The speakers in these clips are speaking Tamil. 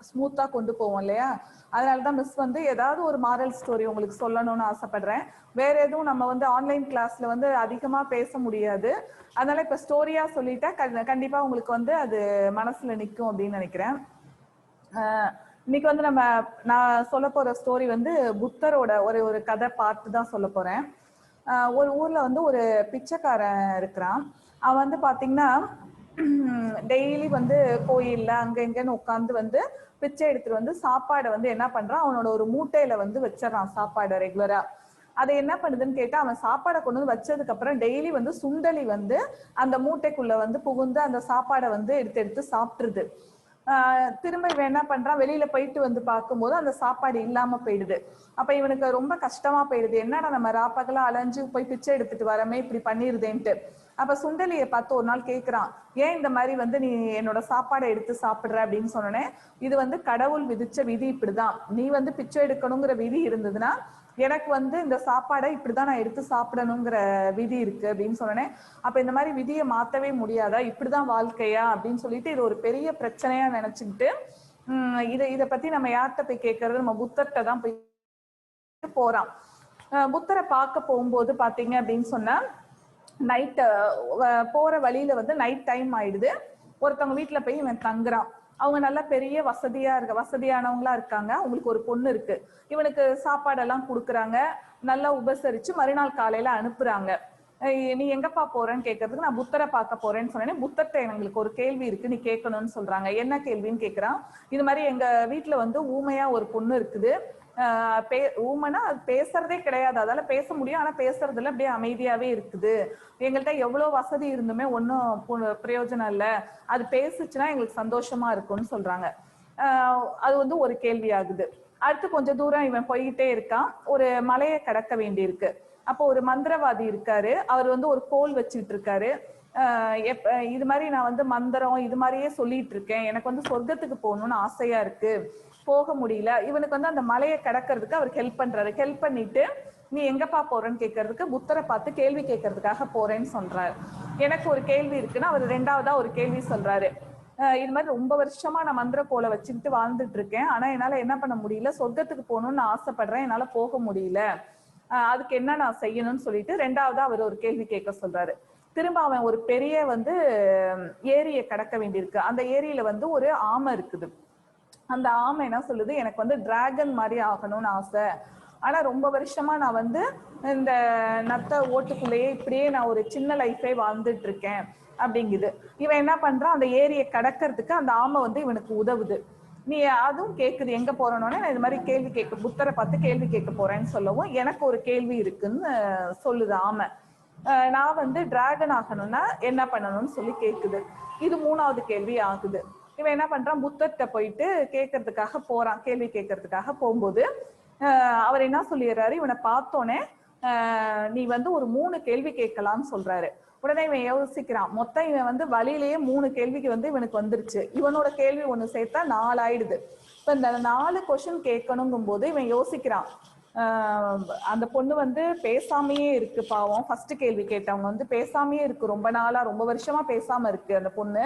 ஸ்மூத்தா கொண்டு போவோம் இல்லையா. அதனாலதான் மிஸ் வந்து ஏதாவது ஒரு மாரல் ஸ்டோரி உங்களுக்கு சொல்லணும்னு ஆசைப்படுறேன். வேற எதுவும் நம்ம வந்து ஆன்லைன் கிளாஸ்ல வந்து அதிகமா பேச முடியாது. அதனால இப்ப ஸ்டோரியா சொல்லிட்டா கண்டிப்பா உங்களுக்கு வந்து அது மனசுல நிக்கும் அப்படின்னு நினைக்கிறேன். இன்னைக்கு வந்து நான் சொல்ல போற ஸ்டோரி வந்து புத்தரோட ஒரு கதை பார்த்து தான் சொல்ல போறேன். ஒரு ஊர்ல வந்து ஒரு பிச்சைக்காரன் இருக்கிறான். அவன் வந்து பாத்தீங்கன்னா டெய்லி வந்து கோயில்ல அங்க எங்கன்னு உட்காந்து வந்து பிச்சை எடுத்துட்டு வந்து சாப்பாடை வந்து என்ன பண்றான், அவனோட ஒரு மூட்டையில வந்து வச்சிடறான் சாப்பாடை ரெகுலரா. அதை என்ன பண்ணுதுன்னு கேட்டா, அவன் சாப்பாடை கொண்டு வந்து வச்சதுக்கு அப்புறம் டெய்லி வந்து சுண்டலி வந்து அந்த மூட்டைக்குள்ள வந்து புகுந்து அந்த சாப்பாடை வந்து எடுத்து எடுத்து சாப்பிட்டுருது. திரும்ப இவன் என்ன பண்றான், வெளியில போயிட்டு வந்து பார்க்கும்போது அந்த சாப்பாடு இல்லாம போயிடுது. அப்ப இவனுக்கு ரொம்ப கஷ்டமா போயிடுது. என்னடா நம்ம ராப்பகலா அலைஞ்சு போய் பிச்சை எடுத்துட்டு வரமே இப்படி பண்ணிருதேன்ட்டு. அப்ப சுண்டலியை பார்த்து ஒரு நாள் கேட்கிறான், ஏன் இந்த மாதிரி வந்து நீ என்னோட சாப்பாடை எடுத்து சாப்பிடுற அப்படின்னு சொன்னேன். இது வந்து கடவுள் விதிச்ச விதி, இப்படிதான் நீ வந்து பிச்சை எடுக்கணுங்கிற விதி இருந்ததுன்னா எனக்கு வந்து இந்த சாப்பாடை இப்படிதான் நான் எடுத்து சாப்பிடணுங்கிற விதி இருக்கு அப்படின்னு சொன்னேன். அப்ப இந்த மாதிரி விதியை மாத்தவே முடியாதா, இப்படிதான் வாழ்க்கையா அப்படின்னு சொல்லிட்டு இது ஒரு பெரிய பிரச்சனையா நினைச்சுக்கிட்டு இதை பத்தி நம்ம யார்கிட்ட போய் கேட்கறது, நம்ம புத்தர்கிட்ட தான் போய் போறான். புத்தரை பார்க்க போகும்போது பாத்தீங்க அப்படின்னு சொன்னா நைட்டு போற வழியில வந்து நைட் டைம் ஆயிடுது. ஒருத்தவங்க வீட்டுல போய் இவன் தங்குறான். அவங்க நல்லா பெரிய வசதியானவங்களா இருக்காங்க. அவங்களுக்கு ஒரு பொண்ணு இருக்கு. இவனுக்கு சாப்பாடெல்லாம் கொடுக்குறாங்க, நல்லா உபசரிச்சு மறுநாள் காலையில அனுப்புறாங்க. நீ எங்கப்பா போறேன்னு கேட்கறதுக்கு நான் புத்தரை பார்க்க போறேன்னு சொன்னேன். புத்தர்கிட்ட எங்களுக்கு ஒரு கேள்வி இருக்கு, நீ கேட்கணும்னு சொல்றாங்க. என்ன கேள்வின்னு கேட்கிறான். இது மாதிரி எங்க வீட்டுல வந்து ஊமையா ஒரு பொண்ணு இருக்குது. ஊமைனா அது பேசுறதே கிடையாது, அதால பேச முடியும், ஆனா பேசுறதுல அப்படியே அமைதியாவே இருக்குது. எங்கள்கிட்ட எவ்வளவு வசதி இருந்துமே ஒன்னும் பிரயோஜனம் இல்லை, அது பேசுச்சுன்னா எங்களுக்கு சந்தோஷமா இருக்கும்னு சொல்றாங்க. அது வந்து ஒரு கேள்வி ஆகுது. அடுத்து கொஞ்சம் தூரம் இவன் போய்கிட்டே இருக்கான். ஒரு மலையை கடக்க வேண்டி இருக்கு. அப்போ ஒரு மந்திரவாதி இருக்காரு. அவர் வந்து ஒரு கோல் வச்சுட்டு இருக்காரு. இது மாதிரி நான் வந்து மந்திரம் இது மாதிரியே சொல்லிட்டு இருக்கேன், எனக்கு வந்து சொர்க்கத்துக்கு போகணும்னு ஆசையா இருக்கு, போக முடியல. இவனுக்கு வந்து அந்த மலையை கடக்கிறதுக்கு அவர் ஹெல்ப் பண்றாரு. ஹெல்ப் பண்ணிட்டு நீ எங்கப்பா போறேன்னு கேட்கறதுக்கு புத்தரை பார்த்து கேள்வி கேட்கறதுக்காக போறேன்னு சொல்றாரு. எனக்கு ஒரு கேள்வி இருக்குன்னு அவர் ரெண்டாவதா ஒரு கேள்வி சொல்றாரு. இது மாதிரி ரொம்ப வருஷமா நான் மந்திர கோலை வச்சுக்கிட்டு வாழ்ந்துட்டு இருக்கேன், ஆனா என்னால என்ன பண்ண முடியல, சொர்க்கத்துக்கு போகணும்னு நான் ஆசைப்படுறேன், என்னால போக முடியல, அதுக்கு என்ன நான் செய்யணும்னு சொல்லிட்டு ரெண்டாவதா அவர் ஒரு கேள்வி கேட்க சொல்றாரு. திரும்ப அவன் ஒரு பெரிய வந்து ஏரியை கடக்க வேண்டியிருக்கு. அந்த ஏரியில வந்து ஒரு ஆமை இருக்குது. அந்த ஆமை என்ன சொல்லுது, எனக்கு வந்து டிராகன் மாதிரி ஆகணும்னு ஆசை, ஆனா ரொம்ப வருஷமா நான் வந்து இந்த நத்த ஓட்டுக்குள்ளேயே இப்படியே நான் ஒரு சின்ன லைஃபே வாழ்ந்துட்டு இருக்கேன் அப்படிங்குது. இவன் என்ன பண்றான், அந்த ஏரியை கடக்கிறதுக்கு அந்த ஆமை வந்து இவனுக்கு உதவுது. நீ அதுவும் கேக்குது எங்க போறோன்னு. நான் இது மாதிரி கேள்வி கேட்க புத்தரை பார்த்து கேள்வி கேட்க போறேன்னு சொல்லவும் எனக்கு ஒரு கேள்வி இருக்குன்னு சொல்லுது ஆமை. நான் வந்து டிராகன் ஆகணும்னா என்ன பண்ணணும்னு சொல்லி கேக்குது. இது மூணாவது கேள்வி ஆகுது. இவன் என்ன பண்றான், புத்தர்கிட்ட போயிட்டு கேட்கறதுக்காக போறான். கேள்வி கேட்கறதுக்காக போகும்போது அவர் என்ன சொல்லிடுறாரு, இவனை பார்த்தோன்னே நீ வந்து ஒரு 3 கேள்வி கேட்கலாம்னு சொல்றாரு. உடனே இவன் யோசிக்கிறான், மொத்தம் இவன் வந்து வழியிலேயே 3 கேள்விக்கு வந்து இவனுக்கு வந்துருச்சு. இவனோட கேள்வி ஒண்ணு சேர்த்தா 4 ஆயிடுது. இப்ப இந்த 4 கொஸ்டின் கேட்கணுங்கும் போது இவன் யோசிக்கிறான். அந்த பொண்ணு வந்து பேசாமையே இருக்கு பாவம். ஃபர்ஸ்ட் கேள்வி கேட்டவங்க வந்து பேசாமையே இருக்கு, ரொம்ப நாளா ரொம்ப வருஷமா பேசாம இருக்கு அந்த பொண்ணு.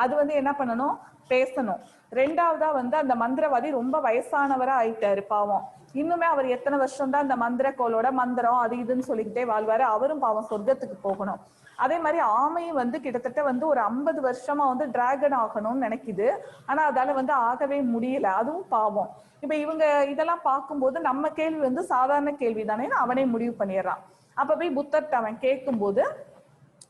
அது வந்து என்ன பண்ணணும், பேசணும். ரெண்டாவதா வந்து அந்த மந்திரவாதி ரொம்ப வயசானவரா ஆயிட்டாரு பாவம். இன்னுமே அவர் எத்தனை வருஷம் தான் அந்த மந்திர கோலோட மந்திரம் அது இதுன்னு சொல்லிக்கிட்டே வாழ்வாரு, அவரும் பாவம் சொர்க்கத்துக்கு போகணும். அதே மாதிரி ஆமையும் வந்து கிட்டத்தட்ட வந்து ஒரு 50 வருஷமா வந்து டிராகன் ஆகணும்னு நினைக்குது, ஆனா அதால வந்து ஆகவே முடியல, அதுவும் பாவம். இப்ப இவங்க இதெல்லாம் பார்க்கும்போது நம்ம கேள்வி வந்து சாதாரண கேள்வி தானே அவனே முடிவு பண்ணிடுறான். அப்ப போய் புத்தர்ட்ட அவன் கேட்கும்போது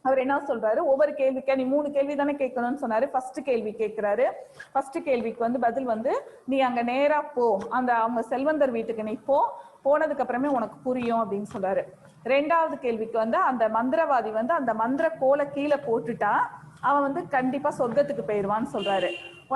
அவர் என்ன சொல்றாரு, ஒவ்வொரு கேள்விக்கா நீ 3 கேள்வி தானே கேட்கணும்னு சொன்னாரு. ஃபர்ஸ்ட் கேள்வி கேட்கிறாரு. ஃபர்ஸ்ட் கேள்விக்கு வந்து பதில் வந்து நீ அங்க நேரா போ, அந்த அவங்க செல்வந்தர் வீட்டுக்கு நீ போனதுக்கு அப்புறமே உனக்கு புரியும் அப்படின்னு சொல்றாரு. ரெண்டாவது கேள்விக்கு வந்து அந்த மந்திரவாதி வந்து அந்த மந்திர கோலை கீழே போட்டுட்டா அவன் வந்து கண்டிப்பா சொர்க்கத்துக்கு போயிடுவான்னு சொல்றாரு.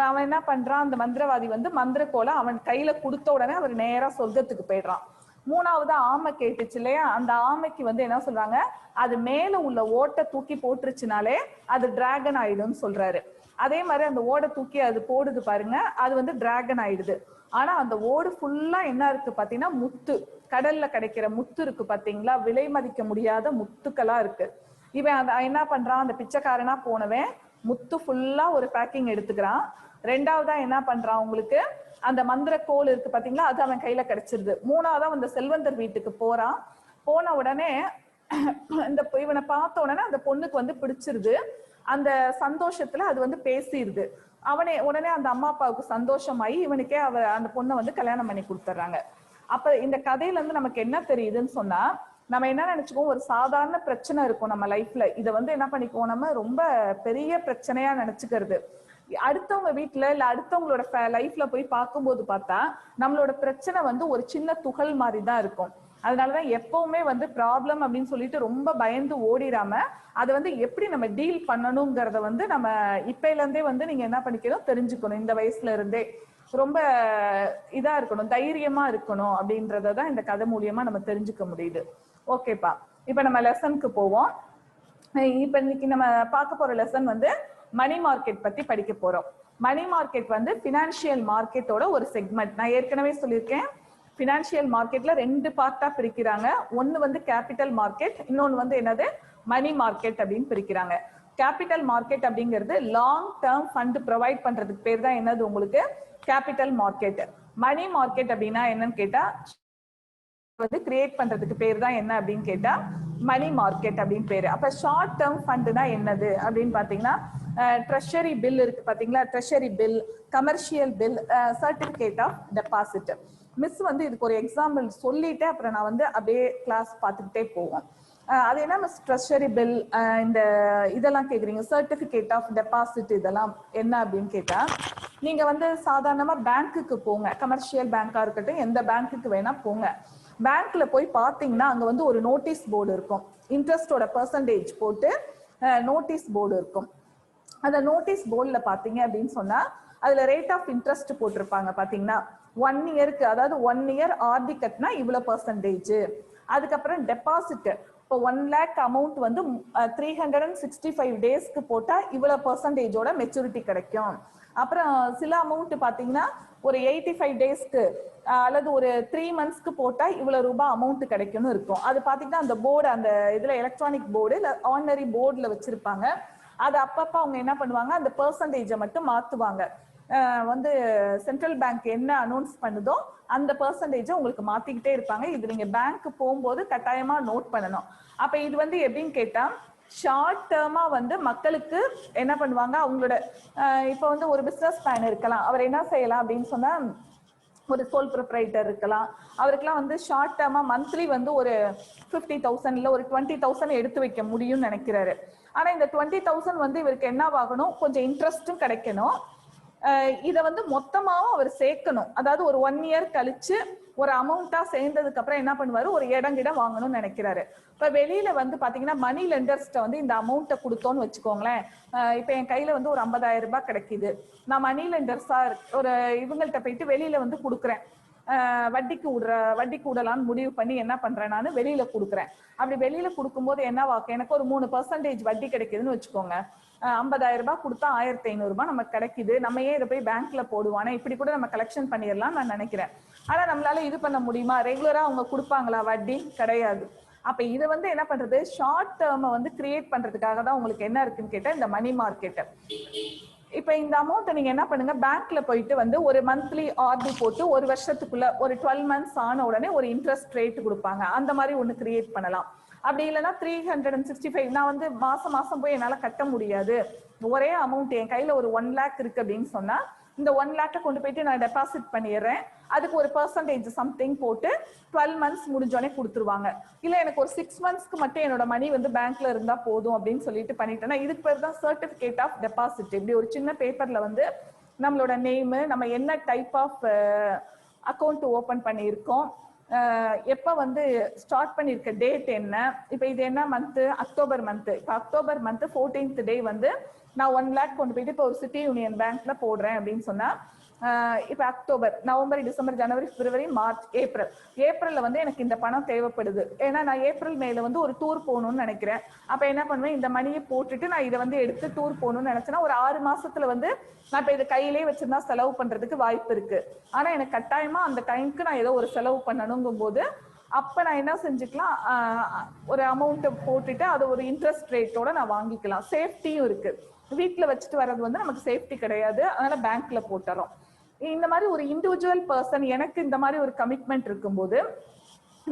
அவன் என்ன பண்றான், அந்த மந்திரவாதி வந்து மந்திர கோலை அவன் கையில கொடுத்த உடனே அவர் நேரா சொர்க்கத்துக்கு போயிடுறான். மூணாவது ஆமை கேட்டுச்சு இல்லையா, அந்த ஆமைக்கு வந்து என்ன சொல்றாங்க, அது மேல உள்ள ஓட்டை தூக்கி போட்டுருச்சுனாலே அது டிராகன் ஆயிடும்னு சொல்றாரு. அதே மாதிரி அந்த ஓடை தூக்கி அது போடுது பாருங்க, அது வந்து டிராகன் ஆயிடுது. ஆனா அந்த ஓடு ஃபுல்லா என்ன இருக்கு பாத்தீங்கன்னா முத்து, கடல்ல கிடைக்கிற முத்து இருக்கு பாத்தீங்களா, விலை மதிக்க முடியாத முத்துக்களா இருக்கு. இவன் என்ன பண்றான், அந்த பிச்சைக்காரனா போனவன் முத்து ஃபுல்லா ஒரு பேக்கிங் எடுத்துக்கிறான். ரெண்டாவதா என்ன பண்றான் உங்களுக்கு அந்த மந்திர கோல் இருக்கு பாத்தீங்களா, அது அவன் கையில கிடைச்சிருது. மூணாவதா அந்த செல்வந்தர் வீட்டுக்கு போறான். போன உடனே இந்த இவனை பார்த்த உடனே அந்த பொண்ணுக்கு வந்து பிடிச்சிருது. அந்த சந்தோஷத்துல அது வந்து பேசிடுது. அவனே உடனே அந்த அம்மா அப்பாவுக்கு சந்தோஷமாயி இவனுக்கே அந்த பொண்ணை வந்து கல்யாணம் பண்ணி கொடுத்துட்றாங்க. அப்ப இந்த கதையில இருந்து நமக்கு என்ன தெரியுதுன்னு சொன்னா, நம்ம என்ன நினைச்சுக்கோம், ஒரு சாதாரண பிரச்சனை இருக்கும் நம்ம லைஃப்ல, இதை வந்து என்ன பண்ணிக்குவோம், நம்ம ரொம்ப பெரிய பிரச்சனையா நினைச்சுக்கிறது. அடுத்தவங்க வீட்டுல இல்ல அடுத்தவங்களோட லைஃப்ல போய் பார்க்கும்போது பார்த்தா நம்மளோட பிரச்சனை வந்து ஒரு சின்ன துகள் மாதிரி தான் இருக்கும். அதனாலதான் எப்பவுமே வந்து ப்ராப்ளம் அப்படின்னு சொல்லிட்டு ரொம்ப பயந்து ஓடிடாம அதை வந்து எப்படி நம்ம டீல் பண்ணணுங்கிறத வந்து நம்ம இப்பையில இருந்தே வந்து நீங்க என்ன பண்ணிக்கணும் தெரிஞ்சுக்கணும். இந்த வயசுல இருந்தே ரொம்ப இதா இருக்கணும், தைரியமா இருக்கணும் அப்படின்றதான் இந்த கதை மூலியமா நம்ம தெரிஞ்சுக்க முடியுது. ஓகேப்பா, இப்ப நம்ம லெசனுக்கு போவோம். இப்ப இன்னைக்கு நம்ம பார்க்க போற லெசன் வந்து மணி மார்க்கெட் பத்தி படிக்க போறோம். மணி மார்க்கெட் வந்து பினான்சியல் மார்க்கெட்டோட ஒரு செக்மெண்ட். நான் ஏற்கனவே சொல்லியிருக்கேன், பினான்சியல் மார்க்கெட்ல ரெண்டு பார்ட்டா பிரிக்கிறாங்க. ஒன்னு வந்து கேபிட்டல் மார்க்கெட், இன்னொன்னு வந்து என்னது மணி மார்க்கெட் அப்படின்னு பிரிக்கிறாங்க. கேபிட்டல் மார்க்கெட் அப்படிங்கிறது லாங் டேர்ம் ஃபண்ட் ப்ரொவைட் பண்றதுக்கு பேர் தான் என்னது உங்களுக்கு கேபிட்டல் மார்க்கெட். மணி மார்க்கெட் அப்படின்னா என்னன்னு கேட்டா வந்து கிரியேட் பண்றதுக்கு பேர் தான் என்ன அப்படின்னு கேட்டா மணி மார்க்கெட் அப்படின்னு பேரு. அப்ப ஷார்ட் டேர்ம் ஃபண்ட்னா என்னது அப்படின்னு பாத்தீங்கன்னா ட்ரெஷரி பில் இருக்கு பாத்தீங்களா, treasury bill, commercial bill, certificate of deposit. மிஸ் வந்து இதுக்கு ஒரு எக்ஸாம்பிள் சொல்லிட்டு அப்புறம் நான் வந்து அப்படியே கிளாஸ் பார்த்துக்கிட்டே போவோம். அது என்ன மிஸ் ட்ரெஷரி பில், இந்த இதெல்லாம் கேக்குறீங்க, சர்டிபிகேட் ஆஃப் டெபாசிட் இதெல்லாம் என்ன அப்படின்னு கேட்டா, நீங்க வந்து சாதாரணமா பேங்க்குக்கு போங்க, கமர்ஷியல் பேங்கா இருக்கட்டும் எந்த பேங்க்குக்கு வேணா போங்க. பேங்க்ல போய் பாத்தீங்கன்னா அங்க வந்து ஒரு நோட்டீஸ் போர்டு இருக்கும், இன்ட்ரெஸ்டோட பெர்சன்டேஜ் போட்டு நோட்டீஸ் போர்டு இருக்கும். அந்த நோட்டீஸ் போர்டுல பாத்தீங்க அப்படின்னு சொன்னா அதுல ரேட் ஆஃப் இன்ட்ரெஸ்ட் போட்டிருப்பாங்க பாத்தீங்கன்னா. 1 இயருக்கு, அதாவது 1 இயர் ஆர்டி கட்டினா இவ்வளவு பெர்சன்டேஜ். அதுக்கப்புறம் டெபாசிட், இப்போ 1 lakh அமௌண்ட் வந்து 365 டேஸ்க்கு போட்டா இவ்வளவு பெர்சன்டேஜோட மெச்சூரிட்டி கிடைக்கும். அப்புறம் சில அமௌண்ட் பாத்தீங்கன்னா ஒரு 85 டேஸ்க்கு அல்லது ஒரு 3 மந்த்ஸ்க்கு போட்டா இவ்வளவு ரூபாய் அமௌண்ட் கிடைக்கும்னு இருக்கும். அது பாத்தீங்கன்னா அந்த போர்டு, அந்த இதுல எலக்ட்ரானிக் போர்டு இல்ல ஆர்டினரி போர்டுல வச்சிருப்பாங்க. அது அப்பப்ப அவங்க என்ன பண்ணுவாங்க, அந்த பெர்சன்டேஜை மட்டும் மாத்துவாங்க. வந்து சென்ட்ரல் பேங்க் என்ன அனௌன்ஸ் பண்ணுதோ அந்த பெர்சன்டேஜை உங்களுக்கு மாத்திக்கிட்டே இருப்பாங்க. இது நீங்க பேங்க் போகும்போது கட்டாயமா நோட் பண்ணணும். அப்ப இது வந்து எப்படின்னு கேட்டா ஷார்ட் டேர்மா வந்து மக்களுக்கு என்ன பண்ணுவாங்க, அவங்களோட இப்ப வந்து ஒரு பிசினஸ் மேன் இருக்கலாம், அவர் என்ன செய்யலாம் அப்படின்னு சொன்னா ஒரு சோல் ப்ரொப்ரைட்டர் இருக்கலாம், அவருக்குலாம் வந்து ஷார்ட் டேர்மா மந்த்லி வந்து ஒரு 50,000 இல்ல ஒரு 20,000 எடுத்து வைக்க முடியும்னு நினைக்கிறாரு. ஆனா இந்த 20,000 வந்து இவருக்கு என்ன ஆகணும், கொஞ்சம் இன்ட்ரெஸ்டும் கிடைக்கணும். இதை வந்து மொத்தமாவும் அவர் சேர்க்கணும். அதாவது ஒரு 1 இயர் கழிச்சு ஒரு அமௌண்டா சேர்ந்ததுக்கு அப்புறம் என்ன பண்ணுவாரு, ஒரு இடங்கிட வாங்கணும்னு நினைக்கிறாரு. இப்ப வெளியில வந்து பாத்தீங்கன்னா மணி லெண்டர்ஸ்ட வந்து இந்த அமௌண்ட்டை கொடுத்தோன்னு வச்சுக்கோங்களேன். இப்ப என் கையில வந்து ஒரு 50,000 ரூபாய் கிடைக்குது, நான் மணி லெண்டர்ஸா ஒரு இவங்கள்ட்ட போயிட்டு வெளியில வந்து கொடுக்குறேன், வட்டிக்கு விடலான்னு முடிவு பண்ணி என்ன பண்றேன், நான் வெளியில கொடுக்குறேன். அப்படி வெளியில கொடுக்கும்போது என்னவாக்கு, எனக்கு ஒரு 3% வட்டி கிடைக்குதுன்னு வச்சுக்கோங்க. 50,000 ரூபாய் கொடுத்தா 1,500 ரூபாய் நமக்கு கிடைக்குது. நம்ம ஏன் இதை போய் பேங்க்ல போடுவானே, இப்படி கூட நம்ம கலெக்ஷன் பண்ணிடலாம் நான் நினைக்கிறேன். ஆனா நம்மளால இது பண்ண முடியுமா, ரெகுலரா அவங்க கொடுப்பாங்களா வட்டி, கிடையாது. அப்ப இதை வந்து என்ன பண்றது, ஷார்ட் டேர்மை வந்து கிரியேட் பண்றதுக்காக தான் உங்களுக்கு என்ன இருக்குன்னு கேட்டா இந்த மணி மார்க்கெட். இப்ப இந்த அமௌண்ட்டை நீங்க என்ன பண்ணுங்க, பேங்க்ல போயிட்டு வந்து ஒரு மந்த்லி ஆர்டி போட்டு ஒரு வருஷத்துக்குள்ள ஒரு 12 மந்த்ஸ் ஆன உடனே ஒரு இன்ட்ரெஸ்ட் ரேட் கொடுப்பாங்க, அந்த மாதிரி ஒண்ணு கிரியேட் பண்ணலாம். அப்படி இல்லைன்னா 365 நான் வந்து மாசம் மாசம் போய் என்னால கட்ட முடியாது, ஒரே அமௌண்ட் என் கையில ஒரு 1 lakh இருக்கு அப்படின்னு சொன்னா இந்த 1 lakh கொண்டு போயிட்டு நான் டெபாசிட் பண்ணிடுறேன், அதுக்கு ஒரு பெர்சன்டேஜ் சம்திங் போட்டு 12 மந்த்ஸ் முடிஞ்சோடனே கொடுத்துருவாங்க. இல்ல எனக்கு ஒரு 6 மந்த்ஸ்க்கு மட்டும் என்னோட மணி வந்து பேங்க்ல இருந்தா போதும் அப்படின்னு சொல்லிட்டு பண்ணிட்டேன்னா இதுக்கு பேர் தான் சர்டிபிகேட் ஆஃப் டெபாசிட். இப்படி ஒரு சின்ன பேப்பர்ல வந்து நம்மளோட நேம், நம்ம என்ன டைப் ஆஃப் அக்கௌண்ட் ஓபன் பண்ணியிருக்கோம், எப்ப வந்து ஸ்டார்ட் பண்ணிருக்க டேட் என்ன, இப்ப இது என்ன மந்த், அக்டோபர் மந்த். இப்ப அக்டோபர் மந்த் 14th டே வந்து நான் 1 lakh கொண்டு போயிட்டு இப்போ ஒரு சிட்டி யூனியன் பேங்க்ல போடுறேன் அப்படின்னு சொன்னா இப்ப அக்டோபர், நவம்பர், டிசம்பர், ஜனவரி, பிப்ரவரி, மார்ச், ஏப்ரல்ல வந்து எனக்கு இந்த பணம் தேவைப்படுது. ஏன்னா நான் ஏப்ரல் மேல வந்து ஒரு டூர் போகணும்னு நினைக்கிறேன். அப்ப என்ன பண்ணுவேன், இந்த மணியை போட்டுட்டு நான் இதை வந்து எடுத்து டூர் போகணும்னு நினைச்சேன்னா ஒரு 6 மாசத்துல வந்து நான் இப்ப இதை கையிலேயே வச்சிருந்தா செலவு பண்றதுக்கு வாய்ப்பு இருக்கு. ஆனா எனக்கு கட்டாயமா அந்த டைமுக்கு நான் ஏதோ ஒரு செலவு பண்ணணுங்கும் போது அப்ப நான் என்ன செஞ்சுக்கலாம், ஒரு அமௌண்ட் போட்டுட்டு அது ஒரு இன்ட்ரெஸ்ட் ரேட்டோட நான் வாங்கிக்கலாம், சேஃப்டியும் இருக்கு. வீட்டுல வச்சுட்டு வர்றது வந்து நமக்கு சேஃப்டி கிடையாது, அதனால பேங்க்ல போட்டுறோம். இந்த மாதிரி ஒரு இண்டிவிஜுவல் பர்சன் எனக்கு இந்த மாதிரி ஒரு கமிட்மெண்ட் இருக்கும்போது,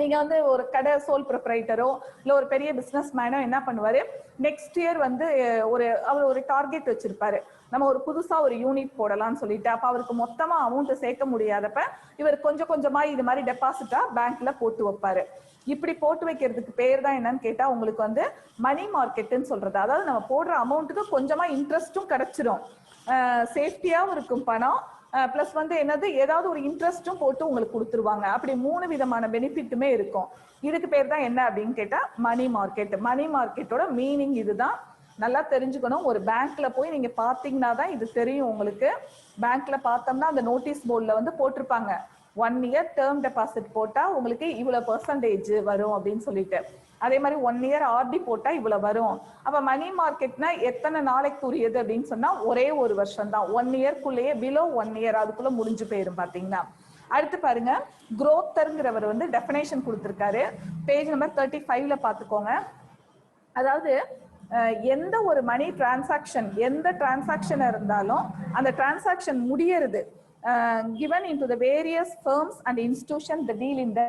நீங்க வந்து ஒரு கடை சோல் ப்ரொப்ரைட்டரோ இல்ல ஒரு பெரிய பிசினஸ் மேனோ என்ன பண்ணுவாரு, நெக்ஸ்ட் இயர் வந்து அவர் ஒரு டார்கெட் வச்சிருப்பாரு, நம்ம ஒரு புதுசா ஒரு யூனிட் போடலாம்னு சொல்லிட்டு. அப்ப அவருக்கு மொத்தமா அமௌண்ட் சேர்க்க முடியாதப்ப இவர் கொஞ்சம் கொஞ்சமா இது மாதிரி டெபாசிட்டா பேங்க்ல போட்டு வைப்பாரு. இப்படி போட்டு வைக்கிறதுக்கு பேர் தான் என்னன்னு கேட்டா உங்களுக்கு வந்து மணி மார்க்கெட்னு சொல்றது. அதாவது நம்ம போடுற அமௌண்ட்டுக்கு கொஞ்சமா இன்ட்ரெஸ்டும் கிடைச்சிரும், சேஃப்டியாவும் இருக்கும் பணம், பிளஸ் வந்து என்னது ஏதாவது ஒரு இன்ட்ரெஸ்டும் போட்டு உங்களுக்கு கொடுத்துருவாங்க. அப்படி 3 விதமான பெனிஃபிட்டுமே இருக்கும். இதுக்கு பேர் தான் என்ன அப்படின்னு கேட்டா மணி மார்க்கெட். மணி மார்க்கெட்டோட மீனிங் இதுதான், நல்லா தெரிஞ்சுக்கணும். ஒரு பேங்க்ல போய் நீங்க பாத்தீங்கன்னா தான் இது தெரியும் உங்களுக்கு. பேங்க்ல பார்த்தோம்னா அந்த நோட்டீஸ் போர்டில் வந்து போட்டிருப்பாங்க, 1 இயர் டேர்ம் டெபாசிட் போட்டா உங்களுக்கு இவ்வளவு பெர்சன்டேஜ் வரும் அப்படின்னு சொல்லிட்டு. அதே மாதிரி 1 இயர் ஆர்டி போட்டா இவ்வளவு வரும். அப்ப மணி மார்க்கெட்னா எத்தனை நாளைக்கு உரியது அப்படின்னு சொன்னா ஒரே ஒரு வருஷம் தான், 1 இயர்க்குள்ளேயே, பிலோ 1 இயர் அதுக்குள்ள முடிஞ்சு போயிரும் பாத்தீங்கன்னா. அடுத்து பாருங்க, குரோத்தர்ங்கிறவர் வந்து டெஃபினேஷன் கொடுத்திருக்காரு, பேஜ் நம்பர் 35ல பாத்துக்கோங்க. அதாவது எந்த ஒரு மணி டிரான்சாக்ஷன், எந்த டிரான்சாக்ஷன் இருந்தாலும் அந்த டிரான்சாக்ஷன் முடியறது given into the various firms and institutions the deal in the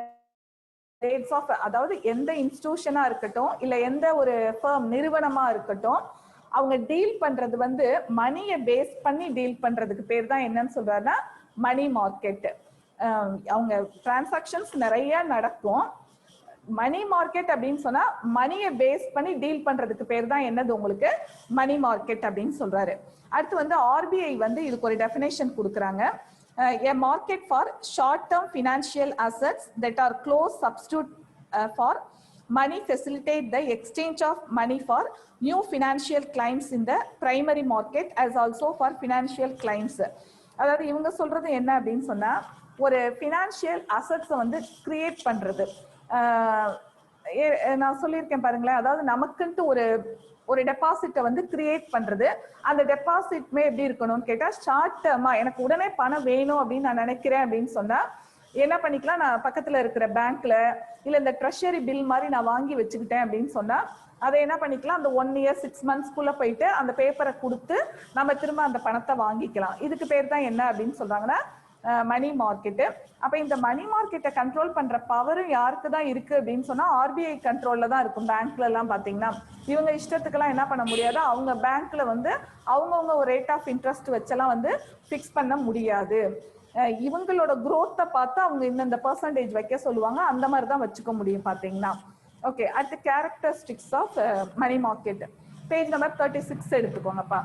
rates of, அதாவது எந்த இன்ஸ்டிடியூஷனா இருக்கட்டும் இல்ல எந்த ஒரு ஃபர்ம் நிறுவனமா இருக்கட்டும், அவங்க டீல் பண்றது வந்து மணியை பேஸ் பண்ணி டீல் பண்றதுக்கு பேர் தான் என்னன்னு சொல்றாருன்னா மணி மார்க்கெட். அவங்க டிரான்சாக்ஷன்ஸ் நிறைய நடக்கும். மணி மார்க்கெட் அப்படின்னு சொன்னா மணியை பேஸ் பண்ணி டீல் பண்றதுக்கு பேர் தான் என்னது உங்களுக்கு மணி மார்க்கெட் அப்படின்னு சொல்றாரு. அடுத்து வந்து ஆர்பிஐ வந்து இதுக்கு ஒரு டெஃபினேஷன் கொடுக்குறாங்க. A market for short-term financial assets that are close substitute for money facilitate the exchange of money for new financial clients in the primary market as also for financial clients. அதாவது இவங்க சொல்றது என்ன அப்படின்னு சொன்னா, ஒரு ஃபினான்ஷியல் அசட்ஸை வந்து கிரியேட் பண்றது. நான் சொல்லியிருக்கேன் பாருங்களேன், அதாவது நமக்குன்ட்டு ஒரு டெபாசிட்டை வந்து கிரியேட் பண்றது. அந்த டெபாசிட்மே எப்படி இருக்கணும்னு கேட்டா ஷார்ட் டேர்மா, எனக்கு உடனே பணம் வேணும் அப்படின்னு நான் நினைக்கிறேன் அப்படின்னு சொன்னா என்ன பண்ணிக்கலாம், நான் பக்கத்துல இருக்கிற பேங்க்ல இல்ல இந்த ட்ரெஷரி பில் மாதிரி நான் வாங்கி வச்சுக்கிட்டேன் அப்படின்னு சொன்னா அதை என்ன பண்ணிக்கலாம், அந்த 1 இயர் 6 மந்த்ஸ்க்குள்ள போயிட்டு அந்த பேப்பரை கொடுத்து நம்ம திரும்ப அந்த பணத்தை வாங்கிக்கலாம். இதுக்கு பேர் தான் என்ன அப்படின்னு சொல்றாங்கன்னா மணி மார்க்கெட்டு. அப்ப இந்த மணி மார்க்கெட்டை கண்ட்ரோல் பண்ற பவரும் யாருக்கு தான் இருக்கு அப்படின்னு சொன்னா ஆர்பிஐ கண்ட்ரோல்ல தான் இருக்கும். பேங்க்ல எல்லாம் பாத்தீங்கன்னா இவங்க இஷ்டத்துக்கெல்லாம் என்ன பண்ண முடியாது, அவங்க பேங்க்ல வந்து அவங்கவுங்க ஒரு ரேட் ஆஃப் இன்ட்ரெஸ்ட் வச்செல்லாம் வந்து ஃபிக்ஸ் பண்ண முடியாது. இவங்களோட குரோத்தை பார்த்து அவங்க இந்த பெர்சன்டேஜ் வைக்க சொல்லுவாங்க, அந்த மாதிரி தான் வச்சுக்க முடியும் பாத்தீங்கன்னா. ஓகே, அடுத்து characteristics of money market, page number 36 எடுத்துக்கோங்கப்பா.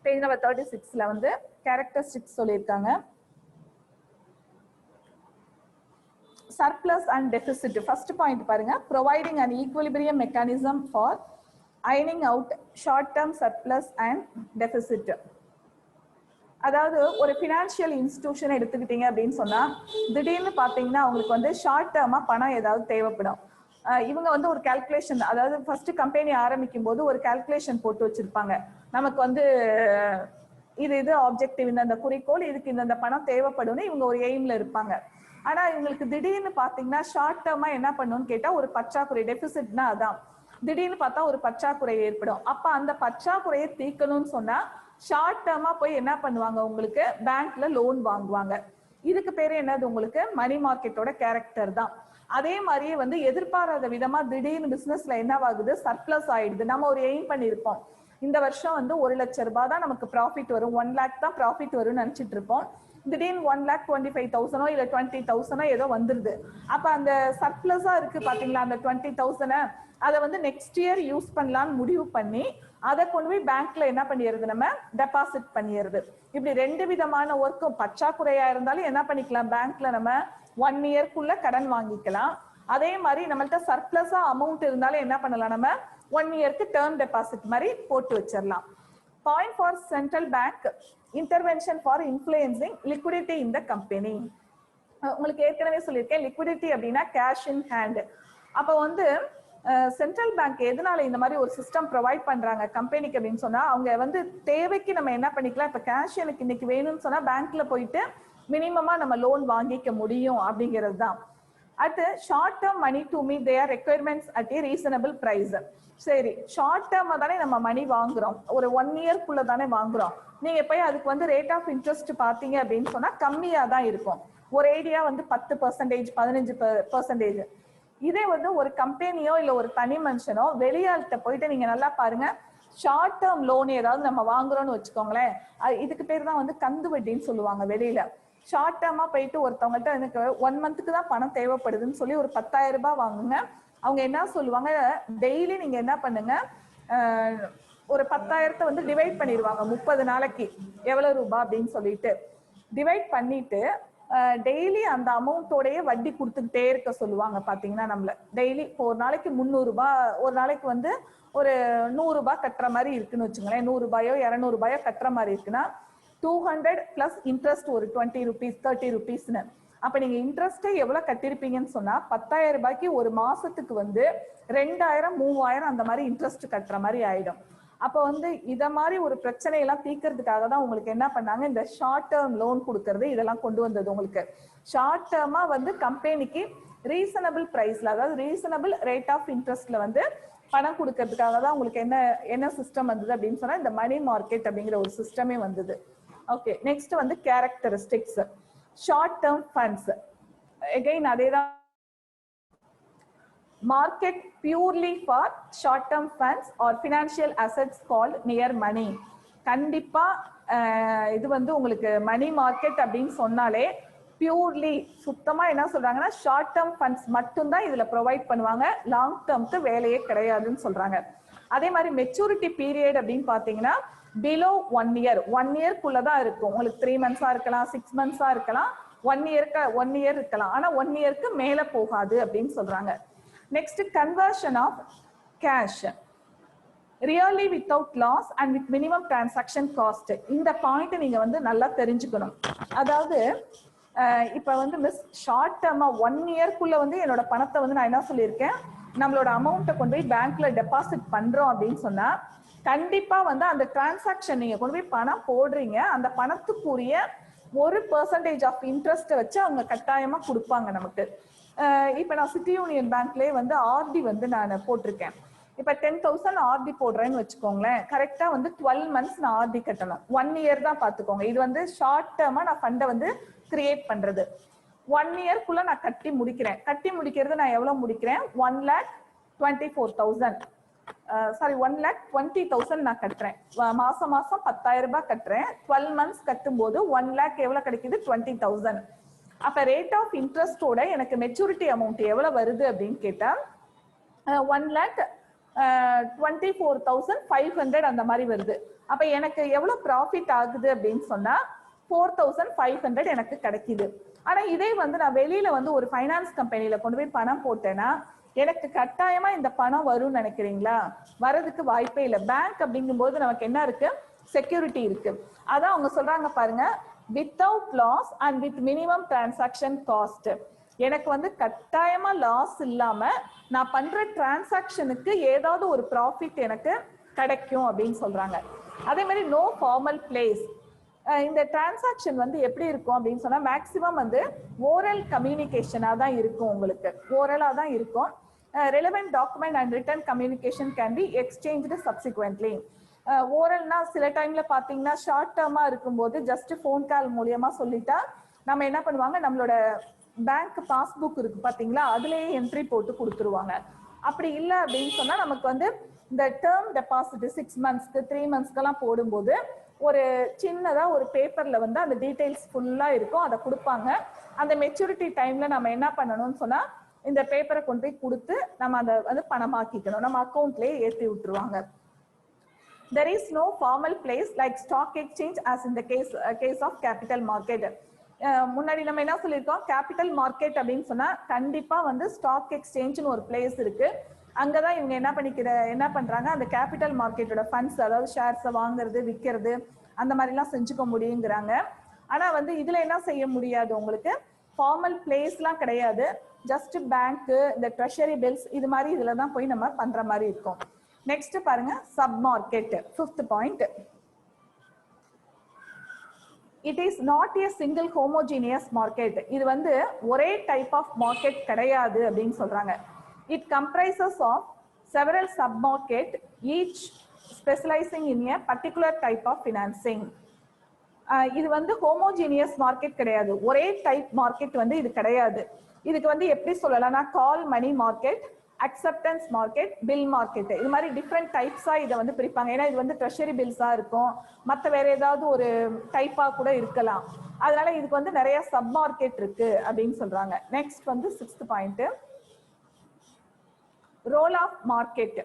பேஜ் நம்பர் 36ல வந்து கேரக்டரிஸ்டிக்ஸ் சொல்லியிருக்காங்க. surplus and deficit. First point பாருங்க, providing an equilibrium mechanism for ironing out short term surplus and deficit. அதாவது ஒரு ஃபினான்ஷியல் இன்ஸ்டிடியூஷன் எடுத்துக்கிட்டீங்க அப்படின்னு சொன்னா திடீர்னு பாத்தீங்கன்னா அவங்களுக்கு வந்து ஷார்ட் டேர்மா பணம் ஏதாவது தேவைப்படும். இவங்க வந்து ஒரு கால்குலேஷன், அதாவது ஃபர்ஸ்ட் கம்பெனி ஆரம்பிக்கும் போது ஒரு கால்குலேஷன் போட்டு வச்சிருப்பாங்க, நமக்கு வந்து இது ஆப்ஜெக்டிவ், இந்த குறிக்கோள், இதுக்கு இந்த பணம் தேவைப்படும்னு இவங்க ஒரு எய்ம்ல இருப்பாங்க. ஆனா இவங்களுக்கு திடீர்னு பாத்தீங்கன்னா ஷார்ட் டேர்மா என்ன பண்ணுன்னு கேட்டா ஒரு பற்றாக்குறை, டெபிசிட்னா அதான், திடீர்னு பார்த்தா ஒரு பற்றாக்குறை ஏற்படும். அப்ப அந்த பற்றாக்குறையை தீர்க்கணும்னு சொன்னா ஷார்ட் டேர்மா போய் என்ன பண்ணுவாங்க, உங்களுக்கு பேங்க்ல லோன் வாங்குவாங்க. இதுக்கு பேரு என்னது, உங்களுக்கு மணி மார்க்கெட்டோட கேரக்டர் தான். அதே மாதிரியே வந்து எதிர்பாராத விதமா திடீர்னு பிசினஸ்ல என்னவாகுது, சர்ப்ளஸ் ஆயிடுது. நம்ம ஒரு எய்ம் பண்ணிருப்போம், இந்த வருஷம் வந்து 1 லட்சம் ரூபாய் தான் நமக்கு ப்ராஃபிட் வரும், 1 லேக் தான் ப்ராஃபிட் வரும்னு நினைச்சிட்டு இருப்போம். திடீர்னு 1,25,000 இல்ல 20,000 ஏதோ வந்துருது. அப்ப அந்த சர்ப்ளஸா இருக்கு பாத்தீங்களா, அந்த 20,000 அதை வந்து நெக்ஸ்ட் இயர் யூஸ் பண்ணலாம்னு முடிவு பண்ணி அதை கொண்டு போய் பேங்க்ல என்ன பண்ணிடுறது, நம்ம டெபாசிட் பண்ணிடுறது. இப்படி 2 விதமான ஒர்க்கும், பற்றாக்குறையா இருந்தாலும் என்ன பண்ணிக்கலாம், பேங்க்ல நம்ம 1 இயர்க்குள்ள கடன் வாங்கிக்கலாம். அதே மாதிரி நம்மள்ட்ட சர்ப்ளஸா அமௌண்ட் இருந்தாலும் என்ன பண்ணலாம், நம்ம 1 இயர்க்கு டேர்ம் டெபாசிட் மாதிரி போட்டு வச்சிடலாம். Point for central bank intervention for influencing liquidity in the company. உங்களுக்கு ஏற்கனவே சொல்லியிருக்கேன், லிக்விடிட்டி அப்படின்னா கேஷ் இன் ஹேண்ட். அப்போ வந்து சென்ட்ரல் பேங்க் எதனால இந்த மாதிரி ஒரு சிஸ்டம் ப்ரொவைட் பண்றாங்க கம்பெனிக்கு அப்படின்னு சொன்னா, அவங்க வந்து தேவைக்கு நம்ம என்ன பண்ணிக்கலாம், இப்ப கேஷ் எனக்கு இன்னைக்கு வேணும்னு சொன்னா பேங்க்ல போயிட்டு மினிமமா நம்ம லோன் வாங்கிக்க முடியும் அப்படிங்கிறது தான். அடுத்து short term money to meet their requirements at a reasonable price. சரி, ஷார்ட் டேர்மா தானே நம்ம மணி வாங்குறோம், ஒரு 1 இயர்க்குள்ள தானே வாங்குறோம். நீங்க போய் அதுக்கு வந்து ரேட் ஆஃப் இன்ட்ரெஸ்ட் பாத்தீங்க அப்படின்னு சொன்னா கம்மியா தான் இருக்கும். ஒரு ஐடியா வந்து 10%, 15%. இதே வந்து ஒரு கம்பெனியோ இல்ல ஒரு தனி மனுஷனோ வெளியாள்கிட்ட போயிட்டு நீங்க நல்லா பாருங்க, ஷார்ட் டேர்ம் லோன் ஏதாவது நம்ம வாங்குறோம்னு வச்சுக்கோங்களேன், இதுக்கு பேர் தான் வந்து கந்து வட்டின்னு சொல்லுவாங்க வெளியில. ஷார்ட் டேர்மா போயிட்டு ஒருத்தவங்கள்ட்ட எனக்கு 1 மந்த்துக்கு தான் பணம் தேவைப்படுதுன்னு சொல்லி ஒரு 10,000 ரூபாய் வாங்குங்க. அவங்க என்ன சொல்லுவாங்க, டெய்லி நீங்க என்ன பண்ணுங்க, ஒரு 10,000 வந்து டிவைட் பண்ணிடுவாங்க 30 நாளைக்கு எவ்வளவு ரூபாய் அப்படின்னு சொல்லிட்டு டிவைட் பண்ணிட்டு டெய்லி அந்த அமௌண்ட்டோடய வட்டி கொடுத்துக்கிட்டே இருக்க சொல்லுவாங்க. பாத்தீங்கன்னா நம்மள டெய்லி ஒரு நாளைக்கு 300 ரூபாய், ஒரு நாளைக்கு வந்து ஒரு 100 ரூபாய் கட்டுற மாதிரி இருக்குன்னு வச்சுங்களேன், 100 ரூபாயோ 200 ரூபாயோ கட்டுற மாதிரி இருக்குன்னா 200 பிளஸ் இன்ட்ரெஸ்ட் ஒரு 20 rupees 30 rupeesன்னு. அப்ப நீங்க இன்ட்ரெஸ்டே எவ்வளவு கட்டிருப்பீங்கன்னு சொன்னா 10,000 ரூபாய்க்கு ஒரு மாசத்துக்கு வந்து 2000 3000 அந்த மாதிரி இன்ட்ரெஸ்ட் கட்டுற மாதிரி ஆயிடும். அப்ப வந்து இத மாதிரி ஒரு பிரச்சனையெல்லாம் தீர்க்கறதுக்காக தான் உங்களுக்கு என்ன பண்ணாங்க, இந்த ஷார்ட் டேர்ம் லோன் கொடுக்கறது இதெல்லாம் கொண்டு வந்தது. உங்களுக்கு ஷார்ட் டேர்மா வந்து கம்பெனிக்கு ரீசனபிள் பிரைஸ்ல, அதாவது ரீசனபிள் ரேட் ஆஃப் இன்ட்ரெஸ்ட்ல வந்து பணம் கொடுக்கறதுக்காக தான் உங்களுக்கு என்ன சிஸ்டம் வந்தது அப்படின்னு சொன்னா இந்த மணி மார்க்கெட் அப்படிங்கிற ஒரு சிஸ்டமே வந்தது. ஓகே, நெக்ஸ்ட் வந்து characteristics short term funds. Again அதேதான், market purely for short term funds or financial assets called near money. கண்டிப்பா இது வந்து உங்களுக்கு மணி மார்க்கெட் அப்படின்னு சொன்னாலே பியூர்லி சுத்தமா என்ன சொல்றாங்கன்னா ஷார்ட் டேர்ம் ஃபண்ட்ஸ் மட்டும்தான் இதுல ப்ரொவைட் பண்ணுவாங்க, லாங் டேர்ம்க்கு வேலையே கிடையாதுன்னு சொல்றாங்க. அதே மாதிரி மெச்சூரிட்டி பீரியட் அப்படின்னு பாத்தீங்கன்னா பிலோ 1 year, 1 yearக்குள்ளதான் இருக்கும். உங்களுக்கு 3 months இருக்கலாம், 6 months இருக்கலாம், 1 year இருக்கலாம். ஆனா 1 yearக்கு மேல போகாது அப்படின்னு சொல்றாங்க. Next conversion of cash really without loss and with minimum transaction cost. இந்த பாயிண்ட் நீங்க வந்து நல்லா தெரிஞ்சுக்கணும். அதாவது இப்ப வந்து மிஸ் ஷார்ட் டேர்மா 1 yearக்குள்ள வந்து என்னோட பணத்தை வந்து நான் என்ன சொல்லியிருக்கேன், நம்மளோட அமௌண்ட்டை கொண்டு போய் பேங்க்ல டெபாசிட் பண்றோம் அப்படின்னு சொன்னா கண்டிப்பா வந்து அந்த டிரான்சாக்ஷன் நீங்க கொண்டு போய் பணம் போடுறீங்க, அந்த பணத்துக்குரிய 1% ஆஃப் இன்ட்ரெஸ்ட் வச்சு அவங்க கட்டாயமா கொடுப்பாங்க நமக்கு. இப்ப நான் சிட்டி யூனியன் பேங்க்லயே வந்து ஆர்டி வந்து நான் போட்டிருக்கேன். இப்ப 10,000 ஆர்டி போடுறேன்னு வச்சுக்கோங்களேன், கரெக்டா வந்து 12 months நான் ஆர்டி கட்டணும். 1 year தான் பாத்துக்கோங்க. இது வந்து ஷார்ட் டேர்மா நான் ஃபண்டை வந்து கிரியேட் பண்றது. 1 yearக்குள்ள நான் கட்டி முடிக்கிறேன். கட்டி முடிக்கிறது நான் எவ்வளவு முடிக்கிறேன், 1,24,000 சாரி 1,20,000 நான் கட்டுறேன். மாசம் 10,000 ரூபாய் கட்டுறேன். 12 months கட்டும் போது 1 lakh எவ்வளவு கிடைக்குது, 20,000. அப்ப ரேட் ஆஃப் இன்ட்ரெஸ்டோட எனக்கு மெச்சூரிட்டி அமௌண்ட் எவ்வளவு வருது அப்படின்னு கேட்டா 1,24,500 அந்த மாதிரி வருது. அப்ப எனக்கு எவ்வளவு ப்ராஃபிட் ஆகுது அப்படின்னு சொன்னா 4,500 எனக்கு கிடைக்குது. ஆனா இதே வந்து நான் வெளியில வந்து ஒரு ஃபைனான்ஸ் கம்பெனில கொண்டு போய் பணம் போட்டேன்னா எனக்கு கட்டாயமா இந்த பணம் வரும்னு நினைக்கிறீங்களா? வரதுக்கு வாய்ப்பே இல்லை. பேங்க் அப்படிங்கும்போது நமக்கு என்ன இருக்கு, செக்யூரிட்டி இருக்கு. அதான் அவங்க சொல்றாங்க பாருங்க, without loss and with minimum transaction cost. எனக்கு வந்து கட்டாயமா லாஸ் இல்லாம நான் பண்ற டிரான்சாக்ஷனுக்கு ஏதாவது ஒரு ப்ராஃபிட் எனக்கு கிடைக்கும் அப்படின்னு சொல்றாங்க. அதே மாதிரி நோ ஃபார்மல் பிளேஸ். இந்த டிரான்சாக்ஷன் வந்து எப்படி இருக்கும் அப்படின்னு சொன்னா மேக்சிமம் வந்து ஓரல் கம்யூனிகேஷனா தான் இருக்கும். உங்களுக்கு ஓரலா தான் இருக்கும். Relevant document and written communication can be exchanged subsequently. ஓரல்னா சில டைம்ல பாத்தீங்கன்னா ஷார்ட் டேர்மா இருக்கும்போது ஜஸ்ட் ஃபோன் கால் மூலியமா சொல்லிட்டா நம்ம என்ன பண்ணுவாங்க, நம்மளோட பேங்க் பாஸ்புக் இருக்கு பாத்தீங்களா, அதுலயே என்ட்ரி போட்டு கொடுத்துருவாங்க. அப்படி இல்லை அப்படின்னு சொன்னா நமக்கு வந்து இந்த டேர்ம் டெபாசிட் 6 monthsக்கு 3 monthsக்கெல்லாம் போடும்போது ஒரு சின்னதா ஒரு பேப்பர்ல வந்து அந்த டீடைல்ஸ் ஃபுல்லா இருக்கும், அதை கொடுப்பாங்க. அந்த மெச்சூரிட்டி டைம்ல நம்ம என்ன பண்ணணும்னு சொன்னா இந்த பேப்பரை கொண்டு போய் கொடுத்து நம்ம அதை வந்து பணமாக்கிக்கணும், நம்ம அக்கௌண்ட்லயே ஏற்றி விட்டுருவாங்க. There is no formal place like stock exchange as in the case of capital market. முன்னாடி நம்ம என்ன சொல்லியிருக்கோம், கேபிட்டல் மார்க்கெட் அப்படின்னு சொன்னா கண்டிப்பா வந்து ஸ்டாக் எக்ஸ்சேஞ்ச்னு ஒரு பிளேஸ் இருக்கு. அங்கதான் இவங்க என்ன பண்றாங்க, அந்த கேபிட்டல் மார்க்கெட்டோட ஃபண்ட்ஸ், அதாவது ஷேர்ஸை வாங்குறது விற்கிறது அந்த மாதிரி எல்லாம் செஞ்சுக்க முடியுங்கிறாங்க. ஆனா வந்து இதுல என்ன செய்ய முடியாது, உங்களுக்கு ஃபார்மல் பிளேஸ்லாம் கிடையாது. ஜஸ்ட் பேங்க், இந்த ட்ரெஷரி பில்ஸ் இது மாதிரி இதுல தான் போய் நம்ம பண்ற மாதிரி இருக்கும். நெக்ஸ்ட் பாருங்க, sub market 5th point. It is not a single homogeneous market. இது வந்து ஒரே டைப் ஆஃப் மார்க்கெட் கிடையாது அப்படின்னு சொல்றாங்க. It comprises of several sub market, each specialising in a particular type of financing. இது வந்து ஹோமோஜீனியஸ் மார்க்கெட் கிடையாது, ஒரே டைப் மார்க்கெட் வந்து இது கிடையாது. இதுக்கு வந்து எப்படி சொல்லலாம்னா call money market, acceptance market, bill market, இது மாதிரி டிஃப்ரெண்ட் டைப்ஸா இதை வந்து பிரிப்பாங்க. ஏன்னா இது வந்து ட்ரெஷரி பில்ஸா இருக்கும், மற்ற வேற ஏதாவது ஒரு டைப்பா கூட இருக்கலாம். அதனால இதுக்கு வந்து நிறைய சப் மார்க்கெட் இருக்கு அப்படின்னு சொல்றாங்க. நெக்ஸ்ட் வந்து 6th point, role of market.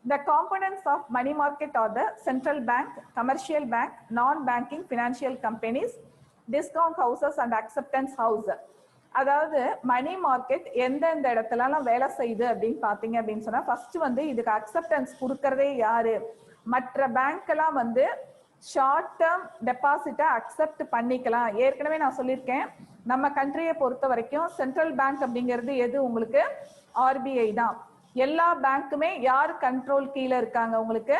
The components of money market are the central bank, commercial bank, non-banking financial companies, discount houses and acceptance house. அதாவது மணி மார்க்கெட் எந்தெந்த இடத்துலலாம் வேலை செய்யுது அப்படின்னு பார்த்தீங்க அப்படின்னு சொன்னா, ஃபர்ஸ்ட் வந்து இதுக்கு அக்செப்டன்ஸ் கொடுக்கறதே யாரு? மற்ற பேங்க் எல்லாம் வந்து ஷார்ட் டேர்ம் டெபாசிட்டை அக்செப்ட் பண்ணிக்கலாம். ஏற்கனவே நான் சொல்லியிருக்கேன், நம்ம கண்ட்ரியை பொறுத்த வரைக்கும் சென்ட்ரல் பேங்க் அப்படிங்கிறது எது? உங்களுக்கு ஆர்பிஐ தான். எல்லா பேங்க்குமே யார் கண்ட்ரோல் கீழே இருக்காங்க? உங்களுக்கு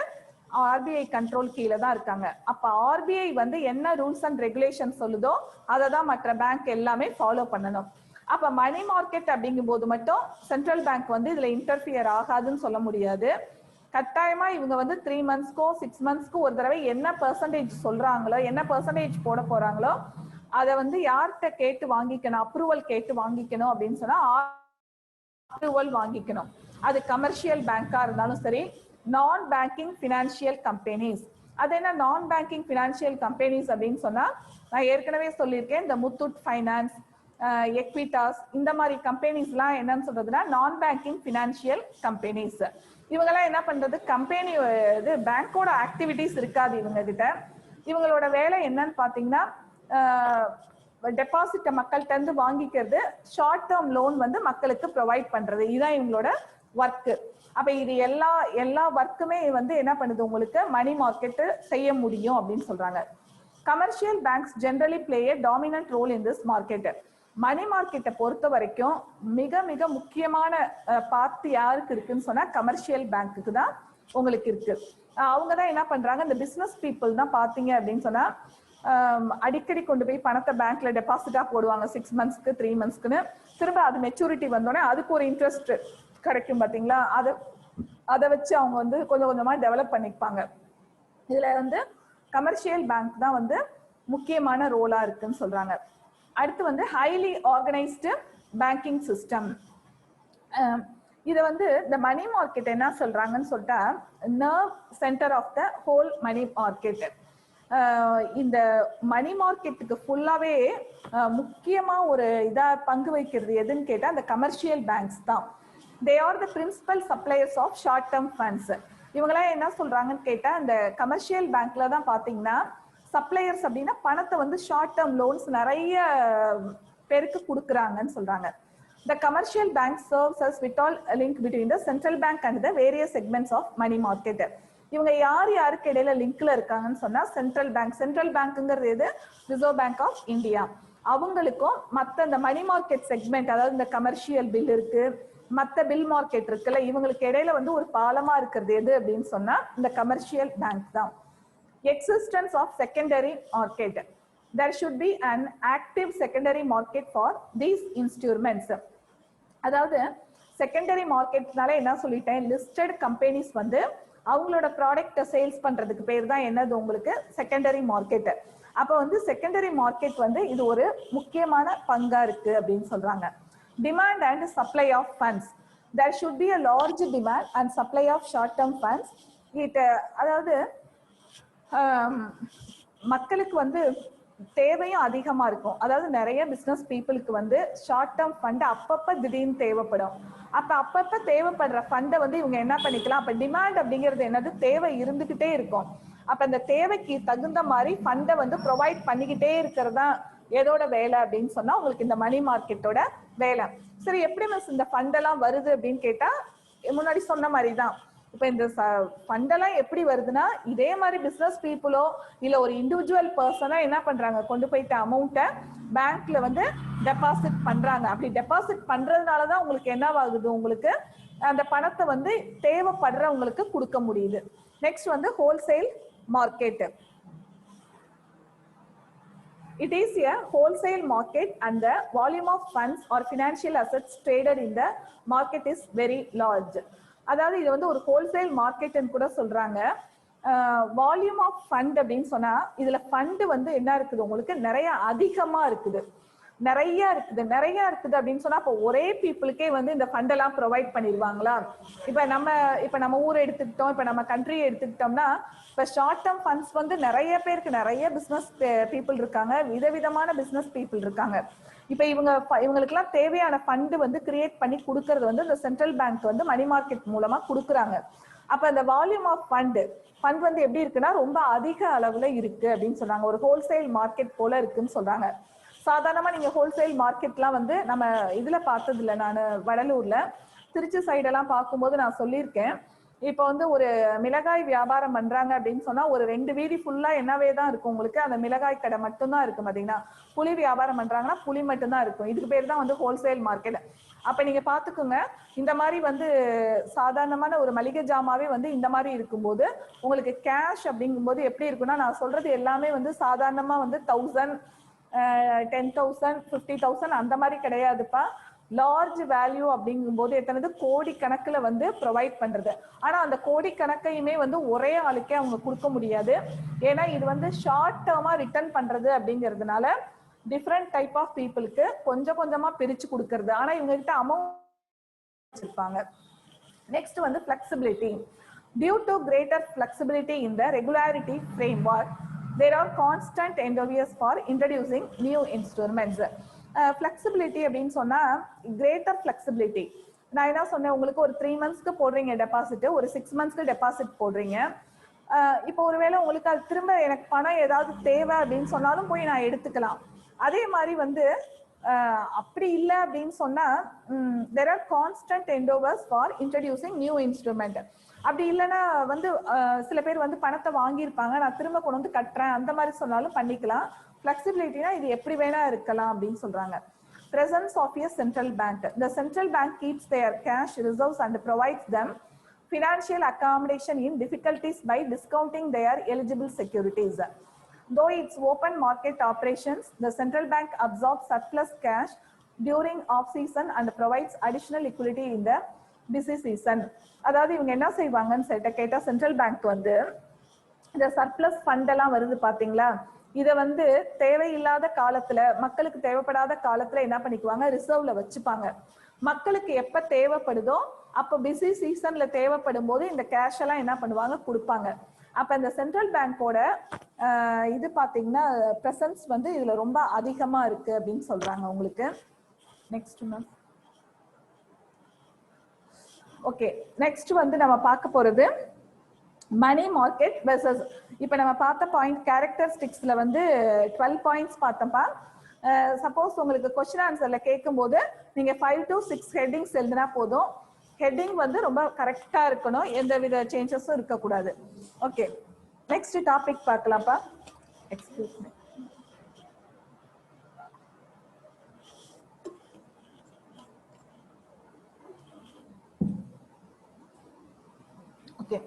ஆர்பிஐ கண்ட்ரோல் கீழே தான் இருக்காங்க. அப்ப ஆர்பிஐ வந்து என்ன ரூல்ஸ் அண்ட் ரெகுலேஷன் சொல்லுதோ அதை தான் மற்ற பேங்க் எல்லாமே ஃபாலோ பண்ணணும். அப்ப மணி மார்க்கெட் அப்படிங்கும் போது மட்டும் சென்ட்ரல் பேங்க் வந்து இதுல இன்டர்ஃபியர் ஆகாதுன்னு சொல்ல முடியாது. கட்டாயமா இவங்க வந்து 3 monthsக்கோ 6 monthsக்கோ ஒரு தடவை என்ன பெர்சன்டேஜ் சொல்றாங்களோ, என்ன பெர்சன்டேஜ் போட போறாங்களோ அதை வந்து யார்கிட்ட கேட்டு வாங்கிக்கணும், அப்ரூவல் கேட்டு வாங்கிக்கணும் அப்படின்னு சொன்னா அப்ரூவல் வாங்கிக்கணும். அது கமர்ஷியல் பேங்கா இருந்தாலும் சரி, நான் பேங்கிங் பினான்சியல் கம்பெனிஸ். அது என்ன நான் பேங்கிங் பினான்சியல் கம்பெனிஸ் அப்படின்னு சொன்னா, நான் ஏற்கனவே சொல்லியிருக்கேன், இந்த முத்தூட் ஃபைனான்ஸ், எக்விட்டாஸ், இந்த மாதிரி கம்பெனிஸ்லாம் என்னன்னு சொல்றதுன்னா நான் பேங்கிங் பினான்சியல் கம்பெனிஸ். இவங்கெல்லாம் என்ன பண்றது, கம்பெனி இது பேங்கோட ஆக்டிவிட்டிஸ் இருக்காது இவங்க கிட்ட. இவங்களோட வேலை என்னன்னு பாத்தீங்கன்னா, டெபாசிட்டை மக்கள்கிட்ட இருந்து வாங்கிக்கிறது, ஷார்ட் டேர்ம் லோன் வந்து மக்களுக்கு ப்ரொவைட் பண்றது, இதுதான் இவங்களோட ஒர்க்கு. அப்ப இது எல்லா ஒர்க்குமே வந்து என்ன பண்ணுது, உங்களுக்கு மணி மார்க்கெட் செய்ய முடியும் அப்படின்னு சொல்றாங்க. Commercial banks generally play a dominant role in this market. Money மார்க்கெட்டை பொறுத்த வரைக்கும் மிக மிக முக்கியமான பார்ட் யாருக்கு இருக்குன்னு சொன்னா கமர்ஷியல் பேங்க்குக்கு தான் உங்களுக்கு இருக்கு. அவங்க தான் என்ன பண்றாங்க, இந்த பிசினஸ் பீப்புள் தான் பாத்தீங்க அப்படின்னு சொன்னா அடிக்கடி கொண்டு போய் பணத்தை பேங்க்ல டெபாசிட்டா போடுவாங்க 6 monthsக்கு 3 monthsக்குன்னு. திரும்ப அது மெச்சூரிட்டி வந்தோடனே அதுக்கு ஒரு இன்ட்ரெஸ்ட் கிடைக்கும் பாத்தீங்களா, அதை வச்சு அவங்க வந்து கொஞ்சம் கொஞ்சமா டெவலப் பண்ணிப்பாங்க. இதுல வந்து கமர்ஷியல் பேங்க் தான் வந்து முக்கியமான ரோலா இருக்குன்னு சொல்றாங்க. அடுத்து வந்து ஹைலி ஆர்கனைஸ்டு பேங்கிங் சிஸ்டம். இதை வந்து இந்த மணி மார்க்கெட் என்ன சொல்றாங்கன்னு சொல்லிட்டா nerve centre of the whole money market. இந்த மணி மார்க்கெட்டுக்கு ஃபுல்லாவே முக்கியமா ஒரு இதா பங்கு வைக்கிறது எதுன்னு கேட்டா அந்த கமர்ஷியல் பேங்க்ஸ் தான். They are the principal suppliers of short term funds. இவங்களாம் என்ன சொல்றாங்கன்னு கேட்டா, இந்த கமர்ஷியல் பேங்க்ல தான் பாத்தீங்கன்னா சப்ளையர்ஸ் அப்படின்னா பணத்தை வந்து ஷார்ட் டேர்ம் லோன்ஸ் நிறைய பேருக்கு கொடுக்குறாங்கன்னு சொல்றாங்க. The commercial bank serves as vital link between the central bank and the various segments of money market. இவங்க யாருக்கு இடையில லிங்க்ல இருக்காங்கன்னு சொன்னா சென்ட்ரல் பேங்க்ங்கிறது எது, ரிசர்வ் பேங்க் ஆஃப் இந்தியா. அவங்களுக்கும் மற்ற இந்த மணி மார்க்கெட் செக்மெண்ட், அதாவது இந்த கமர்ஷியல் பில் இருக்கு, மற்ற பில் மார்க்கெட் இருக்குல்ல, இவங்களுக்கு இடையில வந்து ஒரு பாலமா இருக்கிறது எது அப்படின்னு சொன்னா இந்த கமர்ஷியல் பேங்க் தான். Existence of secondary market. There should be an active secondary market for these instruments. அதாவது செகண்டரி மார்க்கெட்னால என்ன சொல்லிட்டேன், லிஸ்டட் கம்பெனிஸ் வந்து அவங்களோட ப்ராடக்ட்டை சேல்ஸ் பண்றதுக்கு பேர் தான் என்னது, உங்களுக்கு செகண்டரி மார்க்கெட். அப்போ வந்து செகண்டரி மார்க்கெட் வந்து இது ஒரு முக்கியமான பங்கா இருக்கு அப்படின்னு சொல்றாங்க. Demand and supply of funds. There should be a large demand and supply of short term funds. அதாவது மக்களுக்கு வந்து தேவையும் அதிகமா இருக்கும். அதாவது நிறைய பிசினஸ் பீப்புளுக்கு வந்து ஷார்ட் டேர்ம் ஃபண்ட் அப்பப்ப திடீர்னு தேவைப்படும். அப்பப்ப தேவைப்படுற ஃபண்டை வந்து இவங்க என்ன பண்ணிக்கலாம், அப்ப டிமாண்ட் அப்படிங்கிறது என்னது, தேவை இருந்துகிட்டே இருக்கும். அப்ப அந்த தேவைக்கு தகுந்த மாதிரி ஃபண்டை வந்து ப்ரொவைட் பண்ணிக்கிட்டே இருக்கிறதா எதோட வேலை அப்படின்னு சொன்னா உங்களுக்கு இந்த மணி மார்க்கெட்டோட வேலை. சரி, எப்படி மிஸ் இந்த ஃபண்டெல்லாம் வருது அப்படின்னு கேட்டா, முன்னாடி சொன்ன மாதிரி தான். இப்ப இந்த ஃபண்டெல்லாம் எப்படி வருதுன்னா, இதே மாதிரி பிசினஸ் பீப்புளோ இல்ல ஒரு இண்டிவிஜுவல் பர்சனா என்ன பண்றாங்க, கொண்டு போயிட்டு அமௌண்ட்டை பேங்க்ல வந்து டெபாசிட் பண்றாங்க. அப்படி டெபாசிட் பண்றதுனாலதான் உங்களுக்கு என்னவாகுது, உங்களுக்கு அந்த பணத்தை வந்து தேவைப்படுறவங்களுக்கு கொடுக்க முடியுது. நெக்ஸ்ட் வந்து wholesale market. It is a wholesale market and the volume of funds or financial assets traded in the market is very large. அதாவது இது வந்து ஒரு ஹோல்சேல் மார்க்கெட்னு கூட சொல்றாங்க. வால்யூம் ஆஃப் ஃபண்ட் அப்படின்னு சொன்னா இதுல ஃபண்ட் வந்து என்ன இருக்குது, உங்களுக்கு நிறைய அதிகமா இருக்குது, நிறைய இருக்குது அப்படின்னு சொன்னா அப்போ ஒரே பீப்புளுக்கே வந்து இந்த ஃபண்ட் எல்லாம் ப்ரொவைட் பண்ணிடுவாங்களா? இப்ப நம்ம ஊர் எடுத்துக்கிட்டோம், இப்ப நம்ம கண்ட்ரி எடுத்துக்கிட்டோம்னா இப்ப ஷார்ட் டேர்ம் ஃபண்ட்ஸ் வந்து நிறைய பேருக்கு, நிறைய பிசினஸ் பீப்புள் இருக்காங்க, விதவிதமான பிசினஸ் பீப்புள் இருக்காங்க. இப்ப இவங்களுக்கெல்லாம் தேவையான ஃபண்ட் வந்து கிரியேட் பண்ணி கொடுக்கறது வந்து இந்த சென்ட்ரல் பேங்க் வந்து மணி மார்க்கெட் மூலமா கொடுக்குறாங்க. அப்ப அந்த வால்யூம் ஆஃப் ஃபண்ட் வந்து எப்படி இருக்குன்னா ரொம்ப அதிக அளவுல இருக்கு அப்படின்னு சொன்னாங்க. ஒரு ஹோல்சேல் மார்க்கெட் போல இருக்குன்னு சொல்றாங்க. சாதாரணமா நீங்க ஹோல்சேல் மார்க்கெட்லாம் வந்து நம்ம இதுல பார்த்தது இல்லை. நான் வடலூர்ல திருச்சி சைடெல்லாம் பார்க்கும்போது நான் சொல்லியிருக்கேன். இப்போ வந்து ஒரு மிளகாய் வியாபாரம் பண்றாங்க அப்படின்னு சொன்னா ஒரு 2 வீதி ஃபுல்லா என்னவே தான் இருக்கும் உங்களுக்கு, அந்த மிளகாய் கடை மட்டும்தான் இருக்கும். பாத்தீங்கன்னா புளி வியாபாரம் பண்றாங்கன்னா புளி மட்டும்தான் இருக்கும். இதுக்கு பேர் தான் வந்து ஹோல்சேல் மார்க்கெட். அப்ப நீங்க பாத்துக்கோங்க, இந்த மாதிரி வந்து சாதாரணமான ஒரு மளிகை ஜாமாவே வந்து இந்த மாதிரி இருக்கும்போது உங்களுக்கு கேஷ் அப்படிங்கும்போது எப்படி இருக்குன்னா, நான் சொல்றது எல்லாமே வந்து சாதாரணமா வந்து 1000, 10,000, 50,000 அந்த மாதிரி கிடையாதுப்பா. லார்ஜ் வேல்யூ அப்படிங்கும்போது எத்தனது கோடி கணக்குல வந்து ப்ரொவைட் பண்றது. ஆனா அந்த கோடி கணக்கையுமே வந்து ஒரே ஆளுக்கே அவங்க கொடுக்க முடியாது. ஏன்னா இது வந்து ஷார்ட் டேர்மா ரிட்டர்ன் பண்றது அப்படிங்கிறதுனால டிஃப்ரெண்ட் டைப் ஆஃப் பீப்புளுக்கு கொஞ்சம் கொஞ்சமா பிரிச்சு கொடுக்கறது. ஆனா இவங்க கிட்ட அமௌண்ட் வச்சிருப்பாங்க. நெக்ஸ்ட் வந்து flexibility. Due to greater flexibility in the regularity framework, there are constant endeavors for introducing new instruments. Flexibility அப்படின்னு சொன்னா greater flexibility. நான் என்ன சொன்னேன், உங்களுக்கு ஒரு 3 monthsக்கு போடுறீங்க டெபாசிட், ஒரு 6 monthsக்கு டெபாசிட் போடுறீங்க. இப்போ ஒருவேளை உங்களுக்கு அது திரும்ப எனக்கு பணம் ஏதாவது தேவை அப்படின்னு சொன்னாலும் போய் நான் எடுத்துக்கலாம். அதே மாதிரி வந்து அப்படி இல்லை அப்படின்னு சொன்னா there are constant endeavors for introducing new instrument. அப்படி இல்லைன்னா வந்து சில பேர் வந்து பணத்தை வாங்கியிருப்பாங்க, நான் திரும்ப கொண்டு வந்து கட்டுறேன் அந்த மாதிரி சொன்னாலும் பண்ணிக்கலாம். ஃபிளெக்சிபிலிட்டினா இது எப்படி வேணா இருக்கலாம் அப்படின்னு சொல்றாங்க. Presence of a central bank. The central bank keeps their cash reserves and provides them financial accommodation in difficulties by discounting their eligible securities. Though its open market operations, the central bank absorbs surplus cash during off-season and provides additional liquidity in the busy season. அதாவது இவங்க என்ன செய்வாங்கன்னு கேட்டா, சென்ட்ரல் பேங்க் வந்து இந்த சர்ப்ளஸ் ஃபண்ட் எல்லாம் வருது பாத்தீங்களா, இதை வந்து தேவையில்லாத காலத்துல, மக்களுக்கு தேவைப்படாத காலத்துல என்ன பண்ணிக்குவாங்க, ரிசர்வ்ல வச்சுப்பாங்க. மக்களுக்கு எப்ப தேவைப்படுதோ அப்ப பிஸி சீசன்ல தேவைப்படும் போது இந்த கேஷ் எல்லாம் என்ன பண்ணுவாங்க, கொடுப்பாங்க. அப்ப இந்த சென்ட்ரல் பேங்கோட இது பாத்தீங்கன்னா பிரசன்ஸ் வந்து இதுல ரொம்ப அதிகமா இருக்கு அப்படின்னு சொல்றாங்க உங்களுக்கு. Next ma'am. ஓகே, நெக்ஸ்ட் வந்து நம்ம பார்க்க போறது மணி மார்க்கெட் வெர்சஸ். இப்ப நம்ம பார்த்த பாயிண்ட் கேரக்டரிஸ்டிக்ஸ்ல வந்து 12 பாயிண்ட்ஸ் பார்த்தப்பா. சப்போஸ் உங்களுக்கு கொஸ்டின் ஆன்சர்ல கேட்கும் போது நீங்க 5 to 6 ஹெட்டிங்ஸ் எழுதினா போதும். ஹெட்டிங் வந்து ரொம்ப கரெக்டா இருக்கணும், எந்த வித சேஞ்சஸும் இருக்கக்கூடாது. ஓகே, நெக்ஸ்ட் டாபிக் பார்க்கலாம்ப்பா. Excuse me. ஓகே,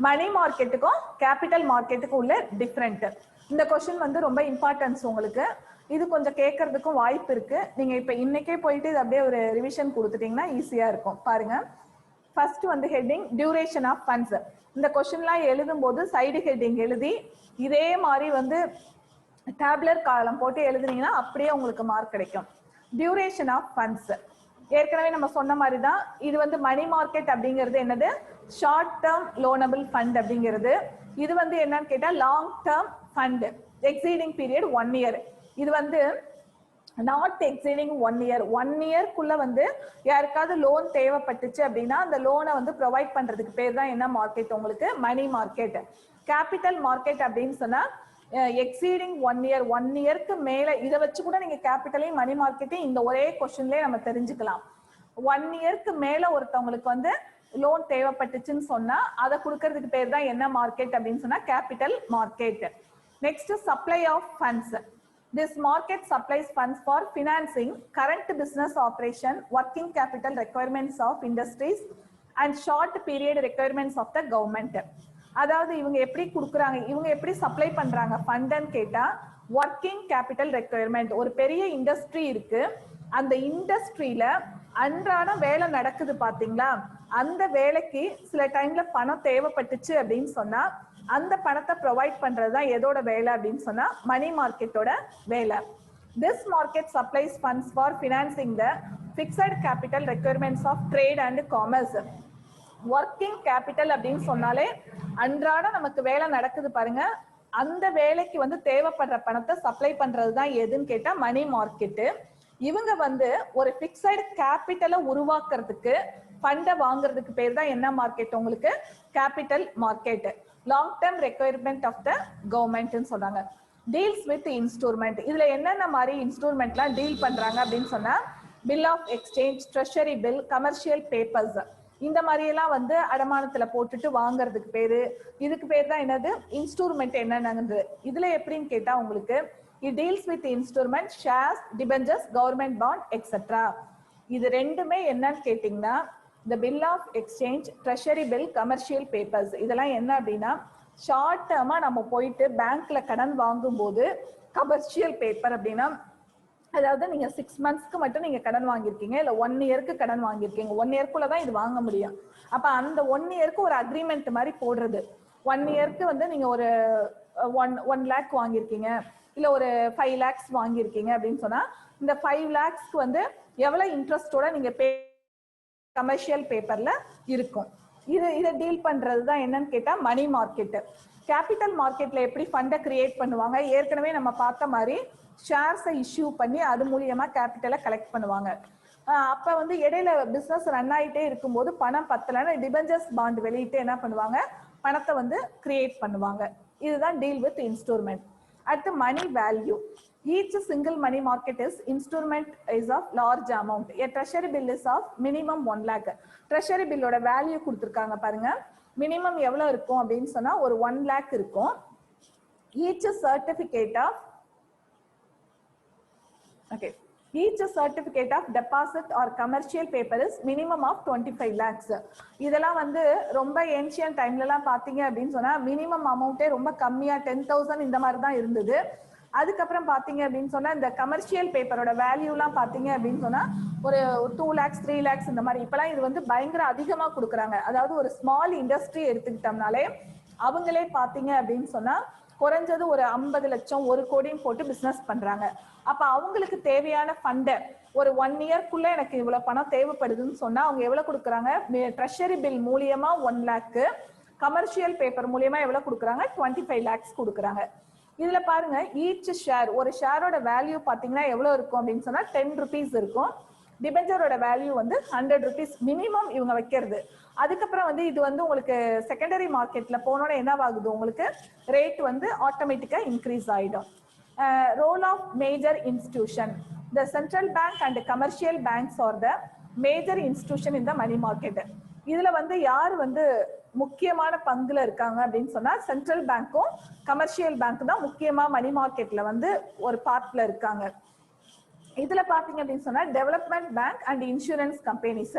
மணி மார்க்கெட்டுக்கும் கேபிட்டல் மார்க்கெட்டுக்கும் உள்ள டிஃபரெண்ட். இந்த கொஸ்டின் வந்து ரொம்ப இம்பார்ட்டன்ஸ் உங்களுக்கு. இது கொஞ்சம் கேட்கறதுக்கும் வாய்ப்பு இருக்கு. நீங்க இப்ப இன்னைக்கே போயிட்டு இது அப்படியே ஒரு ரிவிஷன் கொடுத்துட்டீங்கன்னா ஈஸியா இருக்கும். பாருங்க, ஃபர்ஸ்ட் வந்து ஹெட்டிங் டியூரேஷன் ஆஃப் ஃபண்ட்ஸ். இந்த கொஸ்டின்லாம் எழுதும் போது சைடு ஹெட்டிங் எழுதி இதே மாதிரி வந்து டேப்லர் காலம் போட்டு எழுதுனீங்கன்னா அப்படியே உங்களுக்கு மார்க் கிடைக்கும். டியூரேஷன் ஆஃப் ஃபண்ட்ஸ் ஏற்கனவே நம்ம சொன்ன மாதிரி தான். இது வந்து மணி மார்க்கெட் அப்படிங்கிறது என்னது, ஷார்ட் டேர்ம் லோனபிள் ஃபண்ட் அப்படிங்கிறது. இது வந்து என்னன்னு கேட்டா long term fund exceeding period 1 year. இது வந்து நாட் எக்ஸீடிங் 1 year. 1 yearக்குள்ள வந்து யாருக்காவது லோன் தேவைப்பட்டுச்சு அப்படின்னா அந்த லோனை வந்து ப்ரொவைட் பண்றதுக்கு பேர் தான் என்ன மார்க்கெட், உங்களுக்கு மணி மார்க்கெட். கேபிட்டல் மார்க்கெட் அப்படின்னு சொன்னா எக்ஸீடிங் 1 year, 1 yearக்கு மேல. இதை வச்சு கூட நீங்க கேபிட்டலையும் மணி மார்க்கெட்டையும் இந்த ஒரே கொஸ்டின்லயே நம்ம தெரிஞ்சுக்கலாம். 1 yearக்கு மேல ஒருத்தவங்களுக்கு வந்து லோன் தேவைப்பட்டுச்சுன்னு சொன்னா அதை கொடுக்கறதுக்கு பேர் தான் என்ன மார்க்கெட் அப்படின்னு சொன்னா capital market. Next supply of funds. This market supplies funds for financing current business operation, working capital requirements of industries and short period requirements of the government. அதாவது இவங்க எப்படி கொடுக்குறாங்க, இவங்க எப்படி சப்ளை பண்றாங்க ஃபண்ட்னு கேட்டா ஒர்க்கிங் கேபிட்டல் ரெக்குயர்மெண்ட். ஒரு பெரிய இண்டஸ்ட்ரி இருக்கு, அந்த இண்டஸ்ட்ரியில அன்றாடம் வேலை நடக்குது பாத்தீங்களா, அந்த வேலைக்கு சில டைம்ல பணம் தேவைப்பட்டுச்சு அப்படின்னு சொன்னா அந்த பணத்தை ப்ரொவைட் பண்றதுதான் எதோட வேலை அப்படின்னு சொன்னா மணி மார்க்கெட்டோட வேலை. This market supplies funds for financing the fixed capital requirements of trade and commerce. Working capital அப்படின்னு சொன்னாலே அன்றாடம் நமக்கு வேலை நடக்குது பாருங்க, அந்த வேலைக்கு வந்து தேவைப்படுற பணத்தை சப்ளை பண்றது தான் எதுன்னு கேட்டா மணி மார்க்கெட்டு. இவங்க வந்து ஒரு பிக்சட் கேபிட்டலை உருவாக்குறதுக்கு ஃபண்டை வாங்குறதுக்கு பேர் தான் என்ன மார்க்கெட் உங்களுக்கு, capital market. Long term requirement of the கவர்மெண்ட்னு சொல்றாங்க. Deals with instrument. இதுல என்னென்ன மாதிரி இன்ஸ்ட்ருமெண்ட்லாம் டீல் பண்றாங்க அப்படின்னு சொன்னா bill of exchange, treasury bill, commercial papers, இந்த மாதிரி எல்லாம் வந்து அடமானத்துல போட்டுட்டு வாங்குறதுக்கு பேரு, இதுக்கு பேர் தான் என்னது இன்ஸ்ட்ருமெண்ட். என்னன்னு இதுல எப்படின்னு கேட்டா உங்களுக்கு it deals with instrument, shares, debentures, government bond etcetera. இது ரெண்டுமே என்னன்னு கேட்டீங்கன்னா இந்த bill of exchange, treasury bill, commercial papers இதெல்லாம் என்ன அப்படின்னா ஷார்ட் டேர்மா நம்ம போயிட்டு பேங்க்ல கடன் வாங்கும் போது கமர்ஷியல் பேப்பர் அப்படின்னா அதாவது நீங்க 6 monthsக்கு மட்டும் நீங்க கடன் வாங்கியிருக்கீங்க, இல்ல 1 yearக்கு கடன் வாங்கியிருக்கீங்க, 1 yearக்குள்ளதான் இது வாங்க முடியும். அப்ப அந்த 1 yearக்கு ஒரு அக்ரிமெண்ட் மாதிரி போடுறது. 1 yearக்கு வந்து நீங்க ஒரு 1 lakh வாங்கியிருக்கீங்க, இல்ல ஒரு 5 lakhs வாங்கியிருக்கீங்க அப்படின்னு சொன்னா இந்த 5 lakhsக்கு வந்து எவ்வளவு இன்ட்ரெஸ்டோட நீங்க கமர்ஷியல் பேப்பர்ல இருக்கும். இதை டீல் பண்றதுதான் என்னன்னு கேட்டா மணி மார்க்கெட். கேபிட்டல் மார்க்கெட்ல எப்படி ஃபண்டை கிரியேட் பண்ணுவாங்க, ஏற்கனவே நம்ம பார்த்த மாதிரி ஷேர்ஸை இஷ்யூ பண்ணி அது மூலியமா கேபிட்டலை கலெக்ட் பண்ணுவாங்க. அப்ப வந்து இடையில பிசினஸ் ரன் ஆகிட்டே இருக்கும்போது பணம் பத்தலைன்னா டிபெஞ்சர்ஸ் பாண்ட் வெளியிட்டு என்ன பண்ணுவாங்க, பணத்தை வந்து கிரியேட் பண்ணுவாங்க. இதுதான் டீல் வித் இன்ஸ்ட்ருமெண்ட். அடுத்து money value. Each single money market is instrument is of large amount. A treasury bill is of minimum 1 lakh. Treasury bill ஓட வேல்யூ கொடுத்திருக்காங்க பாருங்க, மினிமம் எவ்வளவு இருக்கும் அப்படின்னு சொன்னா ஒரு 1 lakh இருக்கும். Each certificate of each certificate of deposit or commercial paper is minimum of 25 lakhs. இதெல்லாம் வந்து ரொம்ப ஏன்ஷியன்ட் டைம்ல எல்லாம் பாத்தீங்க அப்படின்னு சொன்னா மினிமம் அமௌண்ட்டே ரொம்ப கம்மியா 10,000 இந்த மாதிரி தான் இருந்தது. அதுக்கப்புறம் பாத்தீங்க அப்படின்னு சொன்னா இந்த கமர்ஷியல் பேப்பரோட வேல்யூலாம் பாத்தீங்க அப்படின்னு சொன்னா ஒரு 2 lakhs 3 lakhs இந்த மாதிரி. இப்பெல்லாம் இது வந்து பயங்கர அதிகமா கொடுக்குறாங்க. அதாவது ஒரு ஸ்மால் இண்டஸ்ட்ரி எடுத்துக்கிட்டோம்னாலே அவங்களே பாத்தீங்க அப்படின்னு சொன்னா குறைஞ்சது ஒரு 50 லட்சம் 1 கோடியும் போட்டு பிசினஸ் பண்றாங்க. அப்ப அவங்களுக்கு தேவையான ஃபண்டை ஒரு 1 yearக்குள்ள எனக்கு இவ்வளவு பணம் தேவைப்படுதுன்னு சொன்னா அவங்க எவ்வளவு கொடுக்குறாங்க, ட்ரெஷரி பில் மூலியமா 1 lakh, கமர்ஷியல் பேப்பர் மூலியமா எவ்வளவு கொடுக்குறாங்க 25 lakhs கொடுக்குறாங்க. இதுல பாருங்க ஈச் ஷேர், ஒரு ஷேரோட வேல்யூ பாத்தீங்கன்னா எவ்வளவு இருக்கும் அப்படின்னு சொன்னா 10 rupees இருக்கும். டிபெஞ்சரோட வேல்யூ வந்து 100 rupees மினிமம் இவங்க வைக்கிறது. அதுக்கப்புறம் வந்து இது வந்து உங்களுக்கு செகண்டரி மார்க்கெட்ல போனோட என்ன ஆகுது, உங்களுக்கு ரேட் வந்து ஆட்டோமேட்டிக்கா இன்க்ரீஸ் ஆயிடும். Role of major institution. The central bank and commercial banks are the major institution in the money market. இதுல வந்து யார் வந்து முக்கியமான பங்குல இருக்காங்க அப்படின்னு சொன்னா சென்ட்ரல் பேங்க்கும் கமர்ஷியல் பேங்க் தான் முக்கியமா மணி மார்க்கெட்ல வந்து ஒரு பார்ட்ல இருக்காங்க. இதுல பாத்தீங்க அப்படின்னு சொன்னா development bank and insurance companies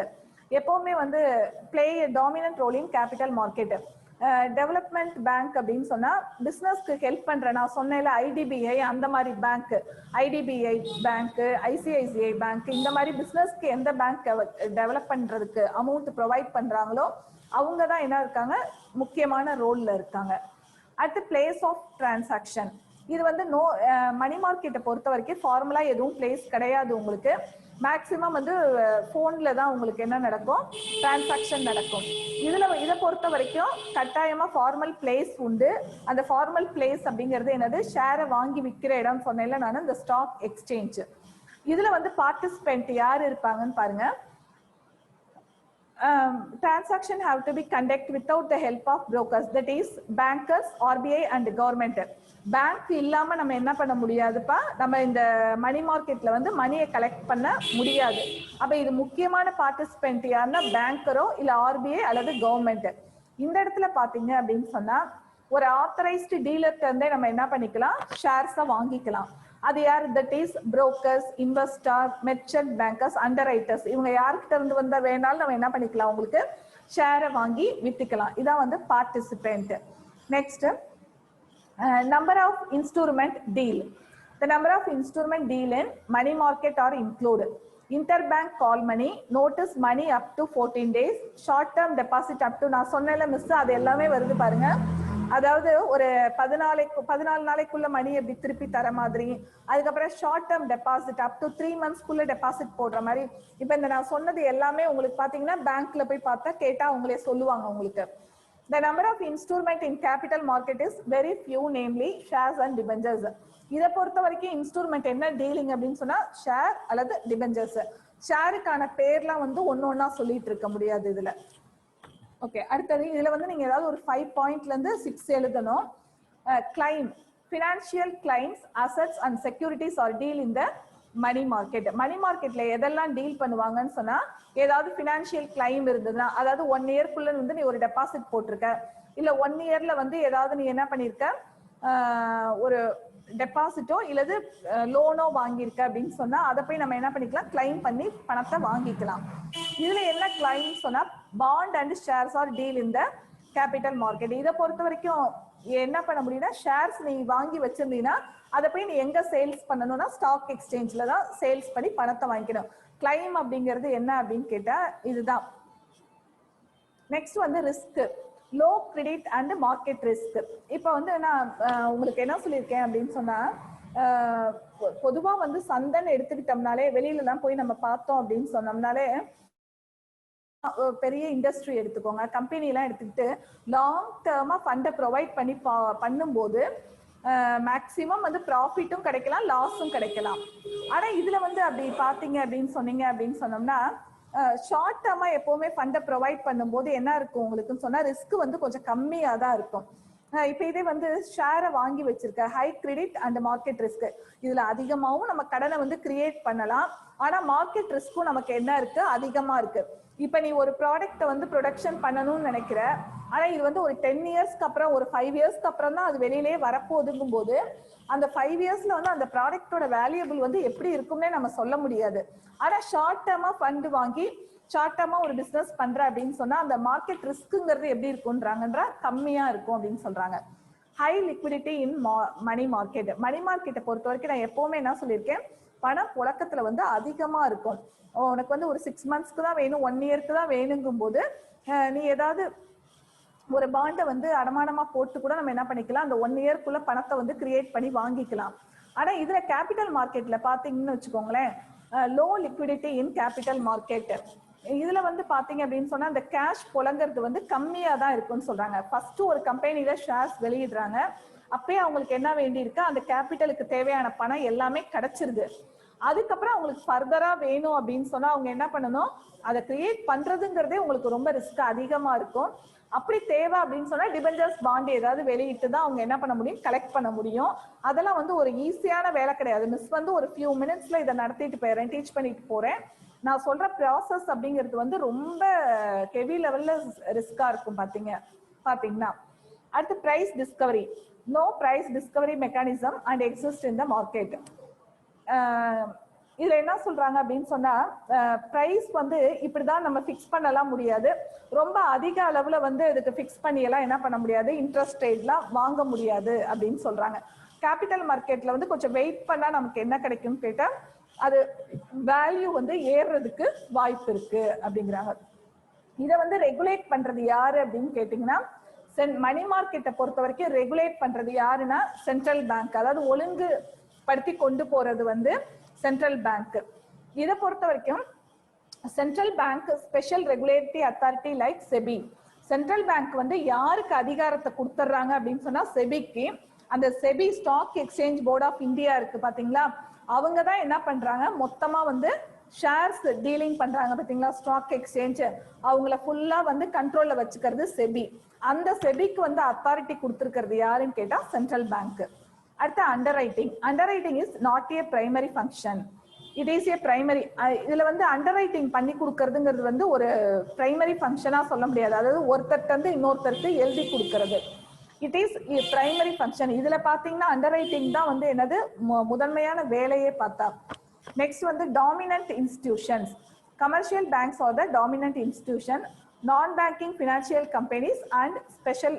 எப்பவுமே வந்து play dominant role in capital market. Development bank அப்படின்னு சொன்னா பிசினஸ்க்கு ஹெல்ப் பண்ற, நான் சொன்னேன்ல ஐடிபிஐ அந்த மாதிரி bank, IDBI bank, ICICI bank, இந்த மாதிரி பிசினஸ்க்கு எந்த பேங்க் டெவலப் பண்றதுக்கு அமௌண்ட் ப்ரொவைட் பண்றாங்களோ அவங்க தான் என்ன இருக்காங்க, முக்கியமான ரோல்ல இருக்காங்க. அடுத்து பிளேஸ் ஆஃப் டிரான்சாக்ஷன். இது வந்து மணி மார்க்கெட்டை பொறுத்த வரைக்கும் ஃபார்முலா எதுவும் பிளேஸ் கிடையாது. உங்களுக்கு மேக்சிமம் வந்து போன்ல தான் உங்களுக்கு என்ன நடக்கும், டிரான்சாக்ஷன் நடக்கும். இதை பொறுத்த வரைக்கும் கட்டாயமா ஃபார்மல் பிளேஸ் உண்டு. அந்த ஃபார்மல் பிளேஸ் அப்படிங்கிறது என்னது, ஷேரை வாங்கி விற்கிற இடம் சொன்னேன்ல நான், இந்த ஸ்டாக் எக்ஸ்சேஞ்ச். இதுல வந்து பார்ட்டிசிபென்ட் யார் இருப்பாங்கன்னு பாருங்க. Transaction have to be conducted without the help of brokers, that is bankers, RBI and government. Bank இல்லாம நம்ம என்ன பண்ண முடியாதுப்பா, நம்ம இந்த மணி மார்க்கெட்ல வந்து மணியை கலெக்ட் பண்ண முடியாது. அப்ப இது முக்கியமான பார்ட்டிசிபென்ட் யாருன்னா பேங்கரோ இல்ல ஆர்பிஐ அல்லது கவர்மெண்ட். இந்த இடத்துல பாத்தீங்க அப்படின்னு சொன்னா ஒரு ஆத்தரைஸ்டு டீலர்ட்ட இருந்தே நம்ம என்ன பண்ணிக்கலாம், ஷேர்ஸை வாங்கிக்கலாம். அது யார், that is brokers, investor, merchant bankers, underwriters. இவங்க யார்கிட்ட இருந்து வந்தா வேணாலும் நம்ம என்ன பண்ணிக்கலாம், உங்களுக்கு ஷேரை வாங்கி வித்துக்கலாம். இதான் வந்து participant. Next Number of instrument deal. The number of instrument deal in money market are included. Interbank call money, notice money up to 14 days, short term deposit up to, நான் சொன்னேன்ல மிஸ் அது எல்லாமே வருது பாருங்க. அதாவது ஒரு 14 நாளைக்குள்ள மணி எப்படி திருப்பி தர மாதிரி, அதுக்கப்புறம் short term deposit up to 3 monthsக்குள்ள டெபாசிட் போடுற மாதிரி. இப்போ இந்த நான் சொன்னது எல்லாமே உங்களுக்கு பாத்தீங்கன்னா பேங்க்ல போய் பார்த்தா கேட்டா அவங்களே சொல்லுவாங்க உங்களுக்கு. The number of instrument in capital market is very few, namely shares and debentures. இதை பொறுத்த வரைக்கும் இன்ஸ்ட்ருமெண்ட் என்ன டீலிங் அப்படின்னு சொன்னா ஷேர் அல்லது டிபெஞ்சர்ஸ். ஷேருக்கான பேர்லாம் வந்து ஒன்னொன்னா சொல்லிட்டு இருக்க முடியாது இதுல. ஓகே, அடுத்தது இதுல வந்து நீங்க ஏதாவது ஒரு 5 பாயிண்ட்ல இருந்து 6 எழுதணும். Claim, financial claims, assets and securities are deal in the money market. Money மார்க்கெட்ல எதெல்லாம் டீல் பண்ணுவாங்கன்னு சொன்னா, ஏதாவது ஃபினான்ஷியல் கிளைம் இருந்ததுன்னா, அதாவது 1 இயர்க்குள்ள வந்து நீ ஒரு டெபாசிட் போட்டிருக்க, இல்ல 1 இயர்ல வந்து ஏதாவது நீ என்ன பண்ணிருக்க, ஒரு டெபாசிட்டோ இல்லது லோனோ வாங்கியிருக்க அப்படின்னு சொன்னா அதை போய் நம்ம என்ன பண்ணிக்கலாம், கிளைம் பண்ணி பணத்தை வாங்கிக்கலாம். இதுல என்ன கிளைம் சொன்னா bond and shares are deal in the capital market. இதை பொறுத்த வரைக்கும் என்ன பண்ண முடியும்னா, ஷேர்ஸ் நீ வாங்கி வச்சிருந்தீங்கன்னா அதை போய் நீ எங்க சேல்ஸ் பண்ணணும்னா ஸ்டாக் எக்ஸ்சேஞ்ச்ல தான் சேல்ஸ் பண்ணி பணத்தை வாங்கிக்கணும். கிளைம் அப்படிங்கிறது என்ன அப்படின்னு கேட்டா இதுதான். நெக்ஸ்ட் வந்து risk, low credit and market risk. இப்போ வந்து நான் உங்களுக்கு என்ன சொல்லியிருக்கேன் அப்படின்னு சொன்னா, பொதுவா வந்து சந்தைன்னு எடுத்துக்கிட்டோம்னாலே வெளியிலலாம் போய் நம்ம பார்த்தோம் அப்படின்னு சொன்னோம்னாலே, பெரிய இண்டஸ்ட்ரி எடுத்துக்கோங்க, கம்பெனி எல்லாம் எடுத்துக்கிட்டு லாங் டேர்மா ஃபண்டை ப்ரொவைட் பண்ணி பண்ணும்போது மேக்சிமம் வந்து ப்ராஃபிட்டும் கிடைக்கலாம், லாஸும் கிடைக்கலாம். ஆனா இதுல வந்து அப்படி பாத்தீங்க அப்படின்னு சொன்னீங்க அப்படின்னு சொன்னோம்னா, ஷார்ட் டேர்மா எப்பவுமே ஃபண்டை ப்ரொவைட் பண்ணும்போது என்ன இருக்கும் உங்களுக்குன்னு சொன்னா, ரிஸ்க் வந்து கொஞ்சம் கம்மியா தான் இருக்கும். இப்ப இதே வந்து ஷேரை வாங்கி வச்சிருக்க, high credit and market risk, இதுல அதிகமாகவும் நம்ம கடனை வந்து கிரியேட் பண்ணலாம். ஆனா மார்க்கெட் ரிஸ்க்கும் நமக்கு என்ன இருக்கு, அதிகமா இருக்கு. இப்ப நீ ஒரு ப்ராடக்ட்டை வந்து ப்ரொடக்ஷன் பண்ணணும்னு நினைக்கிற, ஆனா இது வந்து ஒரு 10 இயர்ஸ்க்கு அப்புறம், ஒரு 5 இயர்ஸ்க்கு அப்புறம் தான் அது வெளியிலேயே வரப்போகுதுங்கும் போது, அந்த 5 இயர்ஸ்ல வந்து அந்த ப்ராடக்டோட வேல்யூபிள் வந்து எப்படி இருக்கும்னே நம்ம சொல்ல முடியாது. ஆனா ஷார்ட் டேர்மா ஃபண்ட் வாங்கி ஷார்ட் டேர்மா ஒரு பிசினஸ் பண்ற அப்படின்னு சொன்னா அந்த மார்க்கெட் ரிஸ்க்குங்கிறது எப்படி இருக்கும்ன்றாங்கன்ற கம்மியா இருக்கும் அப்படின்னு சொல்றாங்க. ஹை லிக்விடிட்டி இன் மணி மார்க்கெட். மணி மார்க்கெட்டை பொறுத்த வரைக்கும் நான் எப்பவுமே என்ன சொல்லியிருக்கேன், பணம் புழக்கத்துல வந்து அதிகமா இருக்கும். உனக்கு வந்து ஒரு 6 monthsக்கு தான் வேணும், 1 இயர்க்கு தான் வேணுங்கும் போது நீ ஏதாவது ஒரு பாண்டை வந்து அடமானமா போட்டு கூட நம்ம என்ன பண்ணிக்கலாம், அந்த 1 இயர்க்குள்ள பணத்தை வந்து கிரியேட் பண்ணி வாங்கிக்கலாம். ஆனா இதுல கேபிட்டல் மார்க்கெட்ல பாத்தீங்கன்னு வச்சுக்கோங்களேன், லோ லிக்விடிட்டி இன் கேபிட்டல் மார்க்கெட். இதுல வந்து பாத்தீங்க அப்படின்னு சொன்னா அந்த கேஷ் புழங்கிறது வந்து கம்மியா தான் இருக்கும்னு சொல்றாங்க. ஃபர்ஸ்ட் ஒரு கம்பெனில ஷேர்ஸ் வெளியிடுறாங்க, அப்பயே அவங்களுக்கு என்ன வேண்டி இருக்கு, அந்த கேபிட்டலுக்கு தேவையான பணம் எல்லாமே கிடைச்சிருது. அதுக்கப்புறம் அவங்களுக்கு ஃபர்தரா வேணும் அப்படின்னு சொன்னா அவங்க என்ன பண்ணணும், அதை கிரியேட் பண்றதுங்கிறதே உங்களுக்கு ரொம்ப ரிஸ்க் அதிகமா இருக்கும். அப்படி தேவை அப்படின்னு சொன்னா டிபெஞ்சர்ஸ் பாண்ட் ஏதாவது வெளியிட்டு தான் அவங்க என்ன பண்ண முடியும், கலெக்ட் பண்ண முடியும். அதெல்லாம் வந்து ஒரு ஈஸியான வேலை கிடையாது. மிஸ் வந்து ஒரு ஃபியூ மினிட்ஸ்ல இதை நடத்திட்டு போயிடுறேன், டீச் பண்ணிட்டு போறேன். நான் சொல்ற ப்ராசஸ் அப்படிங்கிறது வந்து ரொம்ப ஹெவி லெவல்ல ரிஸ்கா இருக்கும் பாத்தீங்கன்னா. அடுத்து price discovery. No price discovery mechanism and exist in the market. இதுல என்ன சொல்றாங்க அப்படின்னு சொன்னா, பிரைஸ் வந்து இப்படிதான் நம்ம பிக்ஸ் பண்ணலாம் முடியாது, ரொம்ப அதிக அளவுல வந்து இதுக்கு பிக்ஸ் பண்ணி எல்லாம் என்ன பண்ண முடியாது, இன்ட்ரெஸ்ட் ரேட்லாம் வாங்க முடியாது அப்படின்னு சொல்றாங்க. கேபிட்டல் மார்க்கெட்ல வந்து கொஞ்சம் வெயிட் பண்ணா நமக்கு என்ன கிடைக்கும்னு கேட்டா, அது வேல்யூ வந்து ஏறுறதுக்கு வாய்ப்பு இருக்கு அப்படிங்கிறாங்க. இதை வந்து ரெகுலேட் பண்றது யாரு அப்படின்னு கேட்டீங்கன்னா, மணி மார்க்கெட்டை பொறுத்த வரைக்கும் ரெகுலேட் பண்றது யாருன்னா சென்ட்ரல் பேங்க். அதாவது ஒழுங்கு படுத்தி கொண்டு போறது வந்து சென்ட்ரல் பேங்க். இதை பொறுத்த வரைக்கும் central bank special regulatory authority like SEBI. Central bank வந்து யாருக்கு அதிகாரத்தை கொடுத்துட்றாங்க அப்படின்னு சொன்னா செபிக்கு. அந்த SEBI stock exchange board of India இருக்கு பாத்தீங்களா, அவங்க தான் என்ன பண்றாங்க, மொத்தமா வந்து ஷேர்ஸ் டீலிங் பண்றாங்க பாத்தீங்களா, ஸ்டாக் எக்ஸ்சேஞ்ச், அவங்கள ஃபுல்லா வந்து கண்ட்ரோல்ல வச்சுக்கிறது செபி. அந்த செபிக்கு வந்து அத்தாரிட்டி கொடுத்துருக்கிறது யாருன்னு கேட்டா சென்ட்ரல் பேங்க். அடுத்து under writing. Under writing is not A primary function, it is a primary. இதுல வந்து அண்டர் ரைட்டிங் பண்ணி கொடுக்கறதுங்கிறது வந்து ஒரு பிரைமரி ஃபங்க்ஷனா சொல்ல முடியாது. அதாவது ஒருத்தருக்கு வந்து இன்னொருத்தருக்கு எழுதி கொடுக்கறது, இட் இஸ் பிரைமரி ஃபங்க்ஷன். இதுல பாத்தீங்கன்னா அண்டர் ரைட்டிங் தான் வந்து என்னது முதன்மையான வேலையே பார்த்தா. நெக்ஸ்ட் வந்து dominant institutions. Commercial banks are the dominant institution, non banking financial companies and special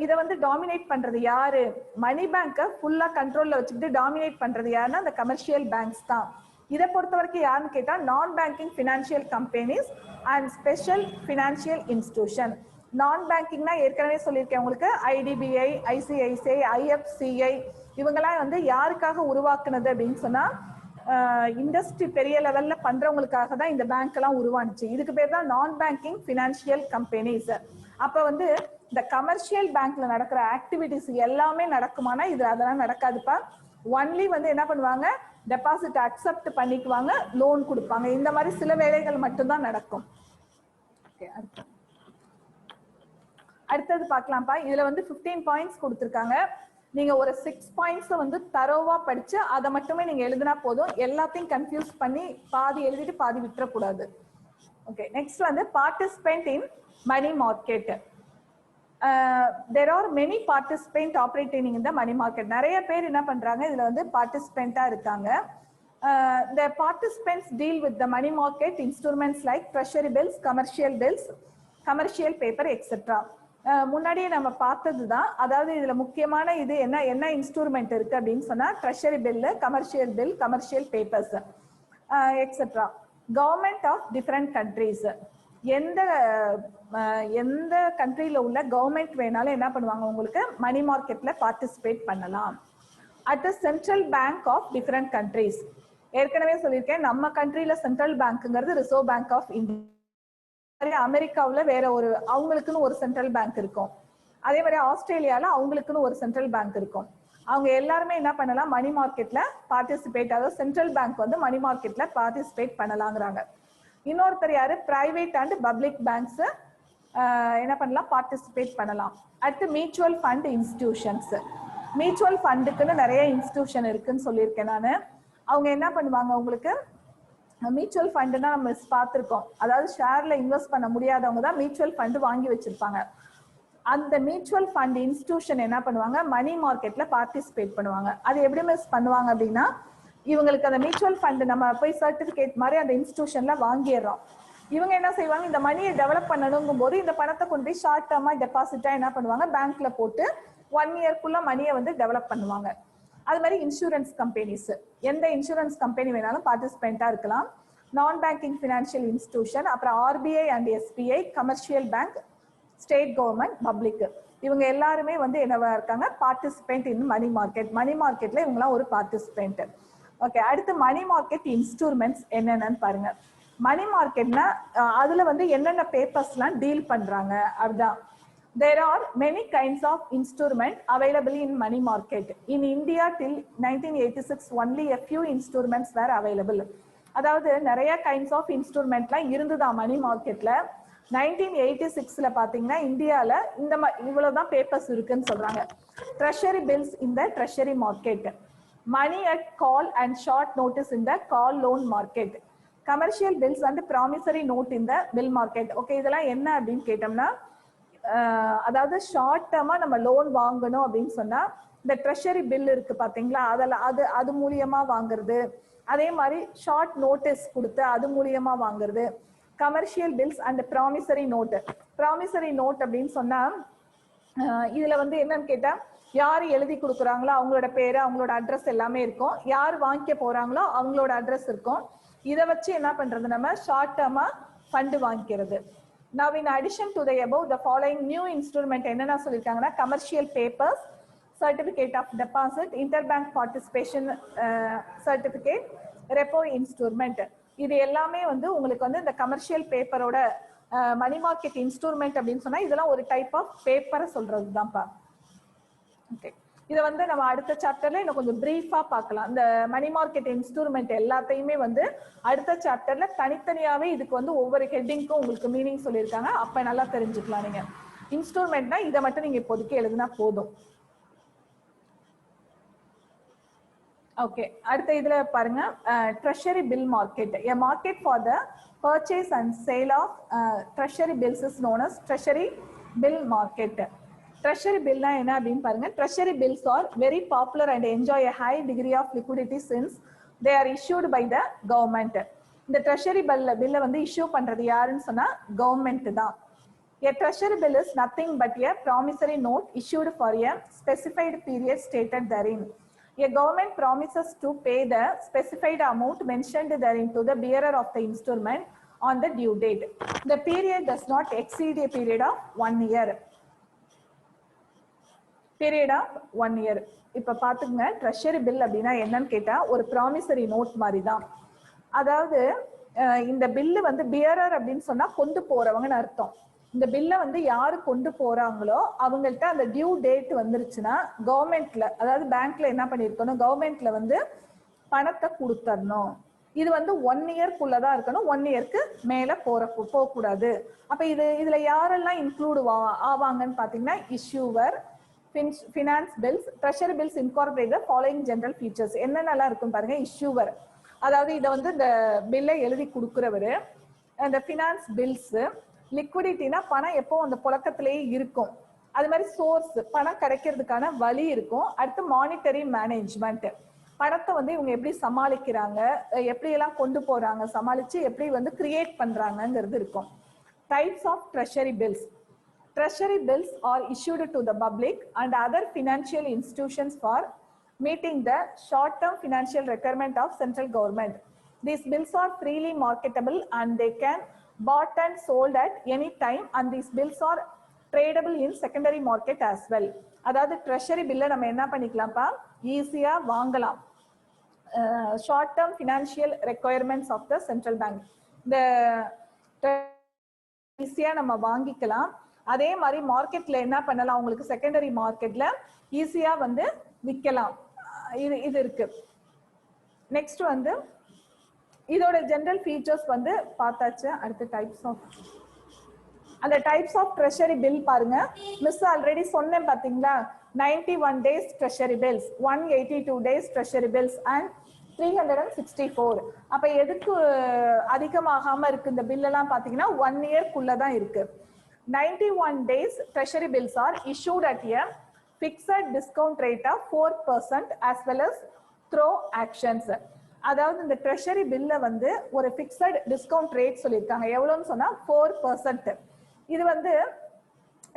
இதை வந்து டாமினேட் பண்றது யாரு? மணி பேங்கை ஃபுல்லா கண்ட்ரோல்ல வச்சுக்கிட்டு டாமினேட் பண்றது யாருன்னா அந்த கமர்ஷியல் பேங்க்ஸ் தான். இதை பொறுத்த வரைக்கும் யாருன்னு கேட்டா நான் banking financial companies and special financial institution. நான் பேங்கிங்னா ஏற்கனவே சொல்லியிருக்கேன் உங்களுக்கு, ஐடிபிஐ, ஐசிஐசிஐ, ஐஎஃப்சிஐ இவங்கெல்லாம் வந்து யாருக்காக உருவாக்குனது அப்படின்னு சொன்னா இண்டஸ்ட்ரி பெரிய லெவல்ல பண்றவங்களுக்காக தான் இந்த பேங்க் எல்லாம் உருவானுச்சு. இதுக்கு பேர் தான் நான் பேங்கிங் ஃபினான்ஷியல் கம்பெனிஸ். அப்ப வந்து இந்த கமர்ஷியல் பேங்க்ல நடக்கிற ஆக்டிவிட்டிஸ் எல்லாமே நடக்குமானா இது அதெல்லாம் நடக்காதுப்பா. ஒன்லி வந்து என்ன பண்ணுவாங்க, டெபாசிட் அக்செப்ட் பண்ணிக்குவாங்க, லோன் கொடுப்பாங்க. இந்த மாதிரி சில வேலைகள் மட்டும்தான் நடக்கும். அடுத்தது பார்க்கலாம்ப்பா. இதுல வந்து 15 பாயிண்ட்ஸ் கொடுத்துருக்காங்க. நீங்க ஒரு 6 பாயிண்ட்ஸ் வந்து தரோவா படிச்சு அதை மட்டுமே நீங்க எழுதினா போதும். எல்லாத்தையும் கன்ஃபியூஸ் பண்ணி பாதி எழுதிட்டு பாதி விட்டுறக்கூடாது. ஓகே, நெக்ஸ்ட் வந்து participant in money market. there are many participants operating in the money market. நிறைய பேர் என்ன பண்றாங்க இதுல வந்து பார்ட்டிசிபென்ட்டா இருக்காங்க. the participants deal with the money market instruments like treasury bills, commercial paper etc. முன்னாடியே நம்ம பார்த்தது தான். அதாவது இதுல முக்கியமான இது என்ன இன்ஸ்ட்ருமெண்ட் இருக்கு அப்படின்னு சொன்னா treasury bill, commercial bill, commercial papers etcetera. Government of different countries, எந்த கண்ட்ரியில உள்ள கவர்மெண்ட் வேணாலும் என்ன பண்ணுவாங்க உங்களுக்கு மணி மார்க்கெட்ல பார்ட்டிசிபேட் பண்ணலாம். At central bank of different countries, ஏற்கனவே சொல்லியிருக்கேன் நம்ம கண்ட்ரியில சென்ட்ரல் பேங்க்ங்கிறது ரிசர்வ் பேங்க் ஆஃப் இந்தியா. அமெரிக்காவுல வேற ஒரு அவங்களுக்குன்னு ஒரு சென்ட்ரல் பேங்க் இருக்கும். அதே மாதிரி ஆஸ்திரேலியால அவங்களுக்குன்னு ஒரு சென்ட்ரல் பேங்க் இருக்கும். அவங்க எல்லாருமே என்ன பண்ணலாம் மணி மார்க்கெட்ல பார்ட்டிசிபேட், அதாவது சென்ட்ரல் பேங்க் வந்து மணி மார்க்கெட்ல பார்ட்டிசிபேட் பண்ணலாங்கிறாங்க. இன்னொருத்தர் யாரு, பிரைவேட் அண்ட் பப்ளிக் பேங்க்ஸ் என்ன பண்ணலாம் பார்ட்டிசிபேட் பண்ணலாம். அடுத்து மியூச்சுவல் ஃபண்ட் இன்ஸ்டிடியூஷன்ஸ். மியூச்சுவல் ஃபண்டுக்குன்னு நிறைய இன்ஸ்டிடியூஷன் இருக்குன்னு சொல்லியிருக்கேன் நான். அவங்க என்ன பண்ணுவாங்க உங்களுக்கு மியூச்சுவல் ஃபண்டுனா நம்ம பார்த்துருக்கோம், அதாவது ஷேர்ல இன்வெஸ்ட் பண்ண முடியாதவங்க தான் மியூச்சுவல் ஃபண்டு வாங்கி வச்சிருப்பாங்க. அந்த மியூச்சுவல் ஃபண்ட் இன்ஸ்டிடியூஷன் என்ன பண்ணுவாங்க மணி மார்க்கெட்ல பார்ட்டிசிபேட் பண்ணுவாங்க. அது எப்படி மிஸ் பண்ணுவாங்க அப்படின்னா இவங்களுக்கு அந்த மியூச்சுவல் ஃபண்ட் நம்ம போய் சர்டிபிகேட் மாதிரி அந்த இன்ஸ்டிடியூஷன்ல வாங்கிடுறோம். இவங்க என்ன செய்வாங்க, இந்த மணியை டெவலப் பண்ணணுங்கும் போது இந்த பணத்தை கொண்டு போய் ஷார்ட் டேர்மா டெபாசிட்டா என்ன பண்ணுவாங்க பேங்க்ல போட்டு 1 இயர்க்குள்ள மணியை வந்து டெவலப் பண்ணுவாங்க. அது மாதிரி இன்சூரன்ஸ் கம்பெனிஸ், எந்த இன்சூரன்ஸ் கம்பெனி வேணாலும் பார்ட்டிசிபென்ட்டா இருக்கலாம். நான் பேங்கிங் ஃபினான்ஷியல் இன்ஸ்டிடியூஷன், அப்புறம் RBI and SBI, commercial bank, state government, public, இவங்க எல்லாருமே வந்து என்னவா இருக்காங்க participant in money market. Money மார்க்கெட்ல இவங்கலாம் ஒரு பார்ட்டிசிபென்ட். ஓகே, அடுத்து மணி மார்க்கெட் இன்ஸ்ட்ருமெண்ட்ஸ் என்னென்னு பாருங்க. மணி மார்க்கெட்னா அதுல வந்து என்னென்ன பேப்பர்ஸ்லாம் டீல் பண்றாங்க அப்படிதான். There are many kinds of instruments available in money market. In India till 1986 only a few instruments were available. அதாவது நிறைய கைண்ட்ஸ் ஆஃப் இன்ஸ்ட்ருமெண்ட்லாம் இருந்ததா மணி மார்க்கெட்ல. 1986ல பாத்தீங்கன்னா இந்தியால இவ்வளவுதான் பேப்பர்ஸ் இருக்குன்னு சொல்றாங்க. Treasury bills in the treasury market, money at call and short notice in the call loan market, commercial bills and promissory note in the bill market. Okay, இதெல்லாம் என்ன அப்படின்னு கேட்டோம்னா அதாவது ஷார்ட் டேர்மா நம்ம லோன் வாங்கணும் அப்படின்னு சொன்னா இந்த ட்ரெஷரி பில் இருக்கு பாத்தீங்களா, அது மூலியமா வாங்குறது. அதே மாதிரி ஷார்ட் நோட்டீஸ் கொடுத்து அது மூலியமா வாங்குறது. Commercial bills and promissory note. Promissory note அப்படின்னு சொன்னா இதுல வந்து என்னன்னு கேட்டா யார் எழுதி கொடுக்குறாங்களோ அவங்களோட பேரு, அவங்களோட அட்ரஸ் எல்லாமே இருக்கும். யார் வாங்கிக்க போறாங்களோ அவங்களோட அட்ரஸ் இருக்கும். இதை வச்சு என்ன பண்றது நம்ம ஷார்ட் டேர்மா ஃபண்டு வாங்கிக்கிறது. Now in addition to the above, the following new instrument என்னென்ன சொல்லிருக்காங்கன்னா commercial papers, certificate of deposit, interbank participation certificate, repo instrument. இது எல்லாமே வந்து உங்களுக்கு வந்து இந்த கமர்ஷியல் பேப்பரோட மணி மார்க்கெட் இன்ஸ்ட்ருமெண்ட் அப்படின்னு சொன்னா இதெல்லாம் ஒரு டைப் ஆஃப் பேப்பரை சொல்றது தான்ப்பா. ஓகே, இதை வந்து நம்ம அடுத்த சாப்டர்ல இன்னும் கொஞ்சம் பிரீஃபா பார்க்கலாம். இந்த மணி மார்க்கெட் இன்ஸ்ட்ருமெண்ட் எல்லாத்தையுமே வந்து அடுத்த சாப்டர்ல தனித்தனியாவே இதுக்கு வந்து ஒவ்வொரு ஹெட்டிங்க்கும் உங்களுக்கு மீனிங் சொல்லியிருக்காங்க. அப்ப நல்லா தெரிஞ்சுக்கலாம். நீங்க இன்ஸ்ட்ருமெண்ட்னா இதை மட்டும் நீங்க இப்போதைக்கு எழுதினா போதும். ஓகே, அடுத்த இதுல பாருங்க treasury bill market. A market for the purchase and sale of treasury bills is known as treasury bill market. Treasury bill na enna appdin parunga. Treasury bills are very popular and enjoy a high degree of liquidity since they are issued by the government. இந்த treasury bill வந்து issue பண்றது யாருன்னு சொன்னா கவர்மெண்ட் தான். A treasury bill is nothing but a promissory note issued for a specified period stated therein. A government promises to pay the specified amount mentioned therein to the bearer of the instrument on the due date. The period does not exceed a period of 1 year. Period of 1 year. இப்ப பாத்துங்க ட்ரெஷரி பில் அப்படின்னா என்னன்னு கேட்டா ஒரு ப்ராமிசரி நோட் மாதிரி தான். அதாவது இந்த பில்லு வந்து பியரர் அப்படின்னு சொன்னா கொண்டு போறவங்கன்னு அர்த்தம். இந்த பில்லை வந்து யாரு கொண்டு போறாங்களோ அவங்கள்ட்ட அந்த டியூ டேட் வந்துருச்சுன்னா கவர்மெண்ட்ல, அதாவது பேங்க்ல என்ன பண்ணிருக்கணும், கவர்மெண்ட்ல வந்து பணத்தை கொடுத்தரணும். இது வந்து 1 இயர்க்குள்ளதான் இருக்கணும், 1 இயர்க்கு மேல போக கூடாது. அப்ப இதுல யாரெல்லாம் இன்க்ளூட் ஆவாங்கன்னு பாத்தீங்கன்னா issuer, finance bills, treasury bills incorporate the following general features. என்னென்னலாம் இருக்கும் பாருங்க. இஷ்யூவர், அதாவது இதை வந்து இந்த பில்லை எழுதி கொடுக்குறவரு. அந்த ஃபினான்ஸ் பில்ஸ், லிக்விடிட்டினா பணம் எப்போ அந்த புழக்கத்திலேயே இருக்கும். அது மாதிரி சோர்ஸ், பணம் கிடைக்கிறதுக்கான வழி இருக்கும். அடுத்து மானிட்டரி மேனேஜ்மெண்ட், பணத்தை வந்து இவங்க எப்படி சமாளிக்கிறாங்க, எப்படி எல்லாம் கொண்டு போறாங்க, சமாளிச்சு எப்படி வந்து கிரியேட் பண்றாங்கிறது இருக்கும். Types of treasury bills. Treasury bills are issued to the public and other financial institutions for meeting the short-term financial requirement of central government. These bills are freely marketable and they can bought and sold at any time, and these bills are tradable in secondary market as well. அதாவது ட்ரெஷரி பில்லை நம்ம என்ன பண்ணிக்கலாம்ப்பா, ஈஸியா வாங்கலாம். Short term financial requirements of the central bank, இந்த ஈஸியா நம்ம வாங்கிக்கலாம். அதே மாதிரி மார்க்கெட்ல என்ன பண்ணலாம், உங்களுக்கு செகண்டரி மார்க்கெட்ல ஈஸியா வந்து விற்கலாம். இது இருக்கு. நெக்ஸ்ட் வந்து இதோட ஜெனரல் ஃபீச்சர்ஸ் வந்து பார்த்தாச்சு. அடுத்த டைப்ஸ் ஆஃப், அந்த டைப்ஸ் ஆஃப் ட்ரெஷரி பில் பாருங்க. மிஸ் ஆல்ரெடி சொன்னேன் பாத்தீங்களா, 91 days treasury bills, 182 days treasury bills and 364. அப்ப எதுக்கு அதிகமாகாம இருக்கு இந்த பில் எல்லாம் பாத்தீங்கன்னா 1 இயர்க்குள்ளதான் இருக்கு. 91 days treasury bills are issued at a fixed discount rate of 4% as well as through actions. அதாவது இந்த ட்ரெஷரி பில்ல வந்து ஒரு ஃபிக்ஸட் டிஸ்கவுண்ட் ரேட் சொல்லியிருக்காங்க. எவ்வளோன்னு சொன்னா 4%. இது வந்து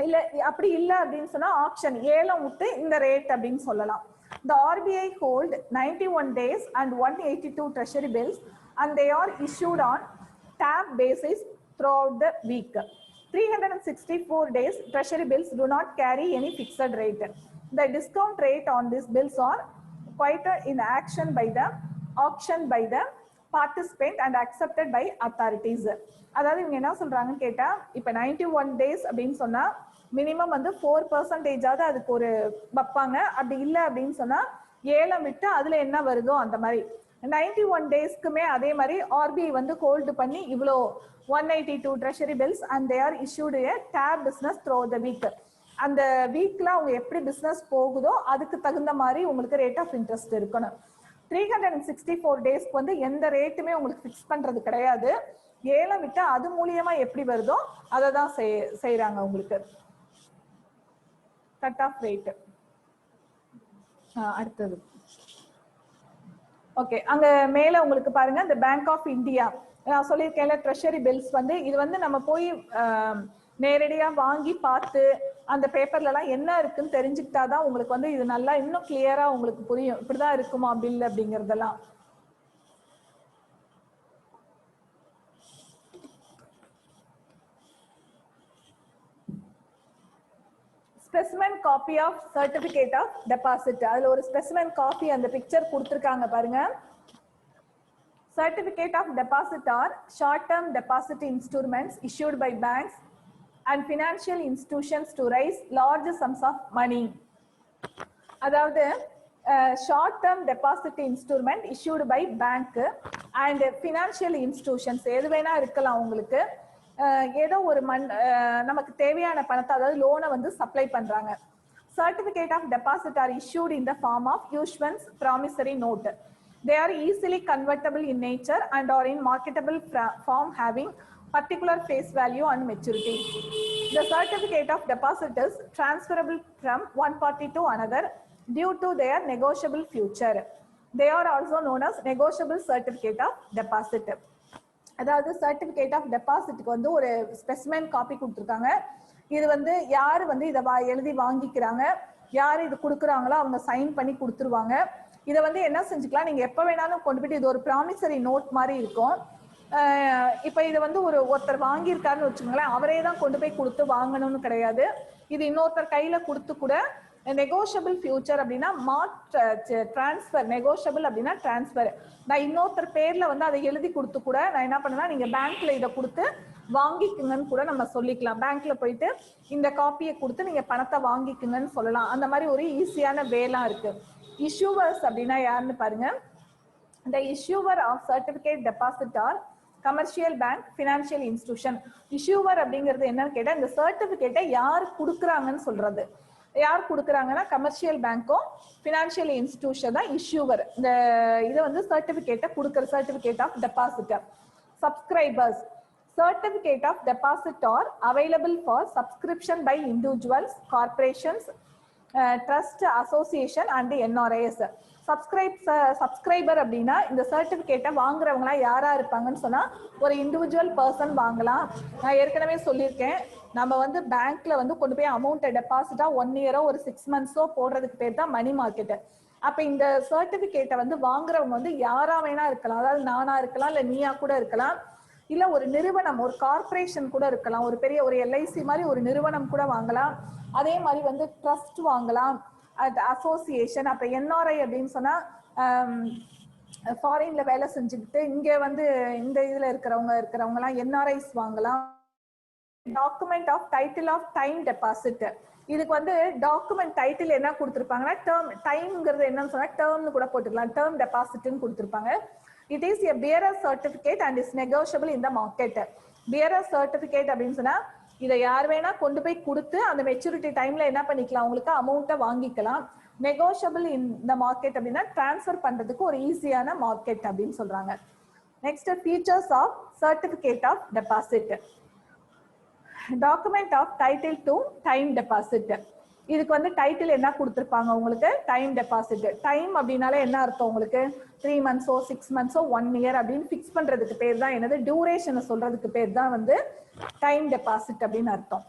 இல்ல அப்படி இல்லை அப்படின்னு சொன்னா ஆப்ஷன் ஏலம் விட்டு இந்த ரேட் அப்படின்னு சொல்லலாம். The RBI hold 91 days and 182 treasury bills and they are issued on tab basis throughout the week. 364 days treasury bills do not carry any fixed rate. The discount rate on these bills are quoted in action by the auction by the participant and accepted by authorities. அதாவது இவங்க என்ன சொல்றாங்கன்னு கேட்டா, இப்ப 91 days அப்படின்னு சொன்னா மினிமம் வந்து 4% அதுக்கு ஒரு வைப்பாங்க. அப்படி இல்லை அப்படின்னு சொன்னா ஏலம் விட்டு அதுல என்ன வருதோ அந்த மாதிரி 91 daysக்குமே அதே மாதிரி ஆர்பிஐ வந்து ஹோல்டு பண்ணி இவ்வளோ 182 treasury bills and they are issued a tab business throughout the week. அந்த வீக்ல அவங்க எப்படி பிசினஸ் போகுதோ அதுக்கு தகுந்த மாதிரி உங்களுக்கு ரேட் ஆஃப் இன்ட்ரெஸ்ட் இருக்கணும். 364 daysக்கு வந்து எந்த ரேட்டுமே உங்களுக்கு ஃபிக்ஸ் பண்றது கிடையாது. ஏலம் விட்டா அது மூலியமா எப்படி வருதோ அதை தான் செய்யறாங்க. உங்களுக்கு கட் ஆஃப் ரேட். அடுத்தது ஓகே, அங்க மேல உங்களுக்கு பாருங்க இந்த பேங்க் ஆஃப் இந்தியா நான் சொல்லியிருக்கேன்ல ட்ரெஷரி பில்ஸ் வந்து இது வந்து நம்ம போய் நேரடியா வாங்கி பார்த்து அந்த பேப்பர்ல எல்லாம் என்ன இருக்குன்னு தெரிஞ்சுக்கிட்டாதான் உங்களுக்கு வந்து இது நல்லா இன்னும் கிளியரா உங்களுக்கு புரியும். இப்படிதான் இருக்குமா பில் அப்படிங்கறதெல்லாம். Specimen copy of certificate of deposit. அதுல ஒரு ஸ்பெசிமென் காப்பி அந்த பிக்சர் கொடுத்துருக்காங்க பாருங்க. Certificate of deposit are short-term deposit instruments issued by banks and financial institutions to raise large sums of money. அதாவது short-term deposit instrument issued by bank and financial institutions எது வேணா இருக்கலாம். உங்களுக்கு ஏதோ ஒரு நமக்கு தேவையான பணத்தை, அதாவது லோனை வந்து சப்ளை பண்றாங்க. Certificate of deposit are issued in the form of issuance promissory note. They are easily convertible in nature and are in marketable form having particular face value and maturity. The certificate of deposit is transferable from one party to another due to their negotiable future. They are also known as negotiable certificate of deposit. அதாவது சர்டிபிகேட் ஆஃப் டெபாசிட்க்கு வந்து ஒரு ஸ்பெசிமென் காப்பி கொடுத்துருக்காங்க. இது வந்து யாரு வந்து இதை எழுதி வாங்கிக்கிறாங்க, யாரு இது கொடுக்குறாங்களோ அவங்க சைன் பண்ணி கொடுத்துருவாங்க. இதை வந்து என்ன செஞ்சுக்கலாம், நீங்க எப்ப வேணாலும் கொண்டு போயிட்டு, இது ஒரு ப்ராமிசரி நோட் மாதிரி இருக்கும். இப்ப இது வந்து ஒருத்தர் வாங்கியிருக்காருன்னு வச்சுக்கோங்களேன், அவரே தான் கொண்டு போய் கொடுத்து வாங்கணும்னு கிடையாது. இது இன்னொருத்தர் கையில கொடுத்து கூட நெகோஷியபிள் ஃபியூச்சர் அப்படின்னா டிரான்ஸ்ஃபர், நெகோஷியபிள் அப்படின்னா டிரான்ஸ்ஃபர். நான் இன்னொருத்தர் பேர்ல வந்து அதை எழுதி கொடுத்து கூட நான் என்ன பண்ணேன்னா, நீங்க பேங்க்ல இதை கொடுத்து வாங்கிக்குங்கன்னு கூட நம்ம சொல்லிக்கலாம். பேங்க்ல போயிட்டு இந்த காப்பியை கொடுத்து நீங்க பணத்தை வாங்கிக்குங்கன்னு சொல்லலாம். அந்த மாதிரி ஒரு ஈஸியான வேலாம் இருக்கு. இஷ்யூவர்ஸ் அப்படின்னா யாருன்னு பாருங்க. இந்த issuer of certificate deposit are commercial bank, financial institution. Issuer அப்படிங்கிறது என்னன்னு கேட்டா, இந்த சர்டிபிகேட்டை யார் கொடுக்குறாங்கன்னு சொல்றது. யார் கொடுக்குறாங்கன்னா கமர்ஷியல் பேங்க்கும் ஃபினான்ஷியல் இன்ஸ்டிடியூஷன் தான் இஷ்யூவர். இந்த இதை வந்து சர்டிபிகேட்டை கொடுக்குற certificate of deposit. Subscribers, certificate of deposit are available for subscription by individuals, corporations, trust association and NRIs. Subscriber அப்படின்னா இந்த சர்டிபிகேட்டை வாங்குறவங்களா யாரா இருப்பாங்கன்னு சொன்னா, ஒரு இண்டிவிஜுவல் பர்சன் வாங்கலாம். நான் ஏற்கனவே சொல்லியிருக்கேன், நம்ம வந்து பேங்க்ல வந்து கொண்டு போய் அமௌண்ட்டை டெபாசிட்டா 1 இயரோ ஒரு 6 மந்த்ஸோ போடுறதுக்கு பேர் தான் மணி மார்க்கெட். அப்ப இந்த சர்டிபிகேட்டை வந்து வாங்குறவங்க வந்து யாரா வேணா இருக்கலாம். அதாவது நானா இருக்கலாம், இல்ல நீயா கூட இருக்கலாம், இல்ல ஒரு நிறுவனம், ஒரு கார்பரேஷன் கூட இருக்கலாம், ஒரு பெரிய ஒரு எல்ஐசி மாதிரி ஒரு நிறுவனம் கூட வாங்கலாம். அதே மாதிரி வந்து ட்ரஸ்ட் வாங்கலாம், அசோசியேஷன். அப்புறம் என்ஆர்ஐ அப்படின்னு சொன்னா ஃபாரின்ல வேலை செஞ்சுக்கிட்டு இங்க வந்து இந்த இதுல இருக்கிறவங்க எல்லாம் என்ஆர்ஐஸ் வாங்கலாம். Document of title of time deposit. இதுக்கு வந்து டாக்குமெண்ட் டைட்டில் என்ன கொடுத்துருப்பாங்கன்னா, டேர்ம், டைம்ங்கிறது என்னன்னு சொன்னா டேர்ம்னு கூட போட்டுக்கலாம், டேர்ம் டெபாசிட்னு கொடுத்துருப்பாங்க. It is a bearer certificate and is negotiable in the market. Bearer certificate அப்படின்னு சொன்னா இதை யார் வேணா கொண்டு போய் கொடுத்து அந்த மெச்சூரிட்டி டைம்ல என்ன பண்ணிக்கலாம், உங்களுக்கு அமௌண்ட்டை வாங்கிக்கலாம். நெகோஷியபிள் இன் த மார்க்கெட் அப்படின்னா டிரான்ஸ்ஃபர் பண்றதுக்கு ஒரு ஈஸியான மார்க்கெட் அப்படின்னு சொல்றாங்க. Next, features of certificate of deposit. Document of title to time deposit. இதுக்கு வந்து டைட்டில் என்ன கொடுத்துருப்பாங்க உங்களுக்கு, டைம் டெபாசிட். டைம் அப்படின்னாலே என்ன அர்த்தம் உங்களுக்கு, 3 மந்த்ஸோ 6 மந்த்ஸோ 1 இயர் அப்படின்னு ஃபிக்ஸ் பண்றதுக்கு பேர் தான் என்னது, டியூரேஷனை சொல்றதுக்கு பேர் தான் வந்து டைம் டெபாசிட் அப்படின்னு அர்த்தம்.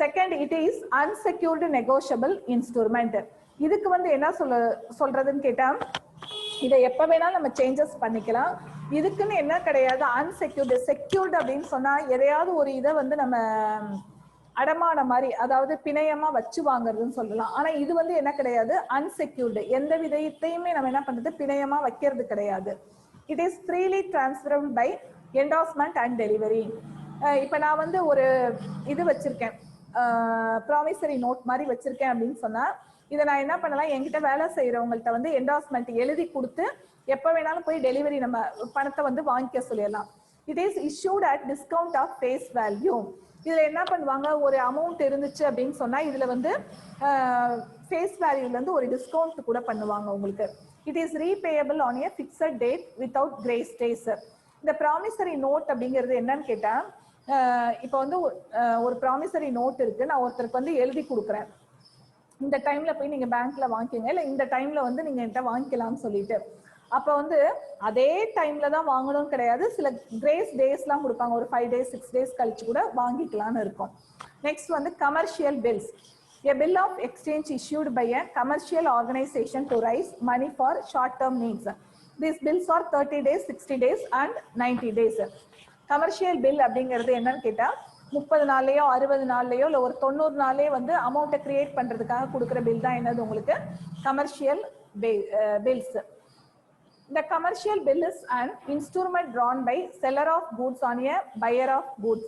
Second, it is unsecured negotiable instrument. இதுக்கு வந்து என்ன சொல்றதுன்னு கேட்டா, இதை எப்ப வேணாலும் நம்ம சேஞ்சஸ் பண்ணிக்கலாம். இதுக்குன்னு என்ன கிடையாது, அன்செக்யூர்டு. செக்யூர்டு அப்படின்னு சொன்னா எதையாவது ஒரு இதை வந்து நம்ம அடமான மாதிரி, அதாவது பிணையமா வச்சு வாங்குறதுன்னு சொல்லலாம். ஆனா இது வந்து என்ன கிடையாது, அன்செக்யூர்டு. எந்த விதத்தையுமே நம்ம என்ன பண்றது, பிணையமா வைக்கிறது கிடையாது. It is freely transferable by endorsement and delivery. இப்ப நான் வந்து ஒரு இது வச்சிருக்கேன், ப்ராமிசரி நோட் மாதிரி வச்சிருக்கேன் அப்படின்னு சொன்னா, இதை நான் என்ன பண்ணலாம், என்கிட்ட வேலை செய்யறவங்கள்ட்ட வந்து என்டார்ஸ்மெண்ட் எழுதி கொடுத்து எப்ப வேணாலும் போய் டெலிவரி நம்ம பணத்தை வந்து வாங்கிக்க சொல்லிடலாம். It is issued at discount of face value. இதுல என்ன பண்ணுவாங்க, ஒரு அமௌண்ட் இருந்துச்சு அப்படின்னு சொன்னா இதுல வந்து ஃபேஸ் வேல்யூல இருந்து ஒரு டிஸ்கவுண்ட் கூட பண்ணுவாங்க உங்களுக்கு. It is repayable on a fixed date without grace days. இந்த ப்ராமிசரி நோட் அப்படிங்கிறது என்னன்னு கேட்டா, இப்போ வந்து ஒரு ப்ராமிசரி நோட் இருக்கு, நான் ஒருத்தருக்கு வந்து எழுதி கொடுக்குறேன், இந்த டைம்ல போய் நீங்க பேங்க்ல வாங்கிக்கோங்க, இல்ல இந்த டைம்ல வந்து நீங்க என்கிட்ட வாங்கிக்கலாம்னு சொல்லிட்டு. அப்ப வந்து அதே டைம்ல தான் வாங்கணும்னு கிடையாது, சில கிரேஸ் டேஸ் எல்லாம் கொடுப்பாங்க, ஒரு 5 days 6 days கழிச்சு கூட வாங்கிக்கலாம்னு இருக்கும். நெக்ஸ்ட் வந்து commercial bills. A bill of exchange issued by a commercial organization to raise money for short-term needs. These bills are 30 days, 60 days and 90 days. Commercial bill அப்படிங்கிறது என்னன்னு கேட்டா, 30 நாள்லயோ 60 நாள்லயோ இல்ல ஒரு 90 நாள்லயே வந்து அமௌண்ட்டை கிரியேட் பண்றதுக்காக கொடுக்குற பில் தான் என்னது உங்களுக்கு commercial bills. The commercial bill is an instrument drawn by seller of goods on a buyer of goods.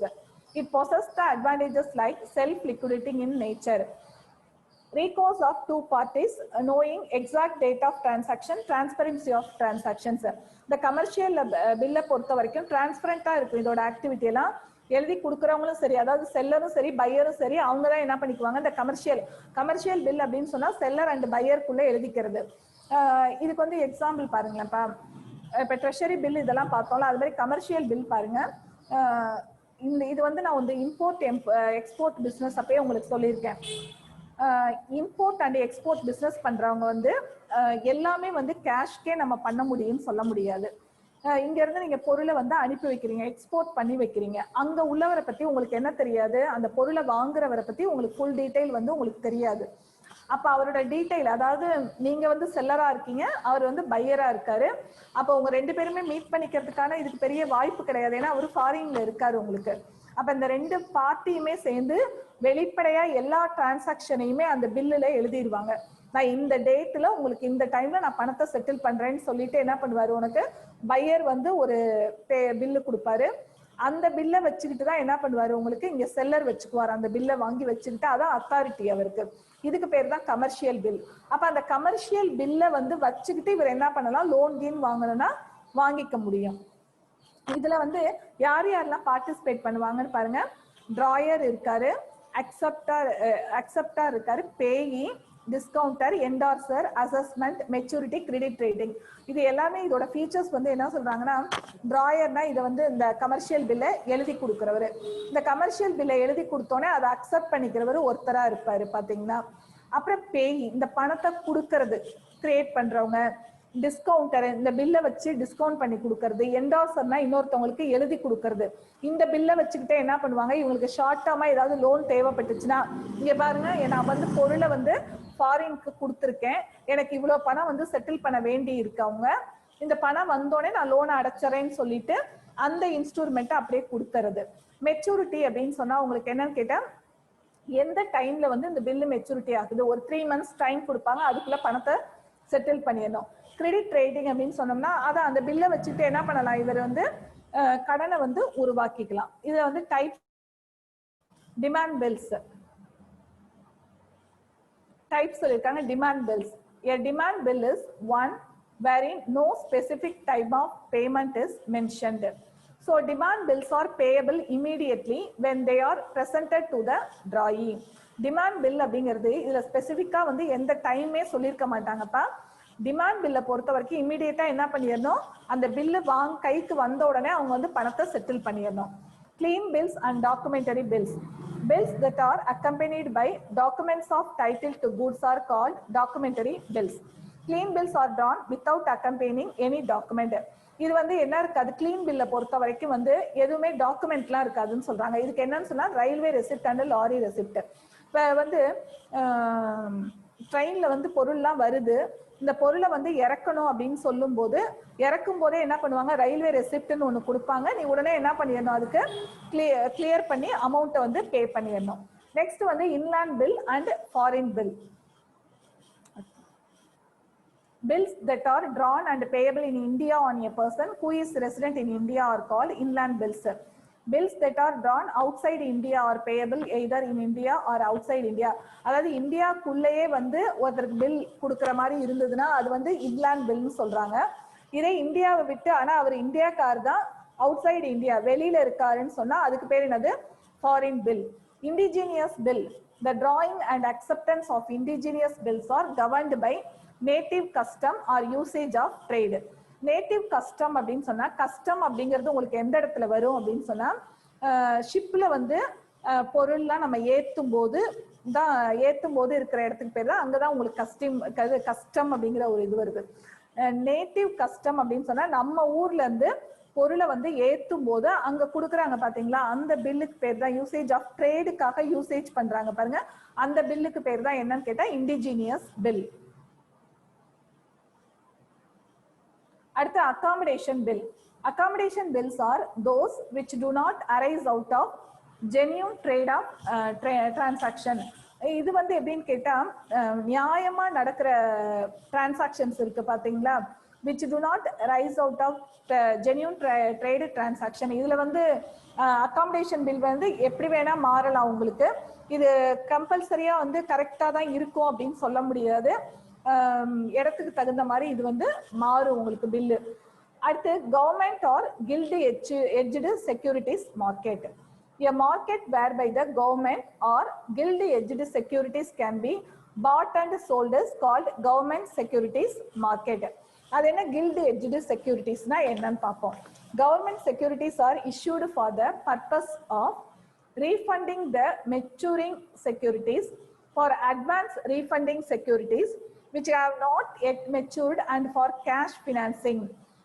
It possesses the advantages like self-liquidating in nature, recourse of two parties, knowing exact date of transaction, transparency of transactions. The commercial bill பொறுத்த வரைக்கும் டிரான்ஸ்பரண்டா இருக்கும். இதோட ஆக்டிவிட்டி எல்லாம் எழுதி கொடுக்குறவங்களும் சரி, அதாவது செல்லரும் சரி பையரும் சரி, அவங்க தான் என்ன பண்ணிக்குவாங்க, இந்த கமர்ஷியல் பில் அப்படின்னு சொன்னா செல்லர் அண்ட் பையருக்குள்ள எழுதிக்கிறது. இதுக்கு வந்து எக்ஸாம்பிள் பாருங்களேன்ப்பா, இப்போ ட்ரெஷரி பில் இதெல்லாம் பார்த்தோம்ல, அது மாதிரி கமர்ஷியல் பில் பாருங்க. இது வந்து நான் வந்து இம்போர்ட் எக்ஸ்போர்ட் பிஸ்னஸ் அப்பயே உங்களுக்கு சொல்லியிருக்கேன். இம்போர்ட் அண்ட் எக்ஸ்போர்ட் பிஸ்னஸ் பண்றவங்க வந்து எல்லாமே வந்து கேஷ்கே நம்ம பண்ண முடியும்னு சொல்ல முடியாது. இங்க இருந்து நீங்க பொருளை வந்து அனுப்பி வைக்கிறீங்க, எக்ஸ்போர்ட் பண்ணி வைக்கிறீங்க. அங்க உள்ளவரை பத்தி உங்களுக்கு என்ன தெரியாது, அந்த பொருளை வாங்குறவரை பத்தி உங்களுக்கு ஃபுல் டீடைல் வந்து உங்களுக்கு தெரியாது. அப்ப அவரோட டீடைல், அதாவது நீங்க வந்து செல்லரா இருக்கீங்க, அவர் வந்து பையரா இருக்காரு. அப்ப உங்க 2 பேருமே மீட் பண்ணிக்கிறதுக்கான இதுக்கு பெரிய வாய்ப்பு கிடையாது, ஏன்னா அவரு ஃபாரின்ல இருக்காரு உங்களுக்கு. அப்ப இந்த 2 பார்ட்டியுமே சேர்ந்து வெளிப்படையா எல்லா டிரான்சாக்ஷனையுமே அந்த பில்லுல எழுதிடுவாங்க. நான் இந்த டேட்ல உங்களுக்கு இந்த டைம்ல நான் பணத்தை செட்டில் பண்றேன்னு சொல்லிட்டு என்ன பண்ணுவாரு, உனக்கு பையர் வந்து ஒரு பில்லு கொடுப்பாரு. அந்த பில்லை வச்சுக்கிட்டு தான் என்ன பண்ணுவாரு, உங்களுக்கு இங்க செல்லர் வச்சுக்குவார். அந்த பில்லை வாங்கி வச்சுக்கிட்டு அதான் அத்தாரிட்டி அவருக்கு. இதுக்கு பேர் தான் கமர்ஷியல் பில். அப்ப அந்த கமர்ஷியல் பில்லை வந்து வச்சுக்கிட்டு இவர் என்ன பண்ணலாம், லோன் கீன் வாங்கணும்னா வாங்கிக்க முடியும். இதுல வந்து யார் யாரெல்லாம் பார்ட்டிசிபேட் பண்ணுவாங்கன்னு பாருங்க. டிராயர் இருக்காரு, அக்செப்டர் இருக்காரு, பேயி, டிஸ்கவுண்டர், என்டார்சர், அசஸ்மெண்ட், மெச்சூரிட்டி, கிரெடிட் ரேட்டிங். இது எல்லாமே இதோட ஃபீச்சர்ஸ் வந்து என்ன சொல்றாங்கன்னா, டிராயர்னா இதை வந்து இந்த கமர்ஷியல் பில்லை எழுதி கொடுக்குறவர். இந்த கமர்ஷியல் பில்லை எழுதி கொடுத்தோன்னே அதை அக்செப்ட் பண்ணிக்கிறவர் ஒருத்தரா இருப்பாரு பாத்தீங்கன்னா. அப்புறம் பேய், இந்த பணத்தை கொடுக்கறது கிரியேட் பண்றவங்க. டிஸ்கவுண்டர், இந்த பில்லை வச்சு டிஸ்கவுண்ட் பண்ணி கொடுக்கறது. என்டார்சர்னா இன்னொருத்தவங்களுக்கு எழுதி கொடுக்கறது. இந்த பில்லை வச்சுக்கிட்டே என்ன பண்ணுவாங்க, இவங்களுக்கு ஷார்ட் டேர்மா ஏதாவது லோன் தேவைப்பட்டுச்சுன்னா, இங்க பாருங்க நான் வந்து பொருளை வந்து ஃபாரினுக்கு கொடுத்துருக்கேன், எனக்கு இவ்வளவு பணம் வந்து செட்டில் பண்ண வேண்டி இருக்கு, அவங்க இந்த பணம் வந்தோடனே நான் லோனை அடைச்சறேன்னு சொல்லிட்டு அந்த இன்ஸ்ட்ருமெண்ட்டை அப்படியே கொடுத்துறது. மெச்சூரிட்டி அப்படின்னு சொன்னா உங்களுக்கு என்னன்னு கேட்டா, எந்த டைம்ல வந்து இந்த பில்லு மெச்சூரிட்டி ஆகுது, ஒரு 3 months டைம் கொடுப்பாங்க, அதுக்குள்ள பணத்தை செட்டில் பண்ணிடணும். கிரெடிட் ரேட்டிங் அப்படின்னு சொன்னோம்னா அதான் அந்த பில்லை வச்சுட்டு என்ன பண்ணலாம், இவர் வந்து கடனை வந்து உருவாக்கிக்கலாம். இதை வந்து டைப் டிமாண்ட் பில்ஸ் டைப் சொல்லியிருக்காங்க. Demand bills, a demand bill is one wherein no specific type of payment is mentioned. So demand bills are payable immediately when they are presented to the drawee. Demand bill அப்படிங்கிறது இதுல ஸ்பெசிஃபிக்கா வந்து எந்த டைமே சொல்லியிருக்க மாட்டாங்கப்பா. டிமாண்ட் பில்லை பொறுத்த வரைக்கும் இமீடியட்டா என்ன பண்ணிடணும், அந்த பில்லு கைக்கு வந்த உடனே அவங்க வந்து பணத்தை செட்டில் பண்ணிடணும். Clean bills and documentary bills. Bills that are accompanied by documents of title to goods are called documentary bills. Clean bills are drawn without accompanying any document. இது வந்து என்ன இருக்காது, கிளீன் பில்லை பொறுத்த வரைக்கும் வந்து எதுவுமே டாக்குமெண்ட்லாம் இருக்காதுன்னு சொல்றாங்க. இதுக்கு என்னன்னு சொன்னா railway receipt and lorry receipt. இப்போ வந்து ட்ரெயின்ல வந்து பொருள்லாம் வருது, இந்த பொருளை வந்து இறக்கணும் அப்படின்னு சொல்லும் போது இறக்கும் போதே என்ன பண்ணுவாங்க, ரயில்வே ரெசிப்ட்னு ஒன்று கொடுப்பாங்க. நீ உடனே என்ன பண்ணிடணும், அதுக்கு கிளியர் பண்ணி அமௌண்ட்டை வந்து பே பண்ணிடணும். நெக்ஸ்ட் வந்து inland bill and foreign bill. Bills that are drawn and payable in India on a person who is resident in India are called inland bills. Bills that are drawn outside India are payable either in India or outside India. அதாவது இந்தியாக்குள்ளேயே வந்து ஒருத்தருக்கு பில் கொடுக்குற மாதிரி இருந்ததுன்னா அது வந்து இன்லேண்ட் பில்னு சொல்றாங்க. இதே இந்தியாவை விட்டு ஆனா அவர் இந்தியாக்கார் தான், அவுட் சைடு இந்தியா வெளியில இருக்காருன்னு சொன்னா அதுக்கு பேர் என்னது, foreign bill. Indigenous bill. The drawing and acceptance of indigenous bills are governed by native custom or usage of trade. Native custom அப்படின்னு சொன்னா, கஸ்டம் அப்படிங்கிறது உங்களுக்கு எந்த இடத்துல வரும் அப்படின்னு சொன்னா, ஷிப்ல வந்து பொருள்லாம் நம்ம ஏற்றும் போது இருக்கிற இடத்துக்கு பேர் தான், அங்கதான் உங்களுக்கு கஸ்டம் அப்படிங்கிற ஒரு இது வருது. நேட்டிவ் கஸ்டம் அப்படின்னு சொன்னா நம்ம ஊர்ல இருந்து பொருளை வந்து ஏற்றும் போது அங்க கொடுக்குறாங்க பாத்தீங்களா, அந்த பில்லுக்கு பேர் தான் யூசேஜ் ஆஃப் ட்ரேடுக்காக யூசேஜ் பண்றாங்க பாருங்க, அந்த பில்லுக்கு பேர் தான் என்னன்னு கேட்டா இண்டிஜினியஸ் பில். அடுத்து accommodation bill. Accommodation bills are those which do not arise out of genuine trade of transaction. இது வந்து எப்படின்னு கேட்டா, நியாயமா நடக்கிற டிரான்சாக்ஷன்ஸ் இருக்கு பாத்தீங்களா, which do not rise out of genuine trade transaction. இதுல வந்து accommodation bill வந்து எப்படி வேணா மாறலாம் உங்களுக்கு. இது கம்பல்சரியா வந்து கரெக்டா தான் இருக்கும் அப்படின்னு சொல்ல முடியாது, இடத்துக்கு தகுந்த மாதிரி இது வந்து மாறும் உங்களுக்கு பில்லு. அடுத்து government or gilt edged securities market. A market whereby the government or guild edged securities can be bought and sold is called government securities market. அது என்ன gild edged securities னா என்னன்னு பார்ப்போம். Government securities are issued for the purpose of refunding the maturing securities, for advance refunding securities which have not yet matured, and for cash financing.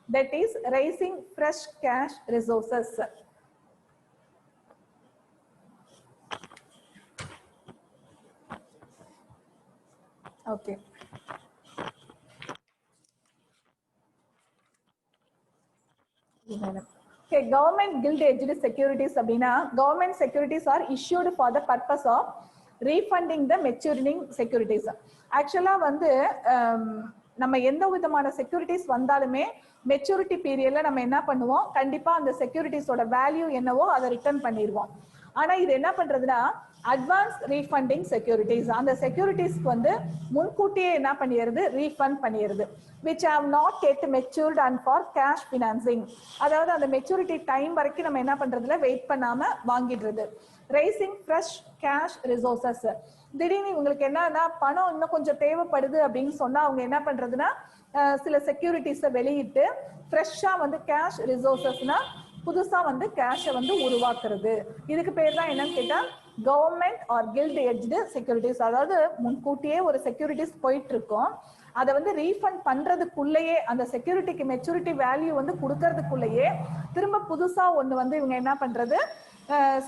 that is raising fresh cash resources. Okay. Okay, government gilt edged securities அப்படினா government securities are issued for the purpose of refunding the maturing securities. ஆக்சுவலா வந்து நம்ம எந்த விதமான செக்யூரிட்டிஸ் வந்தாலுமே மெச்சூரிட்டி பீரியட்ல நம்ம என்ன பண்ணுவோம், கண்டிப்பா அந்த செக்யூரிட்டிஸோட வேல்யூ என்னவோ அதை ரிட்டர்ன் பண்ணிடுவோம். ஆனா இது என்ன பண்றதுன்னா அட்வான்ஸ் ரீஃபண்டிங் செக்யூரிட்டிஸ், அந்த செக்யூரிட்டிஸ்க்கு வந்து முன்கூட்டியே என்ன பண்ணிடுது, ரீஃபண்ட் பண்ணிடுது. which have not yet matured and for cash financing, அதாவது அந்த மெச்சூரிட்டி டைம் வரைக்கும் நம்ம என்ன பண்றதுல வெயிட் பண்ணாம வாங்கிடுறது. raising fresh cash resources, திடீர்னு உங்களுக்கு என்னன்னா பணம் இன்னும் கொஞ்சம் தேவைப்படுது அப்படின்னு சொன்னா அவங்க என்ன பண்றதுன்னா சில செக்யூரிட்டிஸை வெளியிட்டு ஃப்ரெஷ்ஷா வந்து கேஷ் ரிசோர்சஸ்னா புதுசா வந்து கேஷை வந்து உருவாக்குறது. இதுக்கு பேர் தான் என்னன்னு கேட்டா government or gilt edged securities. அதாவது முன்கூட்டியே ஒரு செக்யூரிட்டிஸ் போயிட்டு இருக்கோம், அதை வந்து ரீஃபண்ட் பண்றதுக்குள்ளேயே அந்த செக்யூரிட்டிக்கு மெச்சூரிட்டி வேல்யூ வந்து கொடுக்கறதுக்குள்ளேயே திரும்ப புதுசா ஒன்று வந்து இவங்க என்ன பண்றது,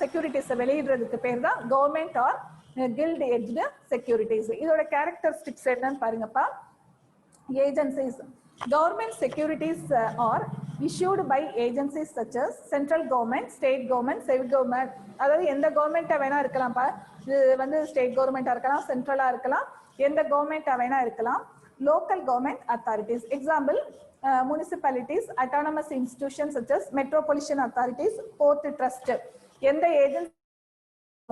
செக்யூரிட்டிஸை வெளியிடுறதுக்கு பேர் தான் government or gilt edged securities. இதோட கேரக்டரிஸ்டிக்ஸ் என்னன்னு பாருங்கப்பா. Agencies, government securities are issued by agencies such as central government, state government, state government. அதாவது எந்த கவர்மெண்ட்டா வேணா இருக்கலாம்ப்பா, இது வந்து ஸ்டேட் கவர்மெண்டா இருக்கலாம், சென்ட்ரலா இருக்கலாம், எந்த கவர்மெண்ட்டா வேணா இருக்கலாம். local government authorities, example municipalities, autonomous institutions such as metropolitan authorities, port trust. எந்த ஏஜென்சி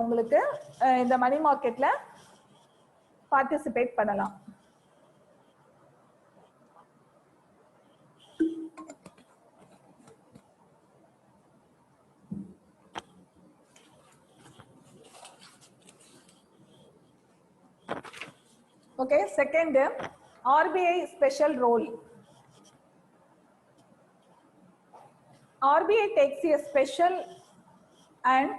உங்களுக்கு இந்த மணி மார்க்கெட்ல பார்ட்டிசிபேட் பண்ணலாம். Okay, second, RBI special role. RBI takes a special and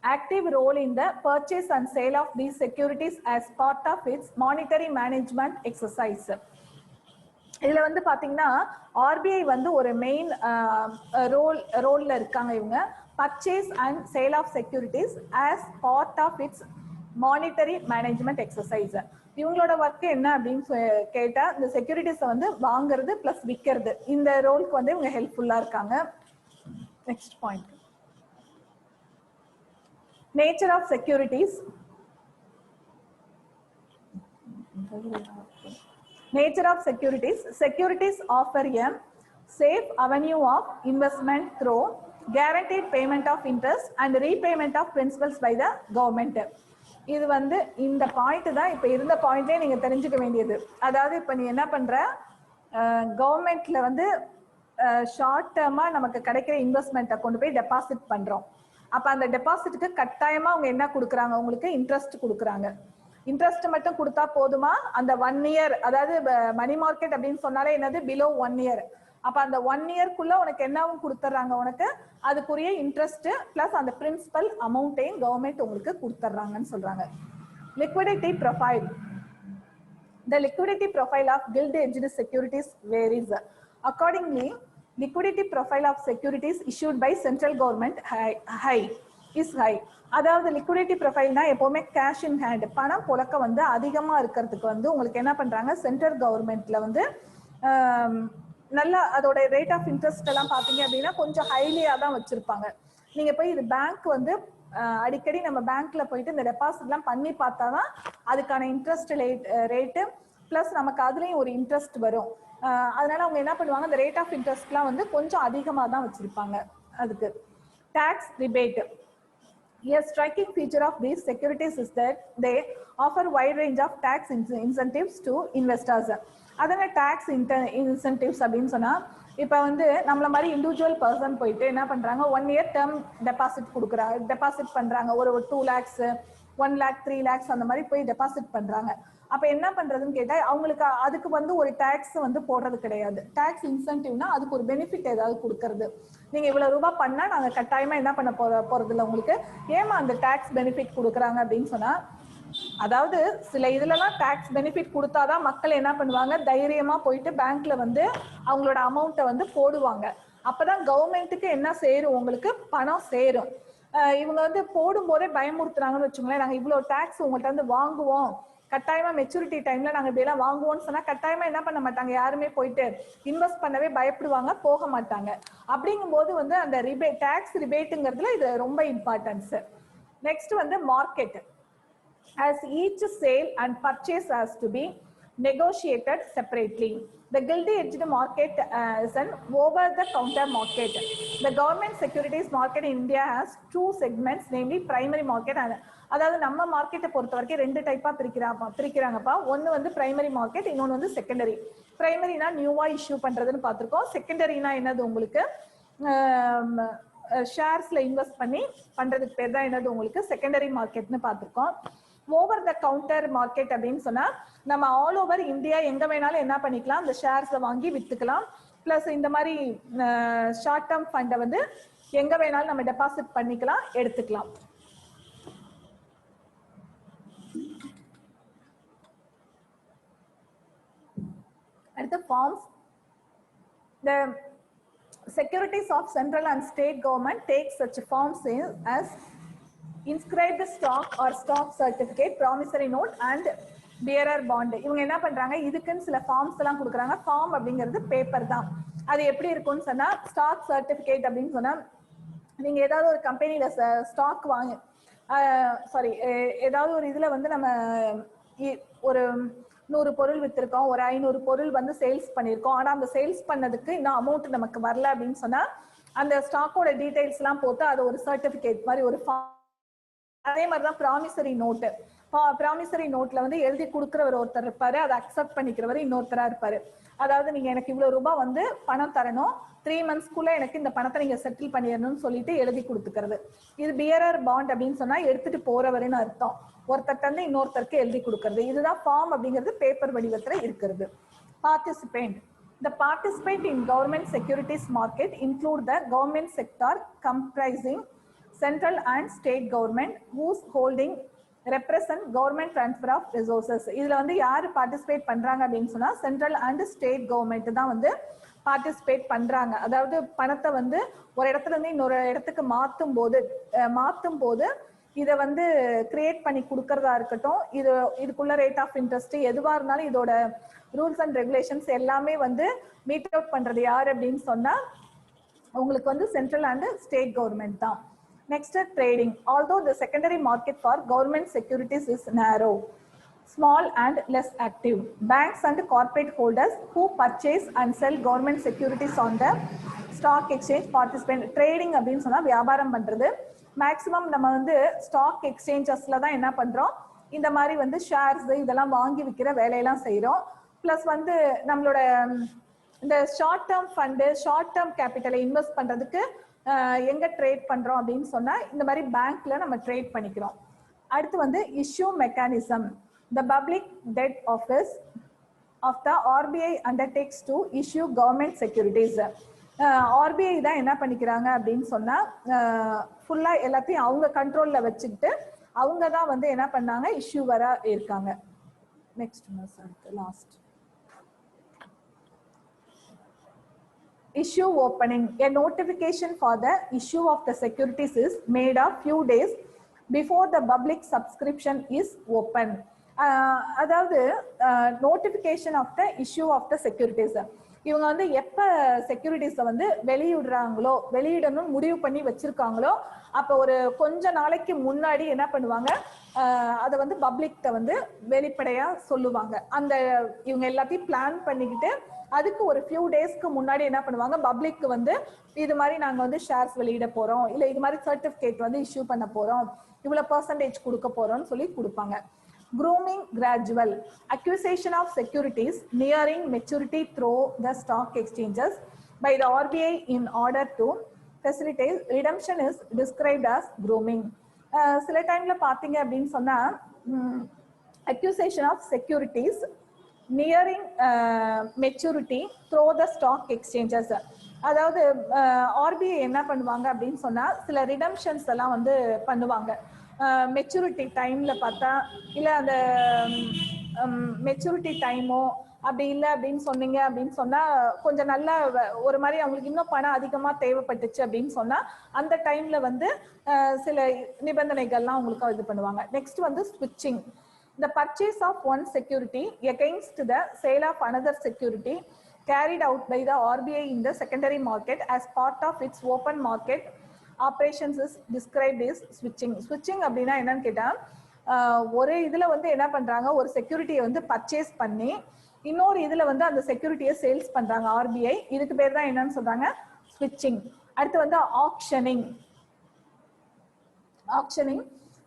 active role in the purchase and sale of these securities as part of its monetary management exercise. இதுல வந்து பாத்தீங்கன்னா RBI வந்து ஒரு மெயின் ரோல்ல இருக்காங்க. இவங்க purchase and sale of securities as part of its monetary management exercise. இவங்களோட ஒர்க் என்ன அப்படின்னு கேட்டா இந்த செக்யூரிட்டிஸை வந்து வாங்குறது பிளஸ் விற்கிறது, இந்த ரோலுக்கு வந்து இவங்க ஹெல்ப்ஃபுல்லா இருக்காங்க. Next point, nature of securities. Nature of securities. Securities offer a safe avenue of investment through guaranteed payment of interest and repayment of principals by the government. இது வந்து இந்த பாயிண்ட் தான் இப்ப இருந்த பாயிண்டே நீங்க தெரிஞ்சுக்க வேண்டியது. அதாவது இப்ப நீ என்ன பண்ற, கவர்மெண்ட்ல வந்து ஷார்ட் டேர்மா நமக்கு கிடைக்கிற இன்வெஸ்ட்மெண்ட்டை கொண்டு போய் டெபாசிட் பண்றோம். அப்ப அந்த டெபாசிட்டுக்கு கட்டாயமா அவங்க என்ன கொடுக்குறாங்க, உங்களுக்கு இன்ட்ரெஸ்ட் கொடுக்குறாங்க. இன்ட்ரெஸ்ட் மட்டும் கொடுத்தா போதுமா? அந்த 1 இயர், அதாவது மணி மார்க்கெட் அப்படின்னு சொன்னாலே என்னது, பிலோ 1 இயர். அப்ப அந்த 1 இயர்க்குள்ள உனக்கு என்னவும் கொடுத்துறாங்க, உனக்கு அதுக்குரிய இன்ட்ரெஸ்ட் பிளஸ் அந்த பிரின்சிபல் அமௌண்ட்டையும் கவர்மெண்ட் உங்களுக்கு கொடுத்துறாங்கன்னு சொல்றாங்க. Liquidity profile. The liquidity profile of gilt-edged securities varies. Accordingly, liquidity profile of securities issued by central government is high. அதாவது லிக்விடிட்டி ப்ரொஃபைல்னா எப்பவுமே கேஷ் இன் ஹேண்ட், பணம் புழக்க வந்து அதிகமா இருக்கிறதுக்கு வந்து உங்களுக்கு என்ன பண்றாங்க, சென்ட்ரல் கவர்மெண்ட்ல வந்து நல்லா அதோட ரேட் ஆஃப் இன்ட்ரெஸ்ட் எல்லாம் பாத்தீங்க அப்படின்னா கொஞ்சம் ஹைலியா தான் வச்சிருப்பாங்க. நீங்க போய் இது பேங்க் வந்து அடிக்கடி நம்ம பேங்க்ல போயிட்டு இந்த டெபாசிட் எல்லாம் பண்ணி பார்த்தாதான் அதுக்கான இன்ட்ரெஸ்ட் ரேட்டு பிளஸ் நமக்கு அதுலயும் ஒரு இன்ட்ரெஸ்ட் வரும். அதனால அவங்க என்ன பண்ணுவாங்க, இந்த ரேட் ஆஃப் இன்ட்ரெஸ்ட்லாம் வந்து கொஞ்சம் அதிகமாக தான் வச்சிருப்பாங்க. அதுக்கு tax rebate. A striking feature of these securities is that they offer wide range of tax incentives to investors. அதனால டாக்ஸ் இன்சென்டிவ்ஸ் அப்படின்னு சொன்னா இப்போ வந்து நம்மள மாதிரி இண்டிவிஜுவல் பர்சன் போயிட்டு என்ன பண்றாங்க, 1 இயர் டேர்ம் டெபாசிட் பண்றாங்க. ஒரு 2 lakhs, 1 lakh, 3 lakhs அந்த மாதிரி போய் டெபாசிட் பண்றாங்க. அப்ப என்ன பண்றதுன்னு கேட்டா அவங்களுக்கு அதுக்கு வந்து ஒரு டாக்ஸ் வந்து போடுறது கிடையாது. டாக்ஸ் இன்சென்டிவ்னா அதுக்கு ஒரு பெனிஃபிட் ஏதாவது கொடுக்கறது. நீங்க இவ்வளவு ரூபாய் பண்ணா நாங்க கட்டாயமா என்ன பண்ண போறது இல்லை உங்களுக்கு. ஏமா அந்த டாக்ஸ் பெனிஃபிட் கொடுக்குறாங்க அப்படின்னு சொன்னா அதாவது சில இதுலலாம் டாக்ஸ் பெனிஃபிட் கொடுத்தாதான் மக்கள் என்ன பண்ணுவாங்க, தைரியமா போயிட்டு பேங்க்ல வந்து அவங்களோட அமௌண்ட்டை வந்து போடுவாங்க. அப்பதான் கவர்மெண்ட்டுக்கு என்ன சேரும், உங்களுக்கு பணம் சேரும். இவங்க வந்து போடும்போதே பயமுறுத்துறாங்கன்னு வச்சுங்களேன், நாங்க இவ்வளவு டாக்ஸ் உங்கள்கிட்ட வந்து வாங்குவோம், கட்டாயமா மெச்சூரிட்டி டைம்ல நாங்க இப்படி எல்லாம் வாங்குவோம்னு சொன்னா கட்டாயமா என்ன பண்ண மாட்டாங்க, யாருமே போயிட்டு இன்வெஸ்ட் பண்ணவே பயப்படுவாங்க, போக மாட்டாங்க. அப்படிங்கும்போது வந்து அந்த ரிபேட், டாக்ஸ் ரிபேட்டுங்கிறதுல இது ரொம்ப இம்பார்ட்டன்ஸ். நெக்ஸ்ட் வந்து market. As each sale and purchase has to be negotiated separately. The gilt-edged market is an over-the-counter market. The government securities market in India has two segments, namely primary market and அதாவது நம்ம மார்க்கெட்டை பொறுத்த வரைக்கும் ரெண்டு டைப்பா பிரிக்கிறாங்கப்பா. ஒன்னு வந்து பிரைமரி மார்க்கெட், இன்னொன்று வந்து செகண்டரி. பிரைமரினா நியூவா இஷ்யூ பண்றதுன்னு பார்த்திருக்கோம். செகண்டரினா என்னது, உங்களுக்கு ஷேர்ஸ்ல இன்வெஸ்ட் பண்ணி பண்றதுக்கு பேர் தான் என்னது, உங்களுக்கு செகண்டரி மார்க்கெட்னு பார்த்திருக்கோம். ஓவர் த கவுண்டர் மார்க்கெட் அப்படின்னு சொன்னா நம்ம ஆல் ஓவர் இந்தியா எங்க வேணாலும் என்ன பண்ணிக்கலாம், இந்த ஷேர்ஸை வாங்கி வித்துக்கலாம். பிளஸ் இந்த மாதிரி ஷார்ட் டேர்ம் ஃபண்டை வந்து எங்க வேணாலும் நம்ம டெபாசிட் பண்ணிக்கலாம், எடுத்துக்கலாம். அடுத்த forms. The securities of central and state government take such forms as inscribed stock or stock certificate, promissory note and bearer bond. இவங்க என்ன பண்றாங்க, இதுக்குன்னு சில ஃபார்ம்ஸ் எல்லாம் கொடுக்குறாங்க. ஃபார்ம் அப்படிங்கிறது பேப்பர் தான். அது எப்படி இருக்கும்னு சொன்னா, ஸ்டாக் சர்டிபிகேட் அப்படின்னு சொன்னா நீங்க ஏதாவது ஒரு கம்பெனில ஸ்டாக் வாங்க ஏதாவது ஒரு இதுல வந்து நம்ம ஒரு 100 பொருள் வித்திருக்கோம், ஒரு 500 பொருள் வந்து சேல்ஸ் பண்ணியிருக்கோம். ஆனா அந்த சேல்ஸ் பண்ணதுக்கு இன்னும் அமௌண்ட் நமக்கு வரல அப்படின்னு சொன்னா அந்த ஸ்டாக்கோட டீடைல்ஸ் எல்லாம் போட்டு அது ஒரு சர்டிபிகேட் மாதிரி ஒரு ஃபார்ம். அதே மாதிரிதான் ப்ராமிசரி நோட்டு. ப்ராமிசரி நோட்ல வந்து எழுதி கொடுக்குறவர் ஒருத்தர் இருப்பாரு, அதை அக்செப்ட் பண்ணிக்கிறவர் இன்னொருத்தரா இருப்பாரு. அதாவது நீங்க எனக்கு இவ்வளவு ரூபாய் வந்து பணம் தரணும், 3 monthsக்குள்ள எனக்கு இந்த பணத்தை நீங்க செட்டில் பண்ணிடணும்னு சொல்லிட்டு எழுதி கொடுத்துக்கிறது. இது பியரர் பாண்ட் அப்படின்னு சொன்னா எடுத்துட்டு போறவருன்னு அர்த்தம். ஒருத்தர் வந்து இன்னொருத்தருக்கு எழுதி கொடுக்கறது. இதுதான் ஃபார்ம் அப்படிங்கிறது, பேப்பர் வடிவத்துல இருக்கிறது. Participant. The participant in government securities market include the government sector comprising central and state government whose holding represent government transfer of resources. இதுல வந்து யாரு பார்ட்டிசிபேட் பண்றாங்க அப்படின்னு சொன்னா சென்ட்ரல் அண்ட் ஸ்டேட் கவர்மெண்ட் தான் வந்து பார்ட்டிசிபேட் பண்றாங்க. அதாவது பணத்தை வந்து ஒரு இடத்துல இருந்து இன்னொரு இடத்துக்கு மாத்தும் போது இதை வந்து கிரியேட் பண்ணி கொடுக்கறதா இருக்கட்டும், இதுக்குள்ள ரேட் ஆஃப் இன்ட்ரெஸ்ட் எதுவா இருந்தாலும் இதோட ரூல்ஸ் அண்ட் ரெகுலேஷன்ஸ் எல்லாமே வந்து மீட் அவுட் பண்றது யார் அப்படின்னு சொன்னா உங்களுக்கு வந்து சென்ட்ரல் அண்ட் ஸ்டேட் கவர்மெண்ட் தான். Next, trading. Although the secondary market for government securities is narrow, small and less active, banks and corporate holders who purchase and sell government securities on the stock exchange participate. Trading அப்படின்னு சொன்னா வியாபாரம் பண்றது. மேக்ஸிமம் நம்ம வந்து ஸ்டாக் எக்ஸ்சேஞ்சஸ்ல தான் என்ன பண்றோம், இந்த மாதிரி வந்து ஷேர்ஸ் இதெல்லாம் வாங்கி விற்கிற வேலையெல்லாம் செய்யறோம். பிளஸ் வந்து நம்மளோட இந்த short term fund, short term கேபிட்டலை இன்வெஸ்ட் பண்றதுக்கு எங்க ட்ரேட் பண்றோம் அப்படின்னு சொன்னா இந்த மாதிரி பேங்க்ல நம்ம ட்ரேட் பண்ணிக்கிறோம். அடுத்து வந்து issue mechanism. The public debt office of the RBI undertakes to issue government securities. RBI தான் என்ன பண்ணிக்கிறாங்க அப்படின்னு சொன்னா ஃபுல்லா எல்லாத்தையும் அவங்க கண்ட்ரோல்ல வச்சுக்கிட்டு அவங்க தான் வந்து என்ன பண்ணாங்க, இஷ்யூவரா இருக்காங்க. Next last. Issue opening. A notification for the issue of the securities is made a few days before the public subscription is open. அதாவது notification of the issue of the securities. இவங்க வந்து எப்ப செக்யூரிட்டிஸை வந்து வெளியிடணும்னு முடிவு பண்ணி வச்சிருக்காங்களோ அப்போ ஒரு கொஞ்ச நாளைக்கு முன்னாடி என்ன பண்ணுவாங்க, அதை வந்து பப்ளிக்ட வந்து வெளிப்படையா சொல்லுவாங்க. அந்த இவங்க எல்லாத்தையும் பிளான் பண்ணிக்கிட்டு அதுக்கு ஒரு ஃபியூ டேஸ்க்கு முன்னாடி என்ன பண்ணுவாங்க, பப்ளிக் வந்து இது மாதிரி நாங்க வந்து ஷேர்ஸ் வெளியிட போறோம், இல்ல இது மாதிரி சர்டிபிகேட் வந்து இஷ்யூ பண்ண போறோம், இவ்வளவு பெர்சன்டேஜ் கொடுக்க போறோம்னு சொல்லி கொடுப்பாங்க. Grooming gradual. Acquisition of securities nearing maturity through the stock exchanges by the RBI in order to facilitate redemption is described as grooming. சில டைம்ல பாத்தீங்க அப்படின்னு சொன்னா acquisition of securities nearing maturity through the stock exchanges. அதாவது RBI என்ன பண்ணுவாங்க அப்படின்னு சொன்னா சில ரிடம்ஷன்ஸ் எல்லாம் வந்து பண்ணுவாங்க. மெச்சூரிட்டி டைம்ல பார்த்தா இல்லை அந்த மெச்சூரிட்டி டைமோ அப்படி இல்லை அப்படின்னு சொன்னீங்க அப்படின்னு சொன்னா கொஞ்சம் நல்லா ஒரு மாதிரி அவங்களுக்கு இன்னும் பணம் அதிகமாக தேவைப்பட்டுச்சு அப்படின்னு சொன்னா அந்த டைம்ல வந்து சில நிபந்தனைகள்லாம் உங்களுக்கு இது பண்ணுவாங்க. நெக்ஸ்ட் வந்து ஸ்விட்சிங். The purchase of one security against the sale of another security carried out by the RBI in the secondary market as part of its open market operations is described as switching. Switching அப்படின்னா என்னன்னு கேட்டா ஒரு இதுல வந்து என்ன பண்றாங்க, ஒரு செக்யூரிட்டியை வந்து பர்ச்சேஸ் பண்ணி இன்னொரு இதுல வந்து அந்த செக்யூரிட்டியை சேல்ஸ் பண்றாங்க ஆர்பிஐ. இதுக்கு பேர் தான் என்னன்னு சொல்றாங்க, ஸ்விட்சிங். அடுத்து வந்து auctioning. Auctioning,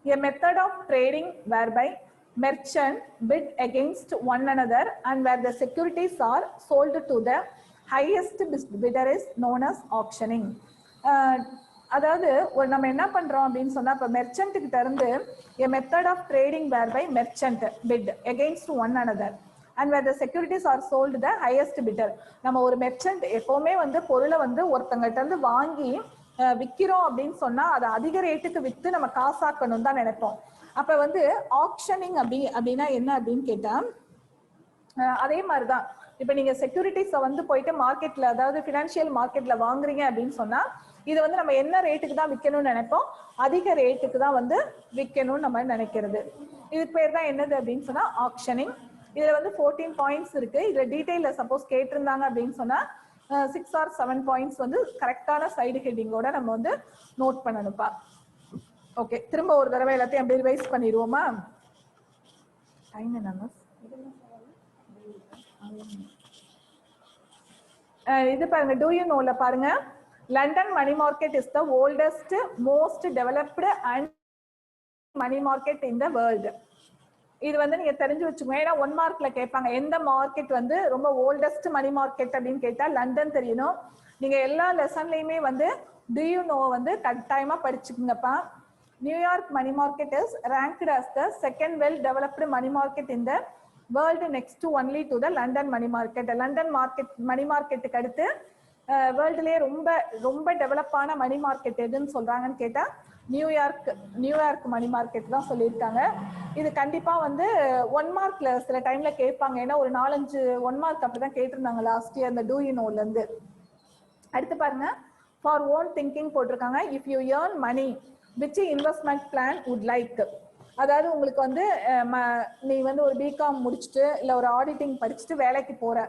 a method of trading whereby merchant bid against one another and where the securities are sold to the highest bidder is known as auctioning. அதாவது நம்ம என்ன பண்றோம் அப்படின்னு சொன்னா, இப்போ மெர்ச்சன்ட் கிட்ட இருந்து a method of trading whereby merchant bid against one another and where the securities are sold the highest bidder. நம்ம ஒரு மெர்ச்சன்ட் எப்பவுமே வந்து பொருளை வந்து ஒருத்தங்கிட்ட இருந்து வாங்கி விற்கிறோம் அப்படின்னு சொன்னா அதை அதிக ரேட்டுக்கு விற்று நம்ம காசாக்கணும் தான் நினைப்போம். அப்ப வந்து ஆக்ஷனிங் அப்படின்னா என்ன அப்படின்னு கேட்டா, அதே மாதிரிதான் இப்ப நீங்க செக்யூரிட்டிஸை வந்து போயிட்டு மார்க்கெட்ல, அதாவது பினான்சியல் மார்க்கெட்ல வாங்குறீங்க அப்படின்னு சொன்னா இது வந்து நம்ம என்ன ரேட்டுக்கு தான் விற்கணும்னு நினைப்போம், அதிக ரேட்டுக்கு தான் வந்து விற்கணும்னு நம்ம நினைக்கிறது. இதுக்கு பேர் தான் என்னது அப்படின்னு சொன்னா ஆக்ஷனிங். இதுல வந்து 14 பாயிண்ட்ஸ் இருக்கு. இதுல டீடைல்ல சப்போஸ் கேட்டிருந்தாங்க அப்படின்னு சொன்னா 6 or 7 பாயிண்ட்ஸ் வந்து கரெக்டான சைடு ஹெட்டிங்கோட நம்ம வந்து நோட் பண்ணணும்ப்பா. ஓகே, திரும்ப ஒரு தடவை எல்லாத்தையும் அப்படியே ரிவைஸ் பண்ணிடுவோமா? டைம் என்ன? இது பாருங்க, டூ யூ நோல பாருங்க, London money market is the oldest most developed and money market in the world. இது வந்து நீங்க தெரிஞ்சு வச்சுக்கோங்க. ஏன்னா 1 மார்க்ல கேட்பாங்க எந்த மார்க்கெட் வந்து ரொம்ப ஓல்டஸ்ட் மணி மார்க்கெட் அப்படின்னு கேட்டா லண்டன் தெரியணும். நீங்க எல்லா லெசன்லயுமே வந்து டு யூ நோ வந்து கட்டாயமா படிச்சுக்கோங்கப்பா. New York money market is ranked as the second well developed money market in the world next to only to the London money market. London market money மார்க்கெட்டுக்கு அடுத்து வேர்ல்டுலேயே ரொம்ப ரொம்ப டெவலப்பான மணி மார்க்கெட் எதுன்னு சொல்றாங்கன்னு கேட்டா நியூயார்க் மணி மார்க்கெட் தான் சொல்லியிருக்காங்க. இது கண்டிப்பா வந்து 1 மார்க்ல சில டைம்ல கேட்பாங்க. ஏன்னா ஒரு 4-5 1 மார்க் அப்படிதான் கேட்டிருந்தாங்க லாஸ்ட் இயர் அந்த டூ யூ நோல இருந்து. அடுத்து பாருங்க, ஃபார் ஓன் திங்கிங் போட்டிருக்காங்க. If you earn money which investment plan would like. அதாவது உங்களுக்கு வந்து நீ வந்து ஒரு பிகாம் முடிச்சுட்டு இல்லை ஒரு ஆடிட்டிங் படிச்சுட்டு வேலைக்கு போற,